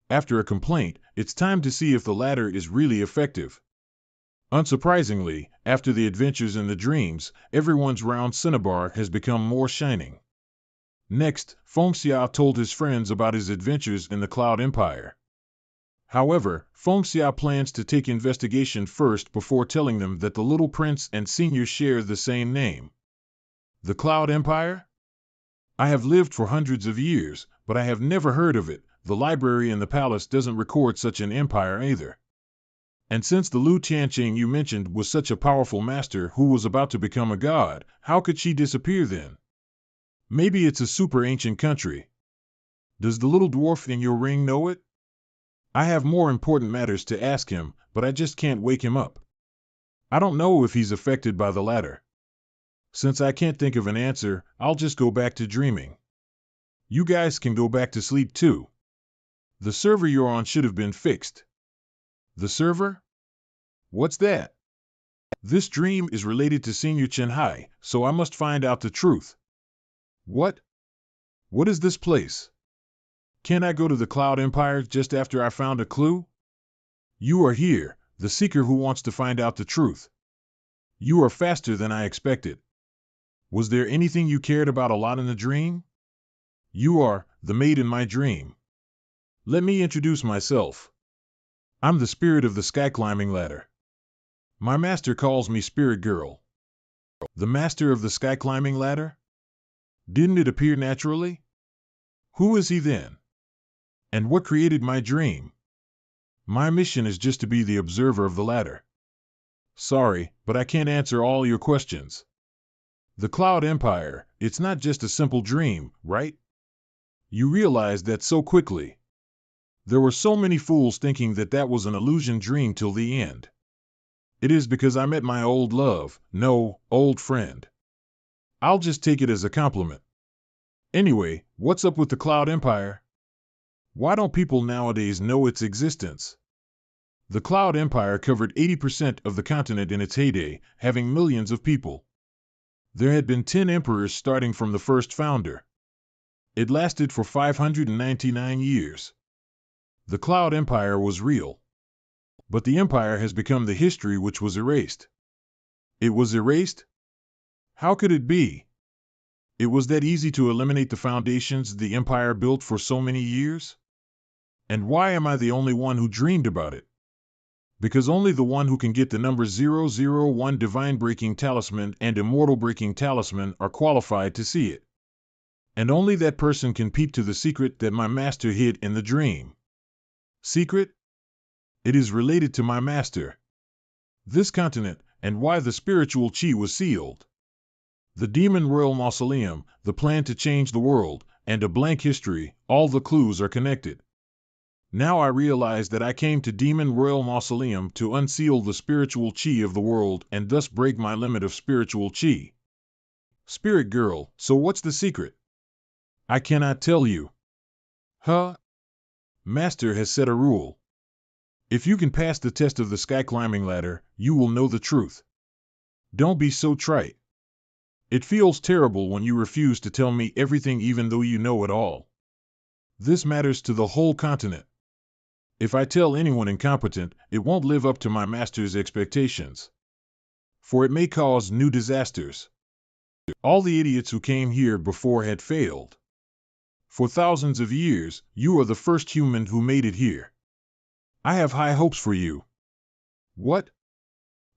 After a complaint, it's time to see if the ladder is really effective. Unsurprisingly, after the adventures in the dreams, everyone's round cinnabar has become more shining. Next, Fengxia told his friends about his adventures in the Cloud Empire. However, Fengxia plans to take investigation first before telling them that the little prince and senior share the same name. The Cloud Empire? I have lived for hundreds of years, but I have never heard of it. The library in the palace doesn't record such an empire either. And since the Lu Tianqing you mentioned was such a powerful master who was about to become a god, how could she disappear then? Maybe it's a super ancient country. Does the little dwarf in your ring know it? I have more important matters to ask him, but I just can't wake him up. I don't know if he's affected by the latter. Since I can't think of an answer, I'll just go back to dreaming. You guys can go back to sleep too. The server you're on should have been fixed. The server? What's that? This dream is related to Senior Chenhai, so I must find out the truth. What? What is this place? Can I go to the Cloud Empire just after I found a clue? You are here, the seeker who wants to find out the truth. You are faster than I expected. Was there anything you cared about a lot in the dream? You are the maid in my dream. Let me introduce myself. I'm the spirit of the sky climbing ladder. My master calls me Spirit Girl. The master of the sky climbing ladder? Didn't it appear naturally? Who is he then? And what created my dream? My mission is just to be the observer of the ladder. Sorry, but I can't answer all your questions. The Cloud Empire, it's not just a simple dream, right? You realize that so quickly. There were so many fools thinking that that was an illusion dream till the end. It is because I met my old love, no, old friend. I'll just take it as a compliment. Anyway, what's up with the Cloud Empire? Why don't people nowadays know its existence? The Cloud Empire covered 80% of the continent in its heyday, having millions of people. There had been 10 emperors starting from the first founder. It lasted for 599 years. The Cloud Empire was real. But the empire has become the history which was erased. It was erased? How could it be? It was that easy to eliminate the foundations the empire built for so many years? And why am I the only one who dreamed about it? Because only the one who can get the number 001 Divine Breaking Talisman and Immortal Breaking Talisman are qualified to see it. And only that person can peep to the secret that my master hid in the dream. Secret? It is related to my master. This continent, and why the spiritual chi was sealed. The Demon Royal Mausoleum, the plan to change the world, and a blank history, all the clues are connected. Now I realize that I came to Demon Royal Mausoleum to unseal the spiritual chi of the world and thus break my limit of spiritual chi. Spirit Girl, so what's the secret? I cannot tell you. Huh? Master has set a rule. If you can pass the test of the sky climbing ladder, you will know the truth. Don't be so trite. It feels terrible when you refuse to tell me everything even though you know it all. This matters to the whole continent. If I tell anyone incompetent, it won't live up to my master's expectations, for it may cause new disasters. All the idiots who came here before had failed. For thousands of years, you are the first human who made it here. I have high hopes for you. What?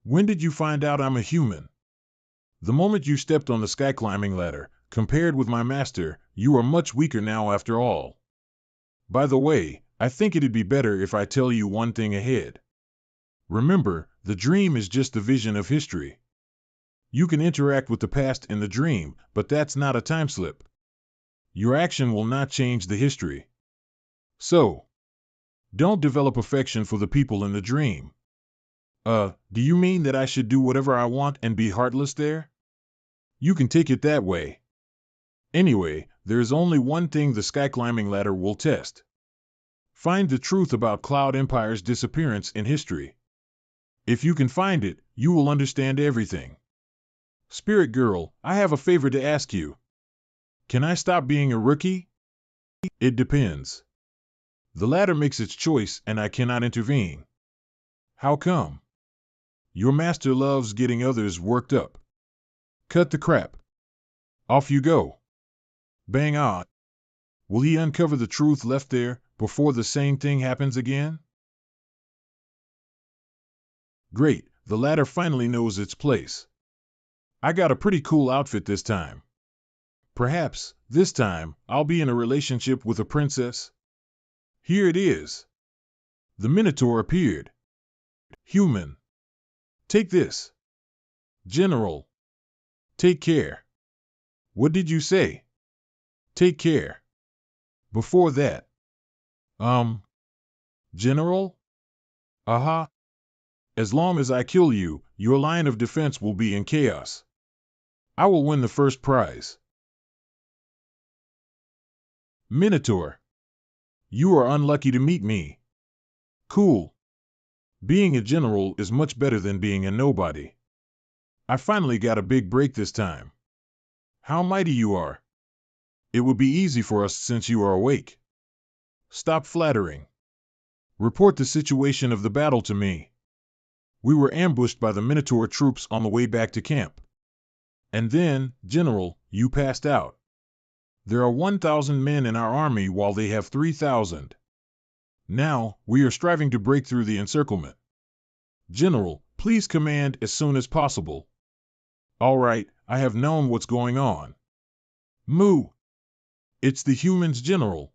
When did you find out I'm a human? The moment you stepped on the sky climbing ladder. Compared with my master, you are much weaker now after all. By the way, I think it'd be better if I tell you one thing ahead. Remember, the dream is just a vision of history. You can interact with the past in the dream, but that's not a time slip. Your action will not change the history. So, don't develop affection for the people in the dream. Do you mean that I should do whatever I want and be heartless there? You can take it that way. Anyway, there is only one thing the sky climbing ladder will test. Find the truth about Cloud Empire's disappearance in history. If you can find it, you will understand everything. Spirit Girl, I have a favor to ask you. Can I stop being a rookie? It depends. The ladder makes its choice and I cannot intervene. How come? Your master loves getting others worked up. Cut the crap. Off you go. Bang on. Will he uncover the truth left there before the same thing happens again? Great, the ladder finally knows its place. I got a pretty cool outfit this time. Perhaps, this time, I'll be in a relationship with a princess. Here it is. The Minotaur appeared. Human. Take this. General. Take care. What did you say? Take care. Before that. General? Aha. As long as I kill you, your line of defense will be in chaos. I will win the first prize. Minotaur. You are unlucky to meet me. Cool. Being a general is much better than being a nobody. I finally got a big break this time. How mighty you are. It would be easy for us since you are awake. Stop flattering. Report the situation of the battle to me. We were ambushed by the Minotaur troops on the way back to camp. And then, General, you passed out. There are 1,000 men in our army while they have 3,000. Now, we are striving to break through the encirclement. General, please command as soon as possible. All right, I have known what's going on. Moo! It's the humans, General.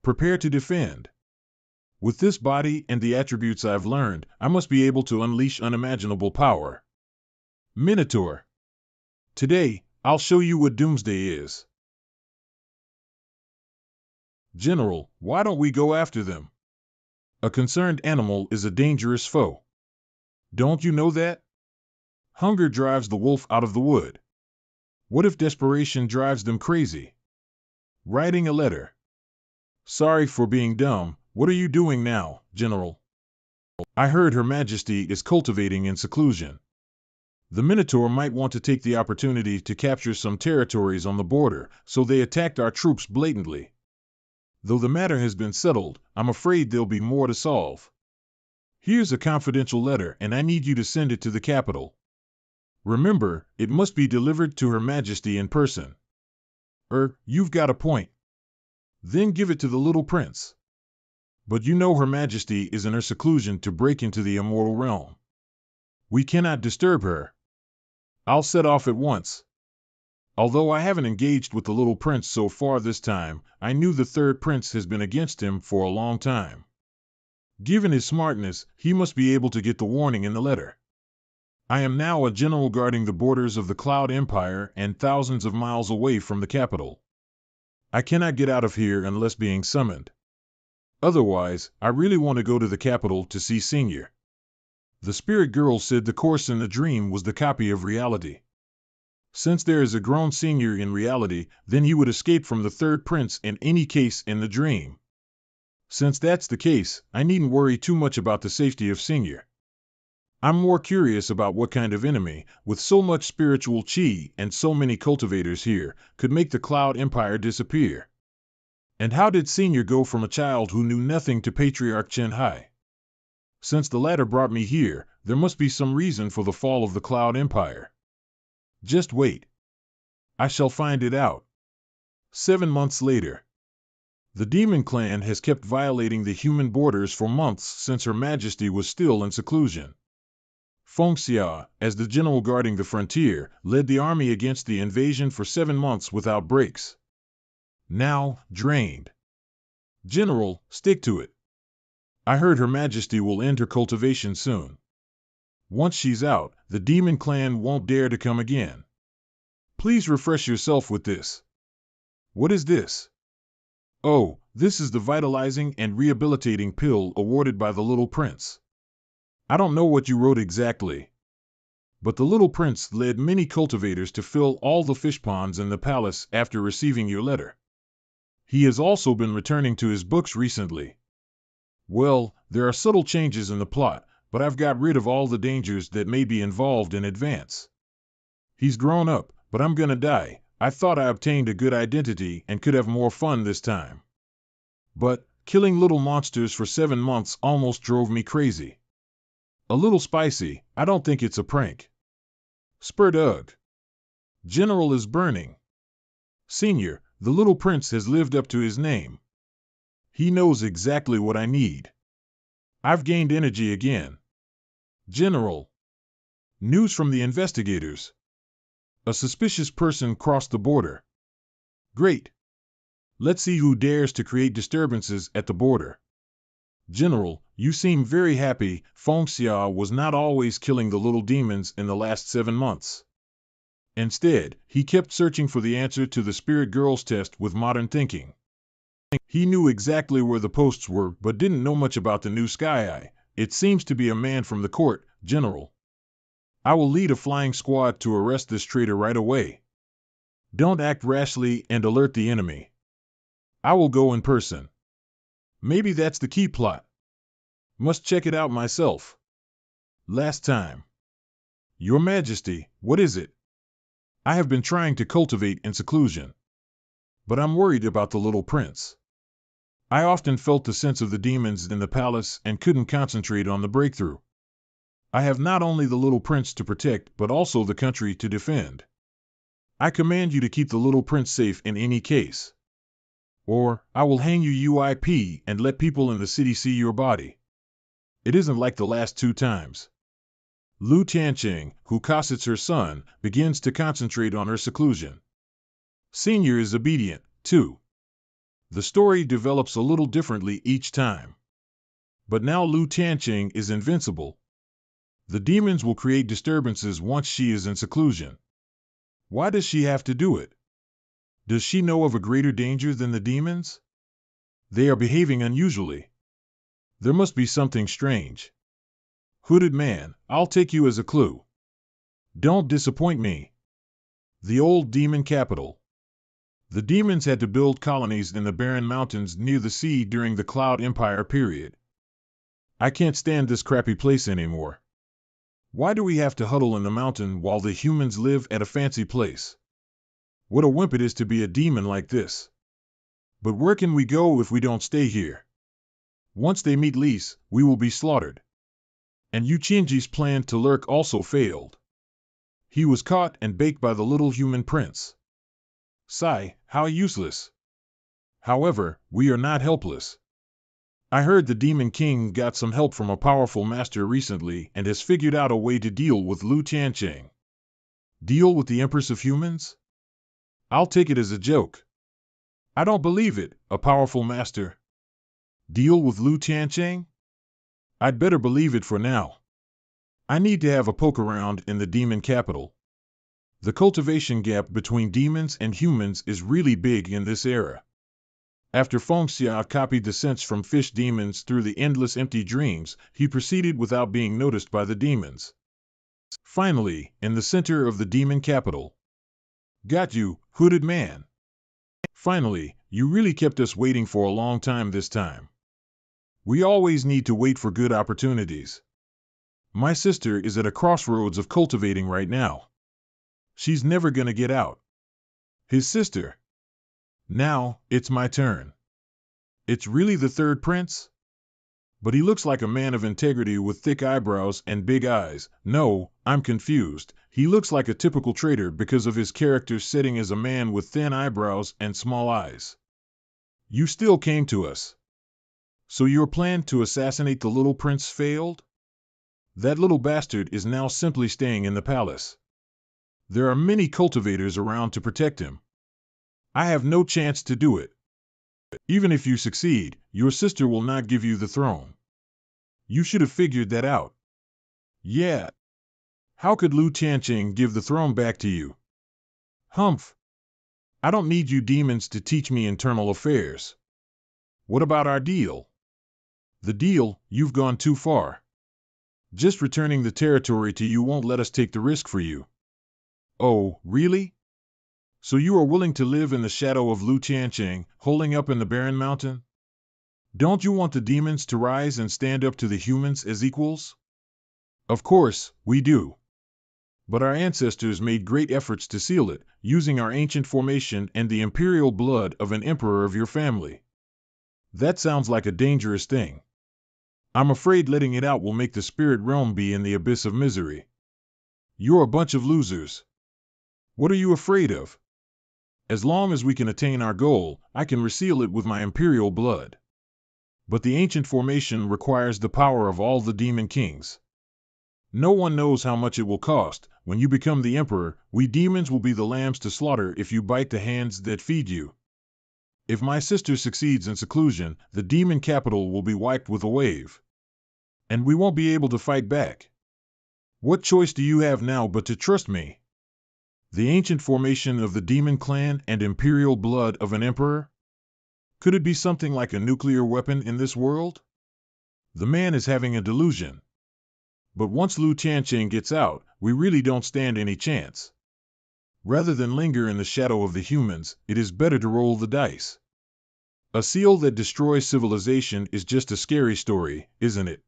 Prepare to defend. With this body and the attributes I've learned, I must be able to unleash unimaginable power. Minotaur. Today, I'll show you what Doomsday is. General, why don't we go after them? A concerned animal is a dangerous foe. Don't you know that? Hunger drives the wolf out of the wood. What if desperation drives them crazy? Writing a letter. Sorry for being dumb. What are you doing now, General? I heard Her Majesty is cultivating in seclusion. The Minotaur might want to take the opportunity to capture some territories on the border, so they attacked our troops blatantly. Though the matter has been settled, I'm afraid there'll be more to solve. Here's a confidential letter, and I need you to send it to the capital. Remember, it must be delivered to Her Majesty in person. You've got a point. Then give it to the little prince. But you know Her Majesty is in her seclusion to break into the immortal realm. We cannot disturb her. I'll set off at once. Although I haven't engaged with the little prince so far this time, I knew the third prince has been against him for a long time. Given his smartness, he must be able to get the warning in the letter. I am now a general guarding the borders of the Cloud Empire and thousands of miles away from the capital. I cannot get out of here unless being summoned. Otherwise, I really want to go to the capital to see Senior. The spirit girl said the course in the dream was the copy of reality. Since there is a grown Senior in reality, then he would escape from the third prince in any case in the dream. Since that's the case, I needn't worry too much about the safety of Senior. I'm more curious about what kind of enemy, with so much spiritual chi and so many cultivators here, could make the Cloud Empire disappear. And how did Senior go from a child who knew nothing to Patriarch Chen Hai? Since the latter brought me here, there must be some reason for the fall of the Cloud Empire. Just wait. I shall find it out. 7 months later. The Demon Clan has kept violating the human borders for months since Her Majesty was still in seclusion. Feng Xia, as the general guarding the frontier, led the army against the invasion for 7 months without breaks. Now, drained. General, stick to it. I heard Her Majesty will end her cultivation soon. Once she's out, the Demon Clan won't dare to come again. Please refresh yourself with this. What is this? Oh, this is the vitalizing and rehabilitating pill awarded by the Little Prince. I don't know what you wrote exactly, but the Little Prince led many cultivators to fill all the fish ponds in the palace after receiving your letter. He has also been returning to his books recently. Well, there are subtle changes in the plot, but I've got rid of all the dangers that may be involved in advance. He's grown up, but I'm gonna die. I thought I obtained a good identity and could have more fun this time. But killing little monsters for 7 months almost drove me crazy. A little spicy, I don't think it's a prank. Spurdug. General is burning. Senior, the Little Prince has lived up to his name. He knows exactly what I need. I've gained energy again. General. News from the investigators. A suspicious person crossed the border. Great. Let's see who dares to create disturbances at the border. General, you seem very happy. Feng Xia was not always killing the little demons in the last 7 months. Instead, he kept searching for the answer to the Spirit Girls test with modern thinking. He knew exactly where the posts were, but didn't know much about the new Sky Eye. It seems to be a man from the court, General. I will lead a flying squad to arrest this traitor right away. Don't act rashly and alert the enemy. I will go in person. Maybe that's the key plot. Must check it out myself. Last time. Your Majesty, what is it? I have been trying to cultivate in seclusion. But I'm worried about the Little Prince. I often felt the sense of the demons in the palace and couldn't concentrate on the breakthrough. I have not only the Little Prince to protect, but also the country to defend. I command you to keep the Little Prince safe in any case. Or, I will hang you UIP and let people in the city see your body. It isn't like the last 2 times. Lu Tianqing, who cosets her son, begins to concentrate on her seclusion. Senior is obedient, too. The story develops a little differently each time. But now Lu Tianqing is invincible. The demons will create disturbances once she is in seclusion. Why does she have to do it? Does she know of a greater danger than the demons? They are behaving unusually. There must be something strange. Hooded man, I'll take you as a clue. Don't disappoint me. The old demon capital. The demons had to build colonies in the barren mountains near the sea during the Cloud Empire period. I can't stand this crappy place anymore. Why do we have to huddle in the mountain while the humans live at a fancy place? What a wimp it is to be a demon like this. But where can we go if we don't stay here? Once they meet Lise, we will be slaughtered. And Yu Qingji's plan to lurk also failed. He was caught and baked by the little human prince. Sigh, how useless. However, we are not helpless. I heard the Demon King got some help from a powerful master recently and has figured out a way to deal with Lu Tianqing. Deal with the Empress of Humans? I'll take it as a joke. I don't believe it, a powerful master. Deal with Lu Tianqing? I'd better believe it for now. I need to have a poke around in the demon capital. The cultivation gap between demons and humans is really big in this era. After Feng Xia copied the sense from fish demons through the endless empty dreams, he proceeded without being noticed by the demons. Finally, in the center of the demon capital. Got you, hooded man. Finally, you really kept us waiting for a long time this time. We always need to wait for good opportunities. My sister is at a crossroads of cultivating right now. She's never gonna get out. His sister. Now, it's my turn. It's really the third prince? But he looks like a man of integrity with thick eyebrows and big eyes. No, I'm confused. He looks like a typical traitor because of his character setting as a man with thin eyebrows and small eyes. You still came to us. So your plan to assassinate the little prince failed? That little bastard is now simply staying in the palace. There are many cultivators around to protect him. I have no chance to do it. Even if you succeed, your sister will not give you the throne. You should have figured that out. Yeah. How could Lu Tianqing give the throne back to you? Humph. I don't need you demons to teach me internal affairs. What about our deal? The deal, you've gone too far. Just returning the territory to you won't let us take the risk for you. Oh, really? So you are willing to live in the shadow of Lu Tianqing, holding up in the barren mountain? Don't you want the demons to rise and stand up to the humans as equals? Of course, we do. But our ancestors made great efforts to seal it, using our ancient formation and the imperial blood of an emperor of your family. That sounds like a dangerous thing. I'm afraid letting it out will make the spirit realm be in the abyss of misery. You're a bunch of losers. What are you afraid of? As long as we can attain our goal, I can reseal it with my imperial blood. But the ancient formation requires the power of all the demon kings. No one knows how much it will cost. When you become the emperor, we demons will be the lambs to slaughter if you bite the hands that feed you. If my sister succeeds in seclusion, the demon capital will be wiped with a wave. And we won't be able to fight back. What choice do you have now but to trust me? The ancient formation of the demon clan and imperial blood of an emperor? Could it be something like a nuclear weapon in this world? The man is having a delusion. But once Lu Tianqing gets out, we really don't stand any chance. Rather than linger in the shadow of the humans, it is better to roll the dice. A seal that destroys civilization is just a scary story, isn't it?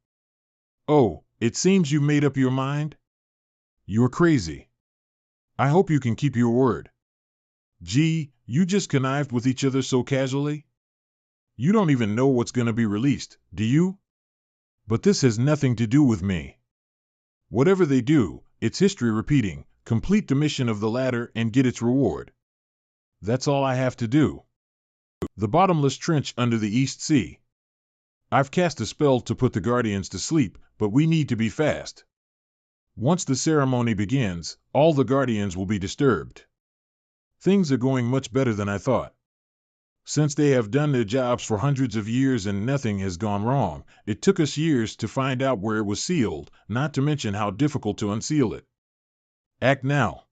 Oh, it seems you've made up your mind? You're crazy. I hope you can keep your word. Gee, you just connived with each other so casually? You don't even know what's going to be released, do you? But this has nothing to do with me. Whatever they do, it's history repeating. Complete the mission of the ladder and get its reward. That's all I have to do. The bottomless trench under the East Sea. I've cast a spell to put the guardians to sleep, but we need to be fast. Once the ceremony begins, all the guardians will be disturbed. Things are going much better than I thought. Since they have done their jobs for hundreds of years and nothing has gone wrong, it took us years to find out where it was sealed, not to mention how difficult to unseal it. Act now.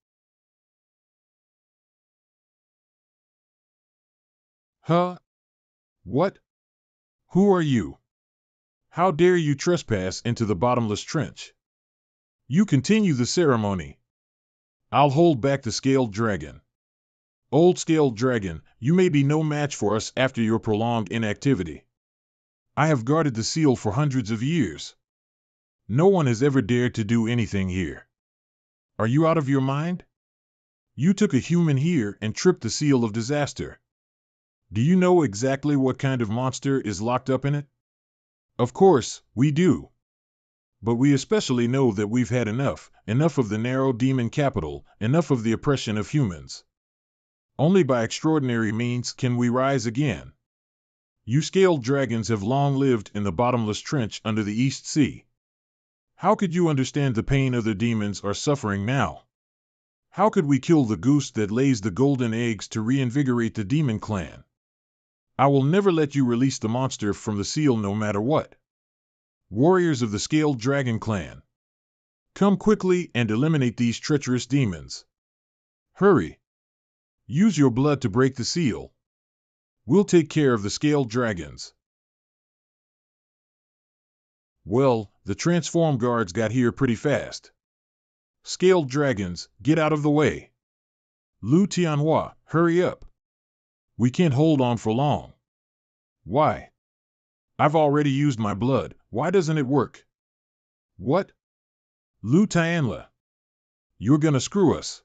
Huh? What? Who are you? How dare you trespass into the bottomless trench? You continue the ceremony. I'll hold back the scaled dragon. Old scaled dragon, you may be no match for us after your prolonged inactivity. I have guarded the seal for hundreds of years. No one has ever dared to do anything here. Are you out of your mind? You took a human here and tripped the seal of disaster. Do you know exactly what kind of monster is locked up in it? Of course, we do. But we especially know that we've had enough of the narrow demon capital, enough of the oppression of humans. Only by extraordinary means can we rise again. You scaled dragons have long lived in the bottomless trench under the East Sea. How could you understand the pain other demons are suffering now? How could we kill the goose that lays the golden eggs to reinvigorate the demon clan? I will never let you release the monster from the seal no matter what. Warriors of the Scaled Dragon Clan, come quickly and eliminate these treacherous demons. Hurry. Use your blood to break the seal. We'll take care of the scaled dragons. Well, the transform guards got here pretty fast. Scaled dragons, get out of the way. Lu Tianhua, hurry up. We can't hold on for long. Why? I've already used my blood. Why doesn't it work? What? Lu Tianhua. You're gonna screw us.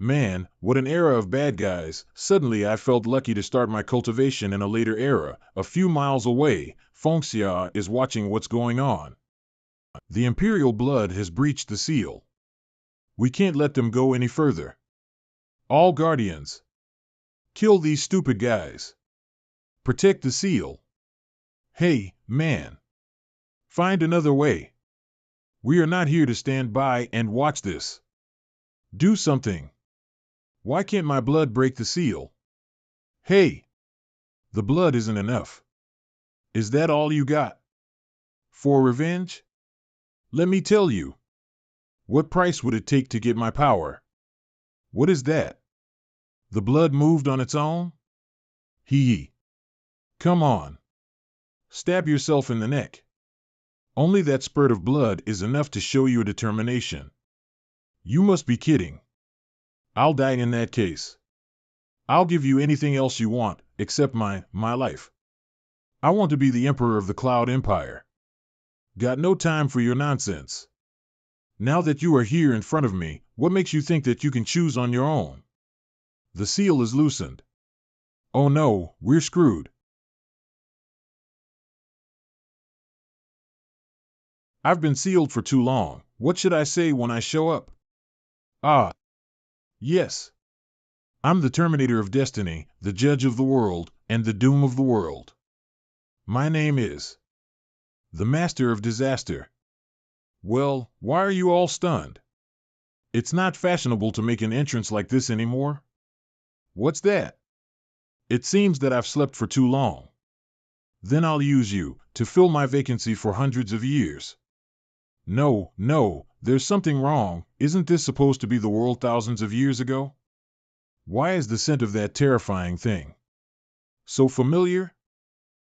Man, what an era of bad guys. Suddenly I felt lucky to start my cultivation in a later era. A few miles away, Fengxia is watching what's going on. The Imperial blood has breached the seal. We can't let them go any further. All guardians, kill these stupid guys. Protect the seal. Hey, man. Find another way. We are not here to stand by and watch this. Do something. Why can't my blood break the seal? Hey! The blood isn't enough. Is that all you got? For revenge? Let me tell you. What price would it take to get my power? What is that? The blood moved on its own? Hee. Come on. Stab yourself in the neck. Only that spurt of blood is enough to show your determination. You must be kidding. I'll die in that case. I'll give you anything else you want, except my life. I want to be the emperor of the Cloud Empire. Got no time for your nonsense. Now that you are here in front of me, what makes you think that you can choose on your own? The seal is loosened. Oh no, we're screwed. I've been sealed for too long. What should I say when I show up? Ah. Yes. I'm the Terminator of Destiny, the Judge of the World, and the Doom of the World. My name is the Master of Disaster. Well, why are you all stunned? It's not fashionable to make an entrance like this anymore. What's that? It seems that I've slept for too long. Then I'll use you to fill my vacancy for hundreds of years. No, there's something wrong. Isn't this supposed to be the world thousands of years ago? Why is the scent of that terrifying thing so familiar?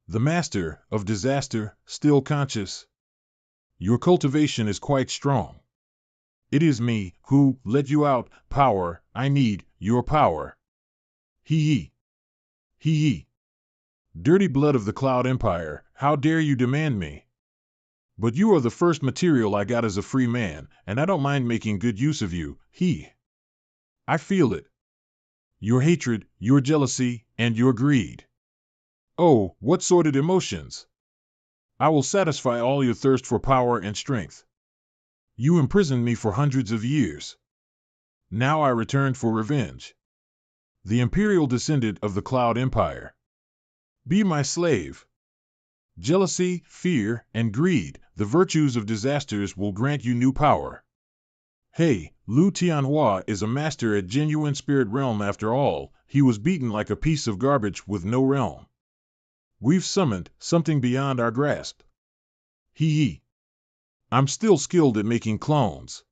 The Master of Disaster, still conscious? Your cultivation is quite strong. It is me who let you out. Power, I need your power. Hee. Dirty blood of the Cloud Empire, how dare you demand me? But you are the first material I got as a free man, and I don't mind making good use of you. I feel it. Your hatred, your jealousy, and your greed. Oh, what sordid emotions! I will satisfy all your thirst for power and strength. You imprisoned me for hundreds of years. Now I return for revenge. The imperial descendant of the Cloud Empire. Be my slave. Jealousy, fear, and greed, the virtues of disasters, will grant you new power. Hey, Lu Tianhua is a master at genuine spirit realm after all. He was beaten like a piece of garbage with no realm. We've summoned something beyond our grasp. I'm still skilled at making clones.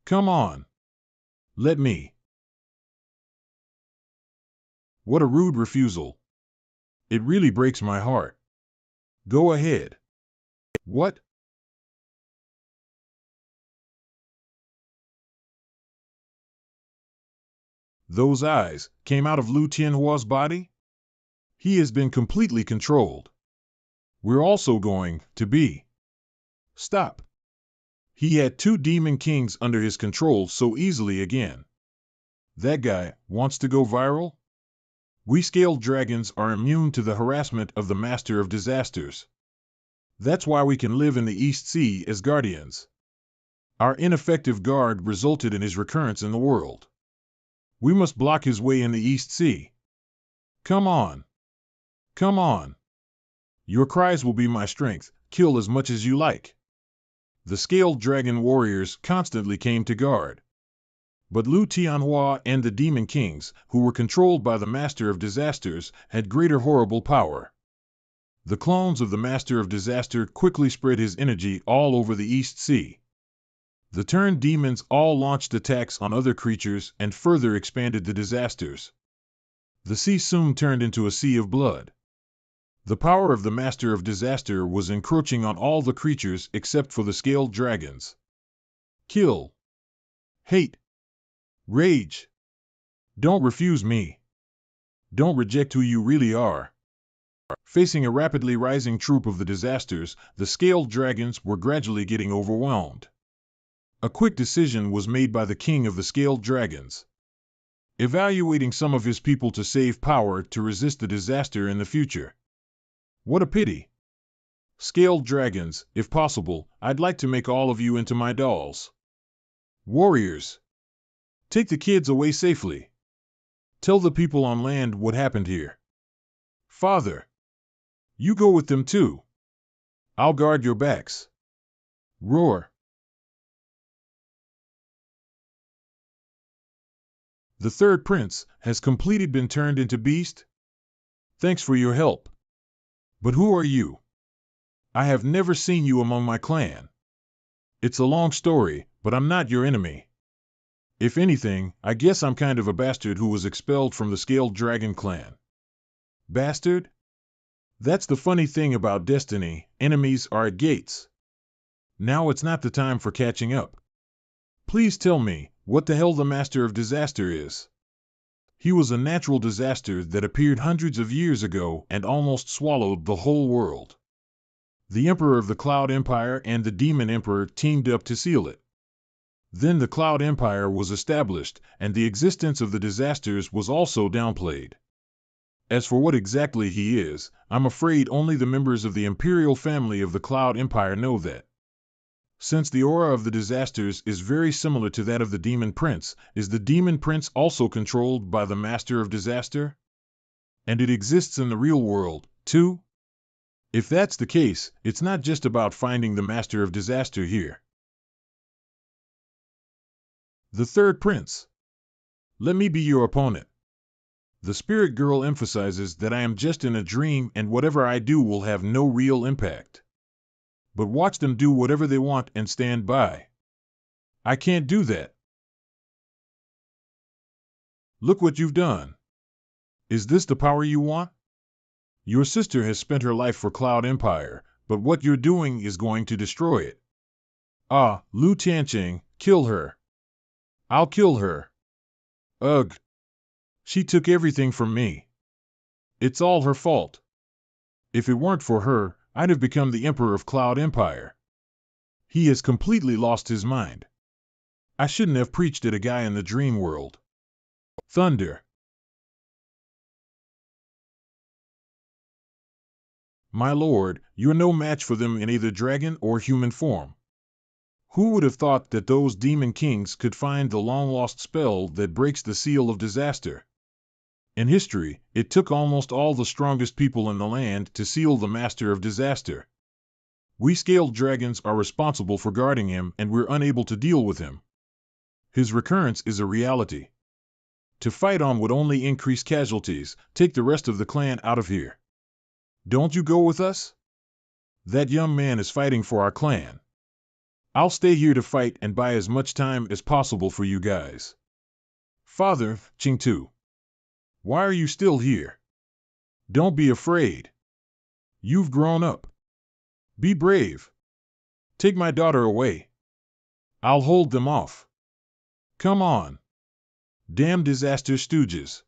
Come on. Let me. What a rude refusal. It really breaks my heart. Go ahead. What? Those eyes came out of Lu Tianhua's body? He has been completely controlled. We're also going to be. Stop. He had 2 demon kings under his control so easily again. That guy wants to go viral? We scaled dragons are immune to the harassment of the Master of Disasters. That's why we can live in the East Sea as guardians. Our ineffective guard resulted in his recurrence in the world. We must block his way in the East Sea. Come on. Come on. Your cries will be my strength. Kill as much as you like. The scaled dragon warriors constantly came to guard. But Lu Tianhua and the demon kings, who were controlled by the Master of Disasters, had greater horrible power. The clones of the Master of Disaster quickly spread his energy all over the East Sea. The turned demons all launched attacks on other creatures and further expanded the disasters. The sea soon turned into a sea of blood. The power of the Master of Disaster was encroaching on all the creatures except for the scaled dragons. Kill. Hate. Rage. Don't refuse me. Don't reject who you really are. Facing a rapidly rising troop of the disasters, the scaled dragons were gradually getting overwhelmed. A quick decision was made by the king of the scaled dragons. evaluating some of his people to save power to resist the disaster in the future. What a pity. Scaled dragons, if possible, I'd like to make all of you into my dolls. Warriors, take the kids away safely. Tell the people on land what happened here. Father, you go with them too. I'll guard your backs. Roar. The third prince has completely been turned into beast? Thanks for your help. But who are you? I have never seen you among my clan. It's a long story, but I'm not your enemy. If anything, I guess I'm kind of a bastard who was expelled from the Scaled Dragon clan. Bastard? That's the funny thing about destiny, enemies are at gates. Now it's not the time for catching up. Please tell me, what the hell the Master of Disaster is? He was a natural disaster that appeared hundreds of years ago and almost swallowed the whole world. The Emperor of the Cloud Empire and the Demon Emperor teamed up to seal it. Then the Cloud Empire was established, and the existence of the disasters was also downplayed. As for what exactly he is, I'm afraid only the members of the imperial family of the Cloud Empire know that. Since the aura of the disasters is very similar to that of the Demon Prince, is the Demon Prince also controlled by the Master of Disaster? And it exists in the real world, too? If that's the case, it's not just about finding the Master of Disaster here. The third prince. Let me be your opponent. The spirit girl emphasizes that I am just in a dream and whatever I do will have no real impact. But watch them do whatever they want and stand by. I can't do that. Look what you've done. Is this the power you want? Your sister has spent her life for Cloud Empire, but what you're doing is going to destroy it. Ah, Lu Tianqing, kill her. I'll kill her. Ugh. She took everything from me. It's all her fault. If it weren't for her, I'd have become the Emperor of Cloud Empire. He has completely lost his mind. I shouldn't have preached at a guy in the dream world. Thunder. My lord, you're no match for them in either dragon or human form. Who would have thought that those demon kings could find the long-lost spell that breaks the seal of disaster? In history, it took almost all the strongest people in the land to seal the Master of Disaster. We Scaled Dragons are responsible for guarding him and we're unable to deal with him. His recurrence is a reality. To fight on would only increase casualties. Take the rest of the clan out of here. Don't you go with us? That young man is fighting for our clan. I'll stay here to fight and buy as much time as possible for you guys. Father, Qingtu. Why are you still here? Don't be afraid. You've grown up. Be brave. Take my daughter away. I'll hold them off. Come on. Damn disaster stooges.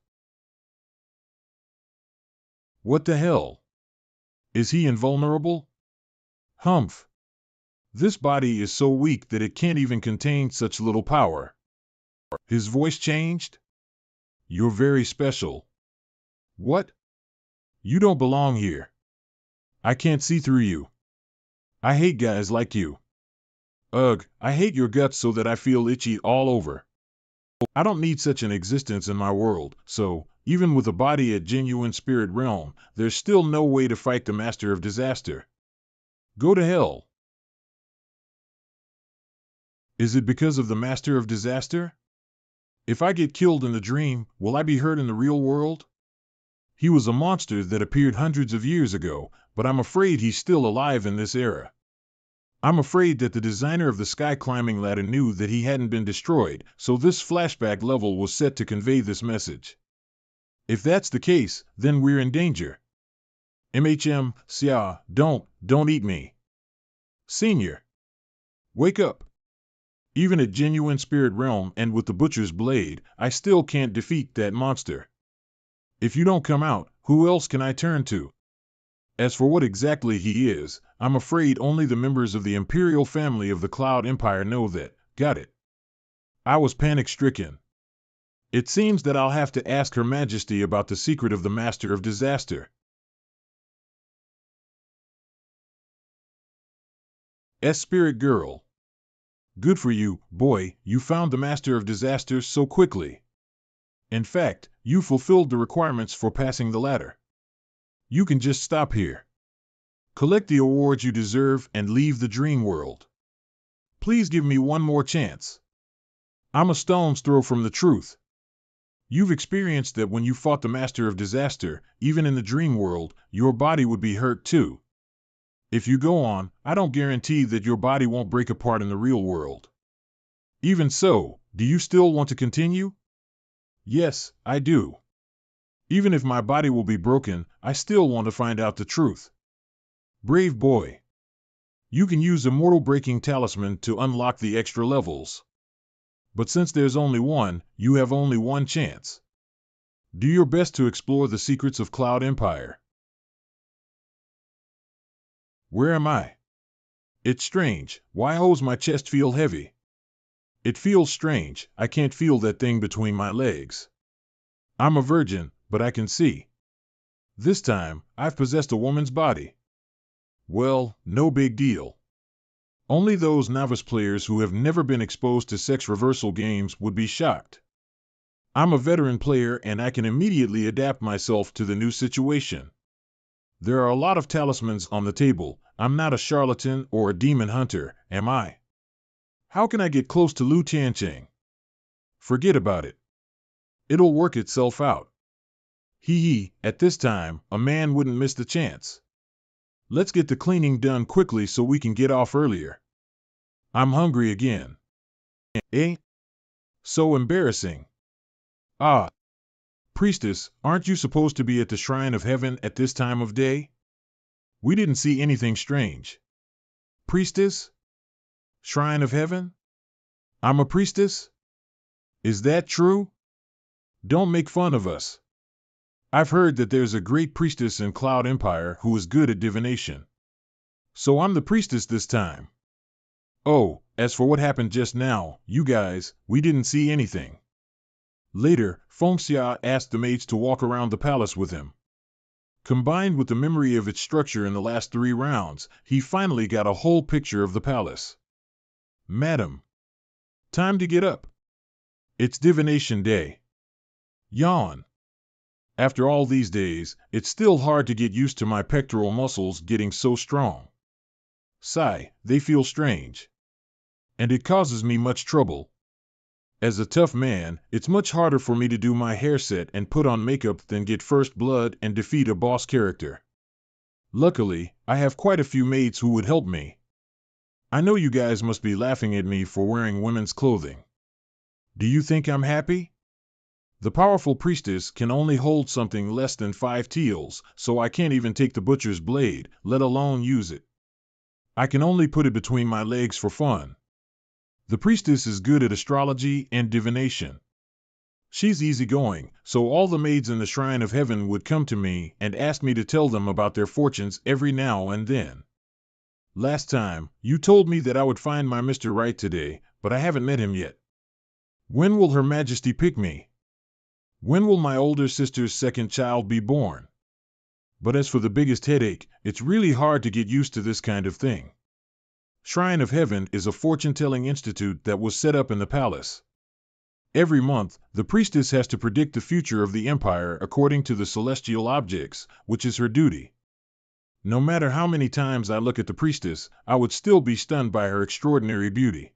What the hell? Is he invulnerable? Humph. This body is so weak that it can't even contain such little power. His voice changed? You're very special. What? You don't belong here. I can't see through you. I hate guys like you. Ugh, I hate your guts so that I feel itchy all over. I don't need such an existence in my world, so, even with a body at genuine spirit realm, there's still no way to fight the Master of Disaster. Go to hell. Is it because of the Master of Disaster? If I get killed in the dream, will I be hurt in the real world? He was a monster that appeared hundreds of years ago, but I'm afraid he's still alive in this era. I'm afraid that the designer of the sky climbing ladder knew that he hadn't been destroyed, so this flashback level was set to convey this message. If that's the case, then we're in danger. Xia, don't eat me. Senior. Wake up. Even at genuine spirit realm and with the butcher's blade, I still can't defeat that monster. If you don't come out, who else can I turn to? As for what exactly he is, I'm afraid only the members of the imperial family of the Cloud Empire know that. Got it. I was panic-stricken. It seems that I'll have to ask Her Majesty about the secret of the Master of Disaster. Spirit Girl. Good for you, boy, you found the Master of Disasters so quickly. In fact, you fulfilled the requirements for passing the ladder. You can just stop here. Collect the awards you deserve and leave the dream world. Please give me one more chance. I'm a stone's throw from the truth. You've experienced that when you fought the Master of Disaster, even in the dream world, your body would be hurt too. If you go on, I don't guarantee that your body won't break apart in the real world. Even so, do you still want to continue? Yes, I do. Even if my body will be broken, I still want to find out the truth. Brave boy. You can use a mortal-breaking talisman to unlock the extra levels. But since there's only one, you have only one chance. Do your best to explore the secrets of Cloud Empire. Where am I? It's strange. Why does my chest feel heavy? It feels strange. I can't feel that thing between my legs. I'm a virgin, but I can see. This time, I've possessed a woman's body. Well, no big deal. Only those novice players who have never been exposed to sex reversal games would be shocked. I'm a veteran player and I can immediately adapt myself to the new situation. There are a lot of talismans on the table. I'm not a charlatan or a demon hunter, am I? How can I get close to Lu Tianqing? Forget about it. It'll work itself out. At this time, a man wouldn't miss the chance. Let's get the cleaning done quickly so we can get off earlier. I'm hungry again. So embarrassing. Ah. Priestess, aren't you supposed to be at the Shrine of Heaven at this time of day? We didn't see anything strange. Priestess? Shrine of Heaven? I'm a priestess? Is that true? Don't make fun of us. I've heard that there's a great priestess in Cloud Empire who is good at divination. So I'm the priestess this time. Oh, as for what happened just now, you guys, we didn't see anything. Later, Fengxia asked the maids to walk around the palace with him. Combined with the memory of its structure in the last 3 rounds, he finally got a whole picture of the palace. Madam. Time to get up. It's divination day. Yawn. After all these days, it's still hard to get used to my pectoral muscles getting so strong. Sigh, they feel strange. And it causes me much trouble. As a tough man, it's much harder for me to do my hair set and put on makeup than get first blood and defeat a boss character. Luckily, I have quite a few maids who would help me. I know you guys must be laughing at me for wearing women's clothing. Do you think I'm happy? The powerful priestess can only hold something less than 5 teals, so I can't even take the butcher's blade, let alone use it. I can only put it between my legs for fun. The priestess is good at astrology and divination. She's easygoing, so all the maids in the Shrine of Heaven would come to me and ask me to tell them about their fortunes every now and then. Last time, you told me that I would find my Mr. Right today, but I haven't met him yet. When will Her Majesty pick me? When will my older sister's second child be born? But as for the biggest headache, it's really hard to get used to this kind of thing. Shrine of Heaven is a fortune-telling institute that was set up in the palace. Every month, the priestess has to predict the future of the empire according to the celestial objects, which is her duty. No matter how many times I look at the priestess, I would still be stunned by her extraordinary beauty.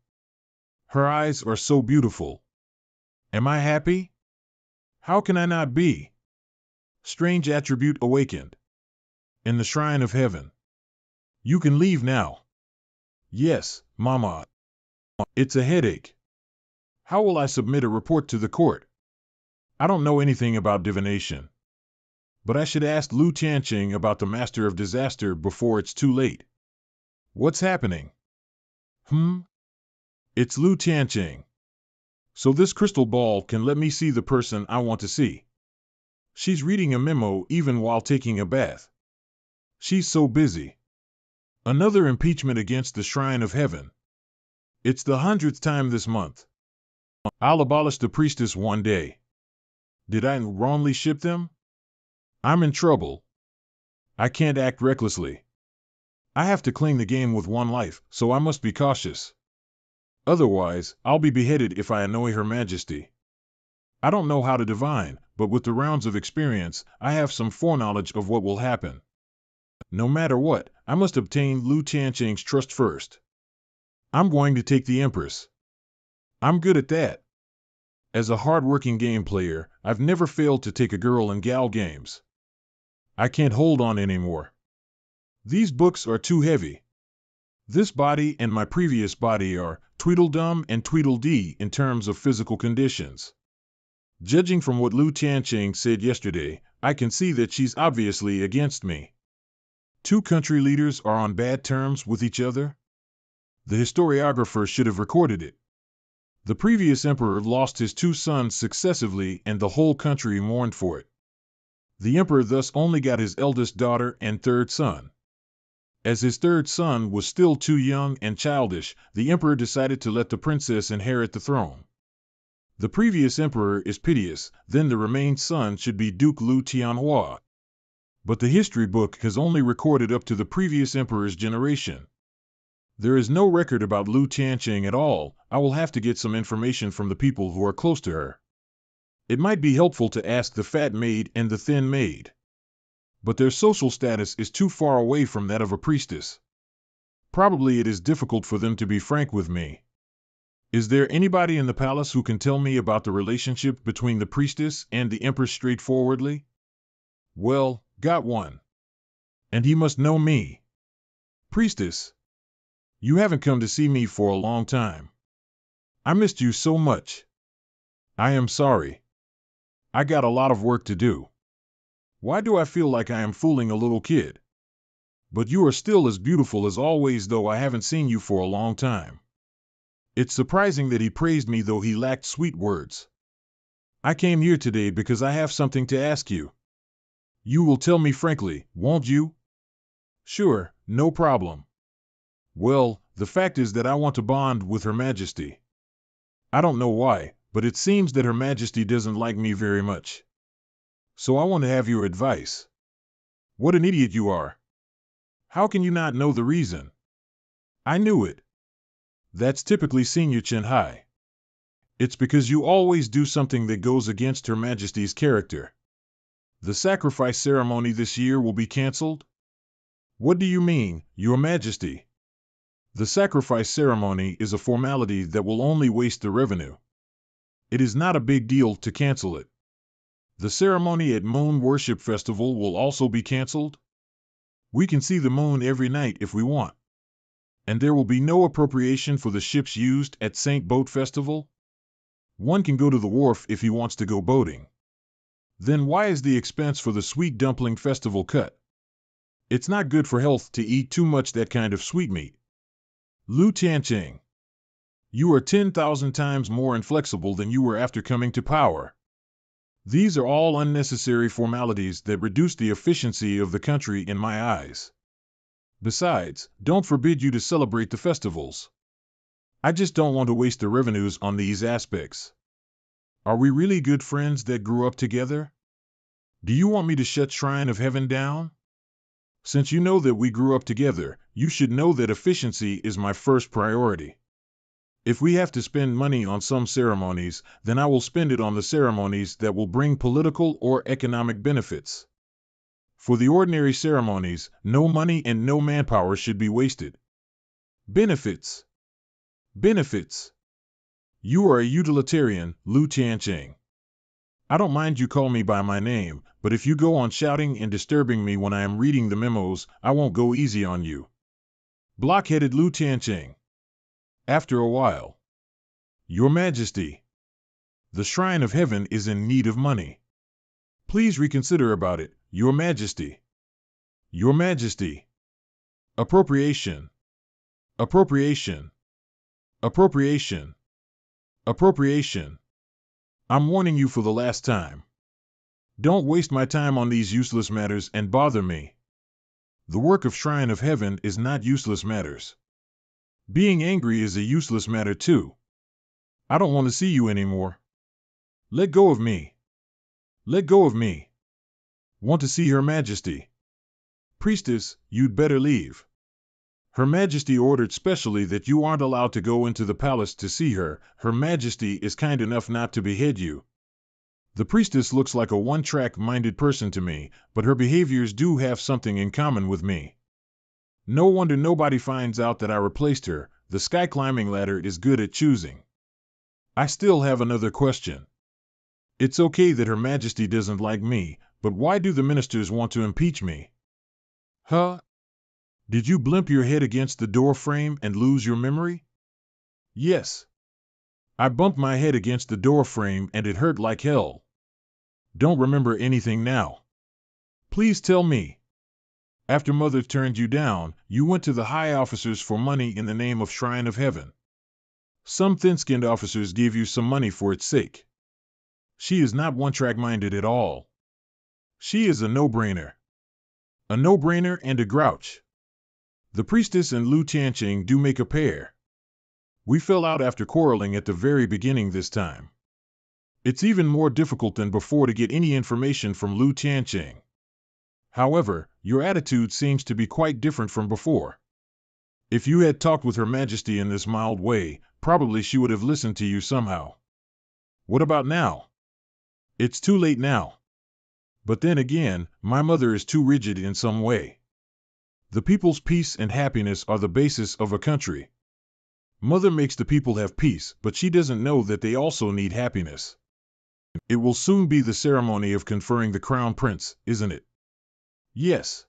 Her eyes are so beautiful. Am I happy? How can I not be? Strange attribute awakened. In the Shrine of Heaven. You can leave now. Yes, Mama. It's a headache. How will I submit a report to the court? I don't know anything about divination. But I should ask Lu Tianqing about the Master of Disaster before it's too late. What's happening? It's Lu Tianqing. So this crystal ball can let me see the person I want to see. She's reading a memo even while taking a bath. She's so busy. Another impeachment against the Shrine of Heaven. It's the 100th time this month. I'll abolish the priestess one day. Did I wrongly ship them? I'm in trouble. I can't act recklessly. I have to clean the game with one life, so I must be cautious. Otherwise, I'll be beheaded if I annoy Her Majesty. I don't know how to divine, but with the rounds of experience, I have some foreknowledge of what will happen. No matter what, I must obtain Lu Tianqing's trust first. I'm going to take the Empress. I'm good at that. As a hard-working game player, I've never failed to take a girl in gal games. I can't hold on anymore. These books are too heavy. This body and my previous body are Tweedledum and Tweedledee in terms of physical conditions. Judging from what Lu Tianqing said yesterday, I can see that she's obviously against me. Two country leaders are on bad terms with each other? The historiographer should have recorded it. The previous emperor lost his two sons successively and the whole country mourned for it. The emperor thus only got his eldest daughter and third son. As his third son was still too young and childish, the emperor decided to let the princess inherit the throne. The previous emperor is piteous, then the remaining son should be Duke Lu Tianhua. But the history book has only recorded up to the previous emperor's generation. There is no record about Lu Tianqing at all. I will have to get some information from the people who are close to her. It might be helpful to ask the fat maid and the thin maid. But their social status is too far away from that of a priestess. Probably it is difficult for them to be frank with me. Is there anybody in the palace who can tell me about the relationship between the priestess and the empress straightforwardly? Well, got one. And he must know me. Priestess, you haven't come to see me for a long time. I missed you so much. I am sorry. I got a lot of work to do. Why do I feel like I am fooling a little kid? But you are still as beautiful as always, though I haven't seen you for a long time. It's surprising that he praised me, though he lacked sweet words. I came here today because I have something to ask you. You will tell me frankly, won't you? Sure, no problem. Well, the fact is that I want to bond with Her Majesty. I don't know why, but it seems that Her Majesty doesn't like me very much. So I want to have your advice. What an idiot you are. How can you not know the reason? I knew it. That's typically Senior Chenhai. It's because you always do something that goes against Her Majesty's character. The sacrifice ceremony this year will be cancelled? What do you mean, Your Majesty? The sacrifice ceremony is a formality that will only waste the revenue. It is not a big deal to cancel it. The ceremony at Moon Worship Festival will also be cancelled. We can see the moon every night if we want. And there will be no appropriation for the ships used at Saint Boat Festival. One can go to the wharf if he wants to go boating. Then why is the expense for the Sweet Dumpling Festival cut? It's not good for health to eat too much that kind of sweetmeat. Lu Tianqing, you are 10,000 times more inflexible than you were after coming to power. These are all unnecessary formalities that reduce the efficiency of the country in my eyes. Besides, don't forbid you to celebrate the festivals. I just don't want to waste the revenues on these aspects. Are we really good friends that grew up together? Do you want me to shut Shrine of Heaven down? Since you know that we grew up together, you should know that efficiency is my first priority. If we have to spend money on some ceremonies, then I will spend it on the ceremonies that will bring political or economic benefits. For the ordinary ceremonies, no money and no manpower should be wasted. Benefits. Benefits. You are a utilitarian, Lu Tianqing. I don't mind you call me by my name, but if you go on shouting and disturbing me when I am reading the memos, I won't go easy on you. Blockheaded Lu Tianqing. After a while. Your Majesty. The Shrine of Heaven is in need of money. Please reconsider about it, Your Majesty. Your Majesty. Appropriation. Appropriation. Appropriation. Appropriation. I'm warning you for the last time. Don't waste my time on these useless matters and bother me. The work of Shrine of Heaven is not useless matters. Being angry is a useless matter too. I don't want to see you anymore. Let go of me. Let go of me. Want to see Her Majesty. Priestess, you'd better leave. Her Majesty ordered specially that you aren't allowed to go into the palace to see her. Her Majesty is kind enough not to behead you. The priestess looks like a one-track-minded person to me, but her behaviors do have something in common with me. No wonder nobody finds out that I replaced her. The sky-climbing ladder is good at choosing. I still have another question. It's okay that Her Majesty doesn't like me, but why do the ministers want to impeach me? Huh? Did you blimp your head against the door frame and lose your memory? Yes. I bumped my head against the door frame and it hurt like hell. Don't remember anything now. Please tell me. After Mother turned you down, you went to the high officers for money in the name of Shrine of Heaven. Some thin-skinned officers gave you some money for its sake. She is not one-track-minded at all. She is a no-brainer. A no-brainer and a grouch. The priestess and Lu Tianqing do make a pair. We fell out after quarreling at the very beginning this time. It's even more difficult than before to get any information from Lu Tianqing. However, your attitude seems to be quite different from before. If you had talked with Her Majesty in this mild way, probably she would have listened to you somehow. What about now? It's too late now. But then again, my mother is too rigid in some way. The people's peace and happiness are the basis of a country. Mother makes the people have peace, but she doesn't know that they also need happiness. It will soon be the ceremony of conferring the crown prince, isn't it? Yes.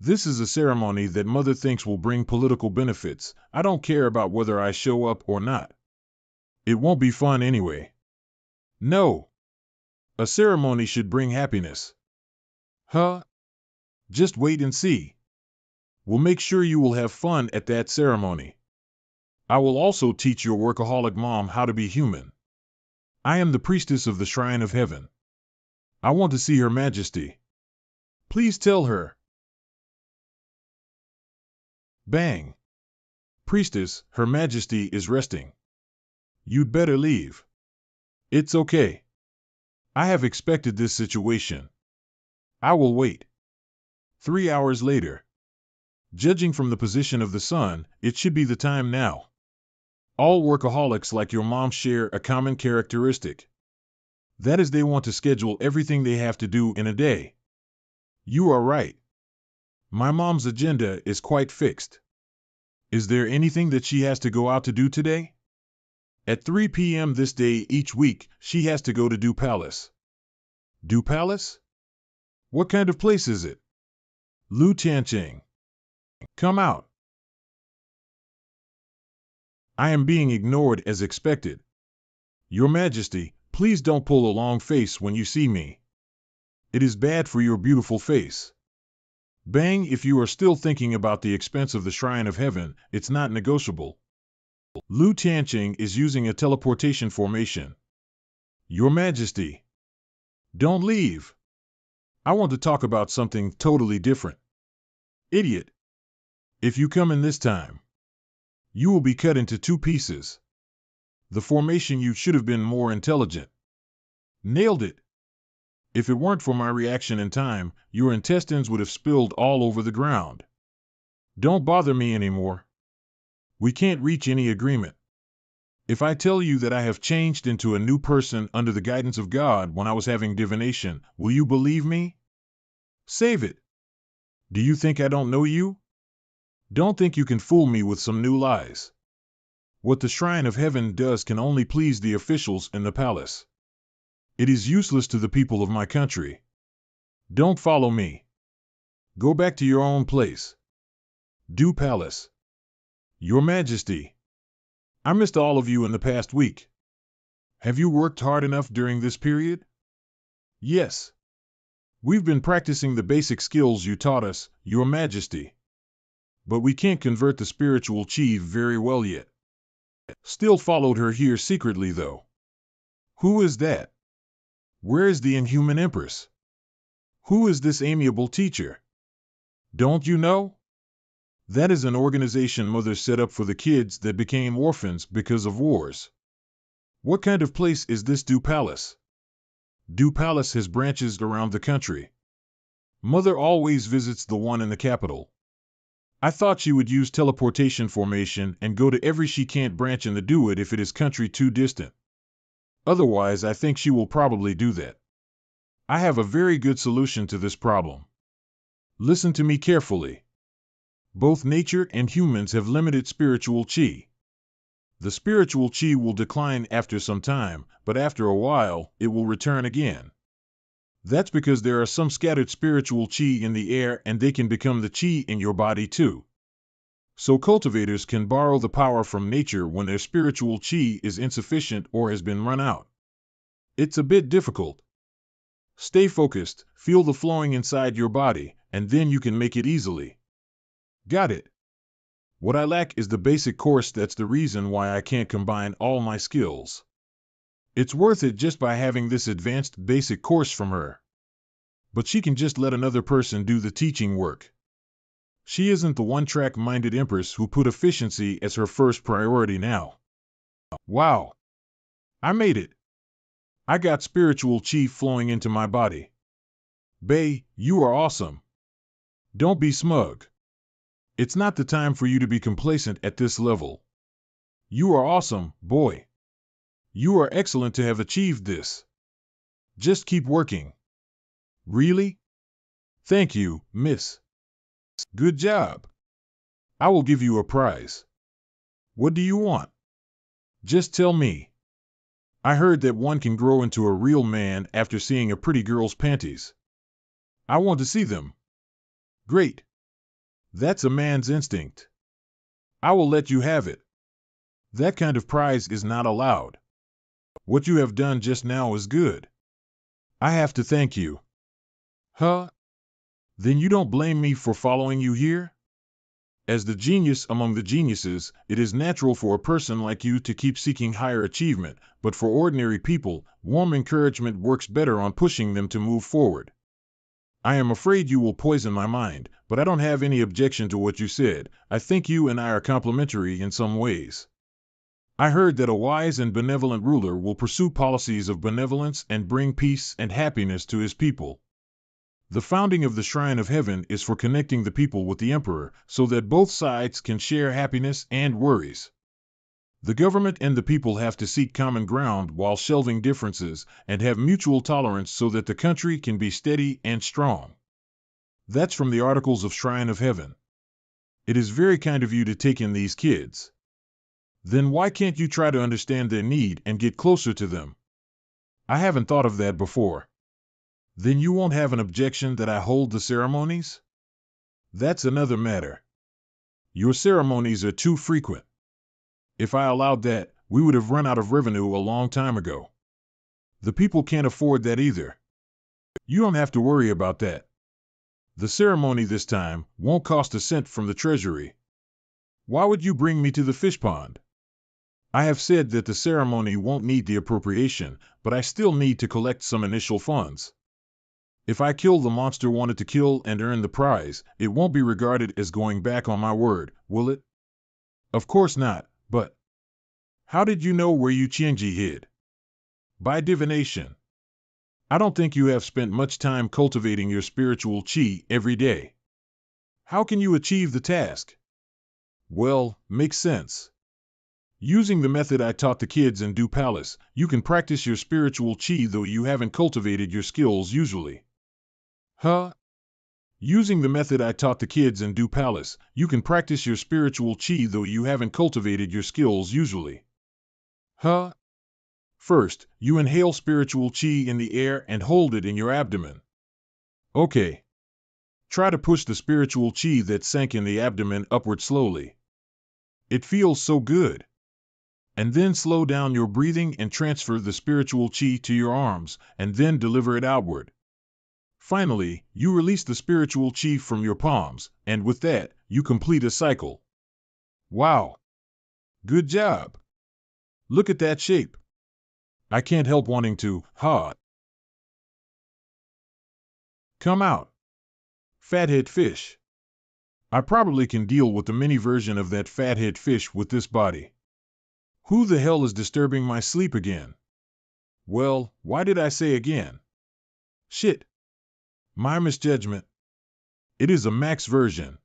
This is a ceremony that Mother thinks will bring political benefits. I don't care about whether I show up or not. It won't be fun anyway. No. A ceremony should bring happiness. Huh? Just wait and see. We'll make sure you will have fun at that ceremony. I will also teach your workaholic mom how to be human. I am the priestess of the Shrine of Heaven. I want to see Her Majesty. Please tell her. Bang. Priestess, Her Majesty is resting. You'd better leave. It's okay. I have expected this situation. I will wait. 3 hours later. Judging from the position of the sun, it should be the time now. All workaholics like your mom share a common characteristic. That is, they want to schedule everything they have to do in a day. You are right. My mom's agenda is quite fixed. Is there anything that she has to go out to do today? At 3 p.m. this day each week, she has to go to Du Palace. Du Palace? What kind of place is it? Lu Tianqing. Come out. I am being ignored as expected. Your Majesty, please don't pull a long face when you see me. It is bad for your beautiful face. Bang, if you are still thinking about the expense of the Shrine of Heaven, it's not negotiable. Lu Tianqing is using a teleportation formation. Your Majesty. Don't leave. I want to talk about something totally different. Idiot. If you come in this time, you will be cut into 2 pieces. The formation, you should have been more intelligent. Nailed it. If it weren't for my reaction in time, your intestines would have spilled all over the ground. Don't bother me anymore. We can't reach any agreement. If I tell you that I have changed into a new person under the guidance of God when I was having divination, will you believe me? Save it. Do you think I don't know you? Don't think you can fool me with some new lies. What the Shrine of Heaven does can only please the officials in the palace. It is useless to the people of my country. Don't follow me. Go back to your own place. Du Palace. Your Majesty. I missed all of you in the past week. Have you worked hard enough during this period? Yes. We've been practicing the basic skills you taught us, Your Majesty. But we can't convert the spiritual chi very well yet. Still followed her here secretly, though. Who is that? Where is the inhuman empress? Who is this amiable teacher? Don't you know? That is an organization Mother set up for the kids that became orphans because of wars. What kind of place is this Du Palace? Du Palace has branches around the country. Mother always visits the one in the capital. I thought she would use teleportation formation and go to every she can't branch in the do it if it is country too distant. Otherwise, I think she will probably do that. I have a very good solution to this problem. Listen to me carefully. Both nature and humans have limited spiritual chi. The spiritual chi will decline after some time, but after a while, it will return again. That's because there are some scattered spiritual chi in the air and they can become the chi in your body too. So cultivators can borrow the power from nature when their spiritual chi is insufficient or has been run out. It's a bit difficult. Stay focused, feel the flowing inside your body, and then you can make it easily. Got it. What I lack is the basic course. That's the reason why I can't combine all my skills. It's worth it just by having this advanced basic course from her. But she can just let another person do the teaching work. She isn't the one-track-minded empress who put efficiency as her first priority now. Wow! I made it! I got spiritual chi flowing into my body. Bae, you are awesome. Don't be smug. It's not the time for you to be complacent at this level. You are awesome, boy. You are excellent to have achieved this. Just keep working. Really? Thank you, miss. Good job. I will give you a prize. What do you want? Just tell me. I heard that one can grow into a real man after seeing a pretty girl's panties. I want to see them. Great. That's a man's instinct. I will let you have it. That kind of prize is not allowed. What you have done just now is good. I have to thank you. Huh? Then you don't blame me for following you here? As the genius among the geniuses, it is natural for a person like you to keep seeking higher achievement, but for ordinary people, warm encouragement works better on pushing them to move forward. I am afraid you will poison my mind, but I don't have any objection to what you said. I think you and I are complementary in some ways. I heard that a wise and benevolent ruler will pursue policies of benevolence and bring peace and happiness to his people. The founding of the Shrine of Heaven is for connecting the people with the Emperor so that both sides can share happiness and worries. The government and the people have to seek common ground while shelving differences and have mutual tolerance so that the country can be steady and strong. That's from the Articles of Shrine of Heaven. It is very kind of you to take in these kids. Then why can't you try to understand their need and get closer to them? I haven't thought of that before. Then you won't have an objection that I hold the ceremonies? That's another matter. Your ceremonies are too frequent. If I allowed that, we would have run out of revenue a long time ago. The people can't afford that either. You don't have to worry about that. The ceremony this time won't cost a cent from the treasury. Why would you bring me to the fish pond? I have said that the ceremony won't need the appropriation, but I still need to collect some initial funds. If I kill the monster wanted to kill and earn the prize, it won't be regarded as going back on my word, will it? Of course not, but... How did you know where Yu Qianji hid? By divination. I don't think you have spent much time cultivating your spiritual chi every day. How can you achieve the task? Well, makes sense. Using the method I taught the kids in Du Palace, you can practice your spiritual chi though you haven't cultivated your skills usually. Huh? Using the method I taught the kids in Du Palace, you can practice your spiritual chi though you haven't cultivated your skills usually. Huh? First, you inhale spiritual chi in the air and hold it in your abdomen. Okay. Try to push the spiritual chi that sank in the abdomen upward slowly. It feels so good. And then slow down your breathing and transfer the spiritual chi to your arms, and then deliver it outward. Finally, you release the spiritual chi from your palms, and with that, you complete a cycle. Wow! Good job! Look at that shape. I can't help wanting to, Come out. Fathead fish. I probably can deal with the mini version of that fathead fish with this body. Who the hell is disturbing my sleep again? Well, why did I say again? Shit. My misjudgment. It is a max version.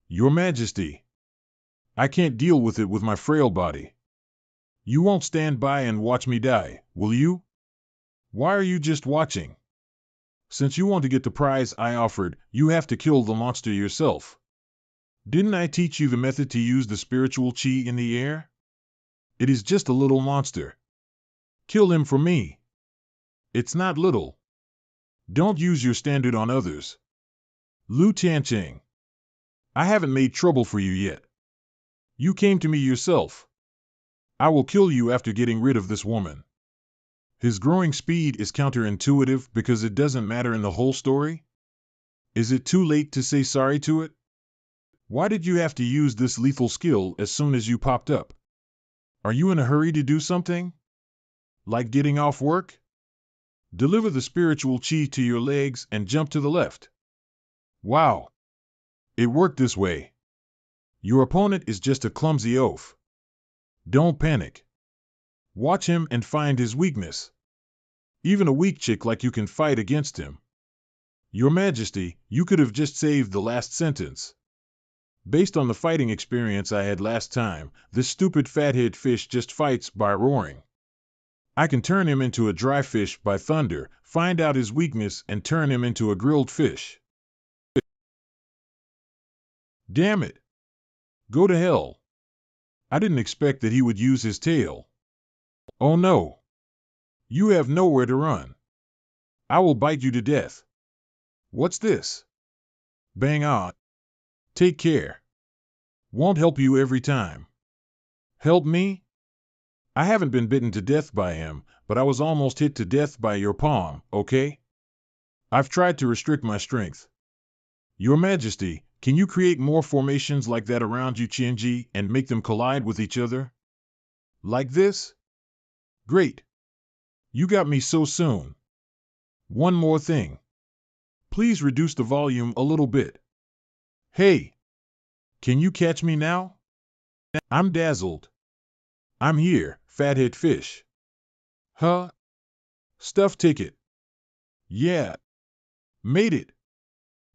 Your Majesty. I can't deal with it with my frail body. You won't stand by and watch me die, will you? Why are you just watching? Since you want to get the prize I offered, you have to kill the monster yourself. Didn't I teach you the method to use the spiritual chi in the air? It is just a little monster. Kill him for me. It's not little. Don't use your standard on others. Lu Tianqing. I haven't made trouble for you yet. You came to me yourself. I will kill you after getting rid of this woman. His growing speed is counterintuitive because it doesn't matter in the whole story? Is it too late to say sorry to it? Why did you have to use this lethal skill as soon as you popped up? Are you in a hurry to do something? Like getting off work? Deliver the spiritual chi to your legs and jump to the left. Wow. It worked this way. Your opponent is just a clumsy oaf. Don't panic. Watch him and find his weakness. Even a weak chick like you can fight against him. Your Majesty, you could have just saved the last sentence. Based on the fighting experience I had last time, this stupid fathead fish just fights by roaring. I can turn him into a dry fish by thunder, find out his weakness, and turn him into a grilled fish. Damn it. Go to hell. I didn't expect that he would use his tail. Oh no. You have nowhere to run. I will bite you to death. What's this? Bang on. Take care. Won't help you every time. Help me? I haven't been bitten to death by him, but I was almost hit to death by your palm, okay? I've tried to restrict my strength. Your Majesty, can you create more formations like that around you, Qianji, and make them collide with each other? Like this? Great. You got me so soon. One more thing. Please reduce the volume a little bit. Hey! Can you catch me now? I'm dazzled. I'm here, fathead fish. Huh? Stuff ticket. Yeah. Made it.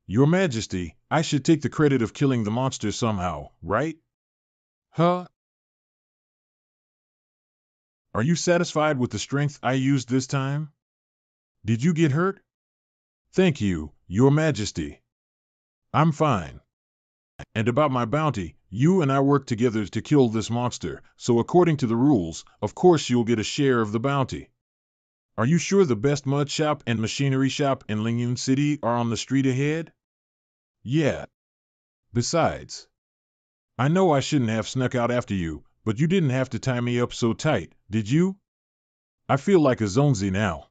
Your Majesty, I should take the credit of killing the monster somehow, right? Huh? Are you satisfied with the strength I used this time? Did you get hurt? Thank you, Your Majesty. I'm fine. And about my bounty, you and I worked together to kill this monster, so according to the rules, of course you'll get a share of the bounty. Are you sure the best mud shop and machinery shop in Lingyun City are on the street ahead? Yeah. Besides, I know I shouldn't have snuck out after you, but you didn't have to tie me up so tight, did you? I feel like a zonzi now.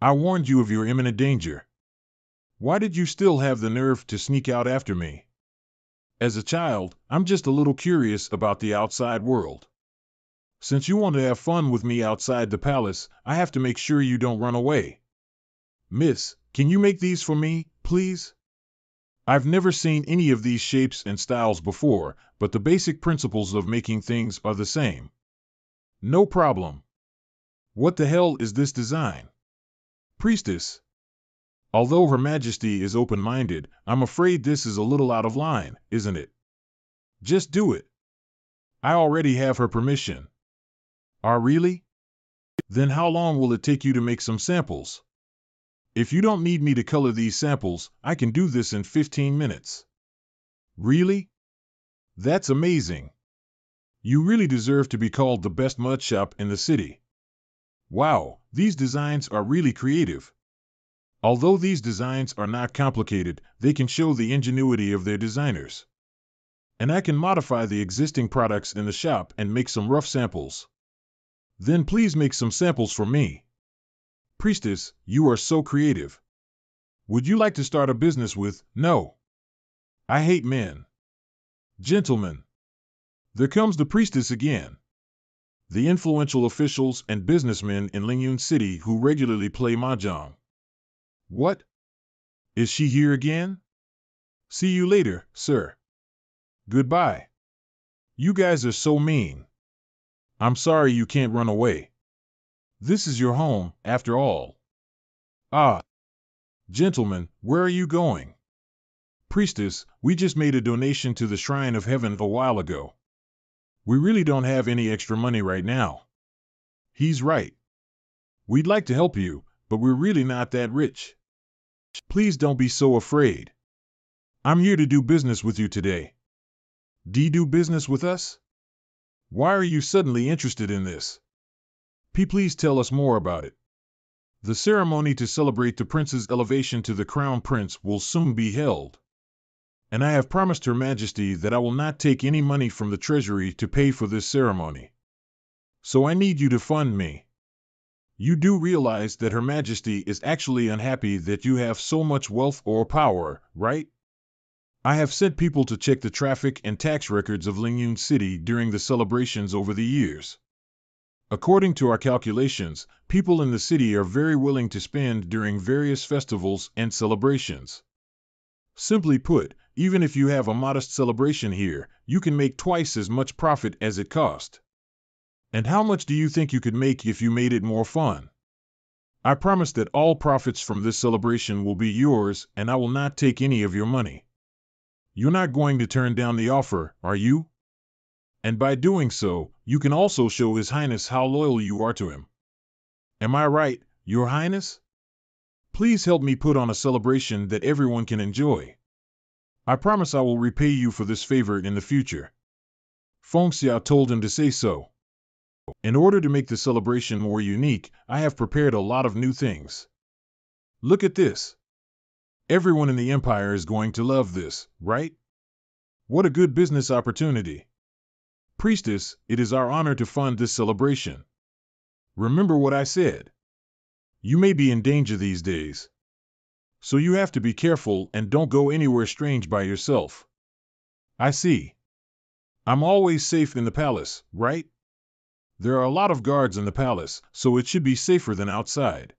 I warned you of your imminent danger. Why did you still have the nerve to sneak out after me? As a child, I'm just a little curious about the outside world. Since you want to have fun with me outside the palace, I have to make sure you don't run away. Miss, can you make these for me, please? I've never seen any of these shapes and styles before, but the basic principles of making things are the same. No problem. What the hell is this design? Priestess. Although Her Majesty is open-minded, I'm afraid this is a little out of line, isn't it? Just do it. I already have her permission. Really? Then how long will it take you to make some samples? If you don't need me to color these samples, I can do this in 15 minutes. Really? That's amazing. You really deserve to be called the best mud shop in the city. Wow, these designs are really creative. Although these designs are not complicated, they can show the ingenuity of their designers. And I can modify the existing products in the shop and make some rough samples. Then please make some samples for me. Priestess, you are so creative. Would you like to start a business with? No. I hate men. Gentlemen. There comes the priestess again. The influential officials and businessmen in Lingyun City who regularly play mahjong. What? Is she here again? See you later, sir. Goodbye. You guys are so mean. I'm sorry you can't run away. This is your home, after all. Ah, gentlemen, where are you going? Priestess, we just made a donation to the Shrine of Heaven a while ago. We really don't have any extra money right now. He's right. We'd like to help you, but we're really not that rich. Please don't be so afraid. I'm here to do business with you today. Do you do business with us? Why are you suddenly interested in this? Please tell us more about it. The ceremony to celebrate the prince's elevation to the crown prince will soon be held. And I have promised Her Majesty that I will not take any money from the treasury to pay for this ceremony. So I need you to fund me. You do realize that Her Majesty is actually unhappy that you have so much wealth or power, right? I have sent people to check the traffic and tax records of Lingyun City during the celebrations over the years. According to our calculations, people in the city are very willing to spend during various festivals and celebrations. Simply put, even if you have a modest celebration here, you can make twice as much profit as it cost. And how much do you think you could make if you made it more fun? I promise that all profits from this celebration will be yours, and I will not take any of your money. You're not going to turn down the offer, are you? And by doing so, you can also show His Highness how loyal you are to him. Am I right, Your Highness? Please help me put on a celebration that everyone can enjoy. I promise I will repay you for this favor in the future. Feng Xiao told him to say so. In order to make the celebration more unique, I have prepared a lot of new things. Look at this. Everyone in the Empire is going to love this, right? What a good business opportunity. Priestess, it is our honor to fund this celebration. Remember what I said. You may be in danger these days. So you have to be careful and don't go anywhere strange by yourself. I see. I'm always safe in the palace, right? There are a lot of guards in the palace, so it should be safer than outside.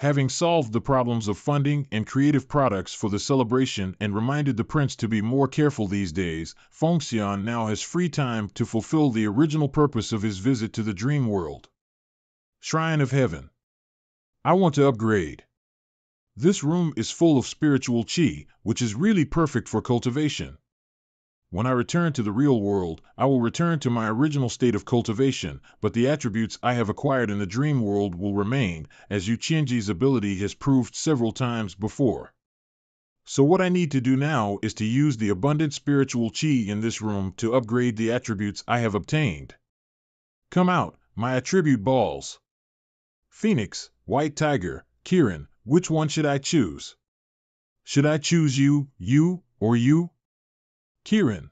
Having solved the problems of funding and creative products for the celebration and reminded the prince to be more careful these days, Feng Xian now has free time to fulfill the original purpose of his visit to the dream world. Shrine of Heaven. I want to upgrade. This room is full of spiritual qi, which is really perfect for cultivation. When I return to the real world, I will return to my original state of cultivation, but the attributes I have acquired in the dream world will remain, as Yu Qianji's ability has proved several times before. So what I need to do now is to use the abundant spiritual qi in this room to upgrade the attributes I have obtained. Come out, my attribute balls. Phoenix, White Tiger, Kirin, which one should I choose? Should I choose you, or you? Kirin.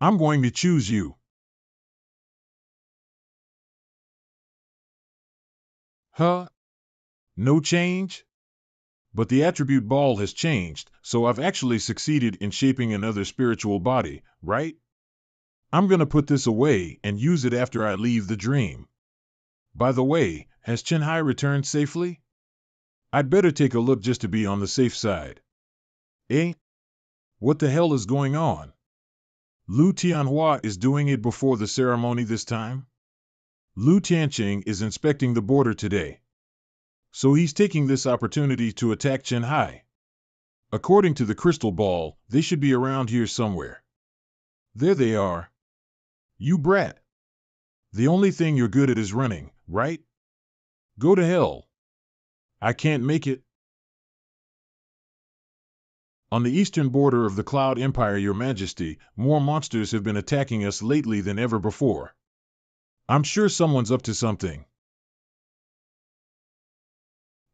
I'm going to choose you. Huh? No change? But the attribute ball has changed, so I've actually succeeded in shaping another spiritual body, right? I'm gonna put this away and use it after I leave the dream. By the way, has Chenhai returned safely? I'd better take a look just to be on the safe side. Eh? What the hell is going on? Lu Tianhua is doing it before the ceremony this time? Lu Tianqing is inspecting the border today. So he's taking this opportunity to attack Chenhai. According to the crystal ball, they should be around here somewhere. There they are. You brat. The only thing you're good at is running, right? Go to hell. I can't make it. On the eastern border of the Cloud Empire, Your Majesty, more monsters have been attacking us lately than ever before. I'm sure someone's up to something.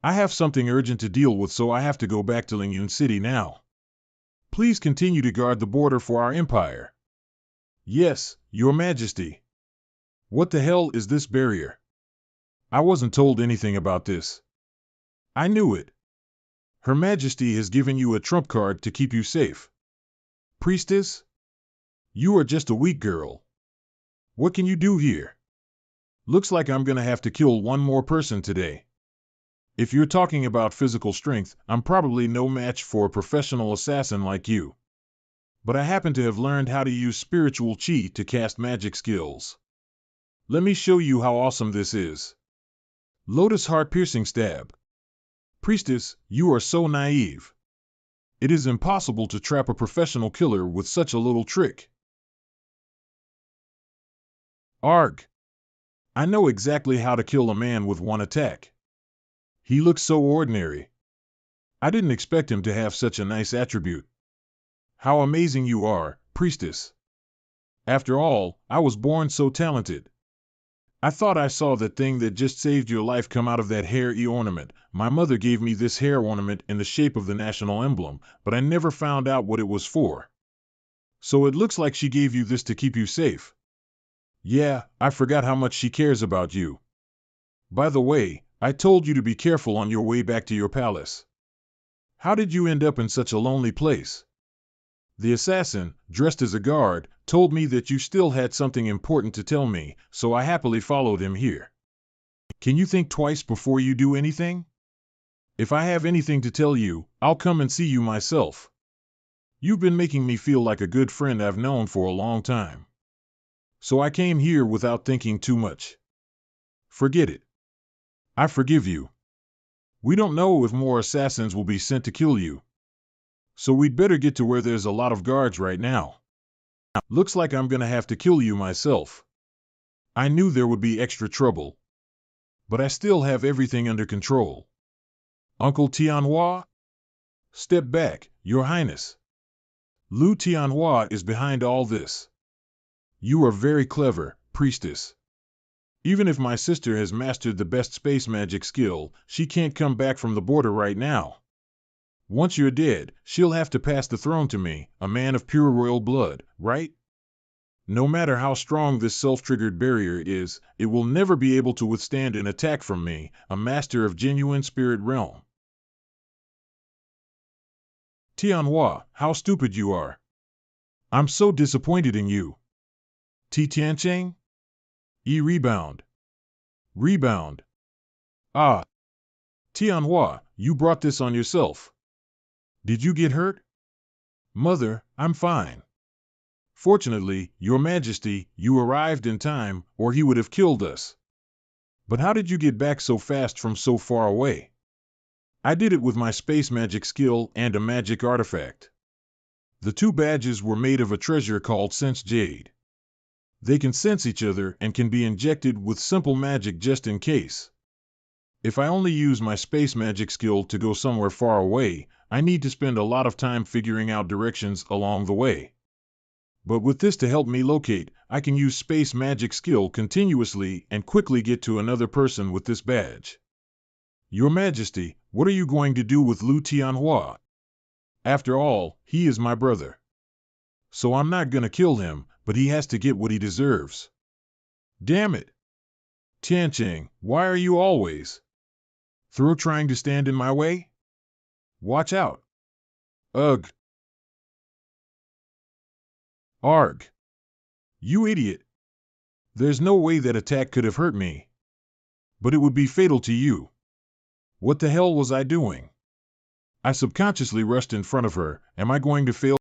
I have something urgent to deal with, so I have to go back to Lingyun City now. Please continue to guard the border for our empire. Yes, Your Majesty. What the hell is this barrier? I wasn't told anything about this. I knew it. Her Majesty has given you a trump card to keep you safe. Priestess? You are just a weak girl. What can you do here? Looks like I'm gonna have to kill one more person today. If you're talking about physical strength, I'm probably no match for a professional assassin like you. But I happen to have learned how to use spiritual qi to cast magic skills. Let me show you how awesome this is. Lotus heart-piercing stab. Priestess, you are so naive. It is impossible to trap a professional killer with such a little trick. Arg. I know exactly how to kill a man with one attack. He looks so ordinary. I didn't expect him to have such a nice attribute. How amazing you are, priestess. After all, I was born so talented. I thought I saw that thing that just saved your life come out of that hair ornament. My mother gave me this hair ornament in the shape of the national emblem, but I never found out what it was for. So it looks like she gave you this to keep you safe. Yeah, I forgot how much she cares about you. By the way, I told you to be careful on your way back to your palace. How did you end up in such a lonely place? The assassin, dressed as a guard, told me that you still had something important to tell me, so I happily followed him here. Can you think twice before you do anything? If I have anything to tell you, I'll come and see you myself. You've been making me feel like a good friend I've known for a long time. So I came here without thinking too much. Forget it. I forgive you. We don't know if more assassins will be sent to kill you. So we'd better get to where there's a lot of guards right now. Looks like I'm gonna have to kill you myself. I knew there would be extra trouble. But I still have everything under control. Uncle Tianhua? Step back, Your Highness. Lu Tianhua is behind all this. You are very clever, priestess. Even if my sister has mastered the best space magic skill, she can't come back from the border right now. Once you're dead, she'll have to pass the throne to me, a man of pure royal blood, right? No matter how strong this self-triggered barrier is, it will never be able to withstand an attack from me, a master of genuine spirit realm. Tianhua, how stupid you are. I'm so disappointed in you. Tiancheng? Rebound. Rebound. Ah. Tianhua, you brought this on yourself. Did you get hurt? Mother, I'm fine. Fortunately, Your Majesty, you arrived in time, or he would have killed us. But how did you get back so fast from so far away? I did it with my space magic skill and a magic artifact. The two badges were made of a treasure called Sense Jade. They can sense each other and can be injected with simple magic just in case. If I only use my space magic skill to go somewhere far away, I need to spend a lot of time figuring out directions along the way. But with this to help me locate, I can use space magic skill continuously and quickly get to another person with this badge. Your Majesty, what are you going to do with Lu Tianhua? After all, he is my brother. So I'm not gonna kill him, but he has to get what he deserves. Damn it! Tiancheng, why are you always through trying to stand in my way? Watch out! Ugh! Arg! You idiot! There's no way that attack could have hurt me. But it would be fatal to you. What the hell was I doing? I subconsciously rushed in front of her. Am I going to fail?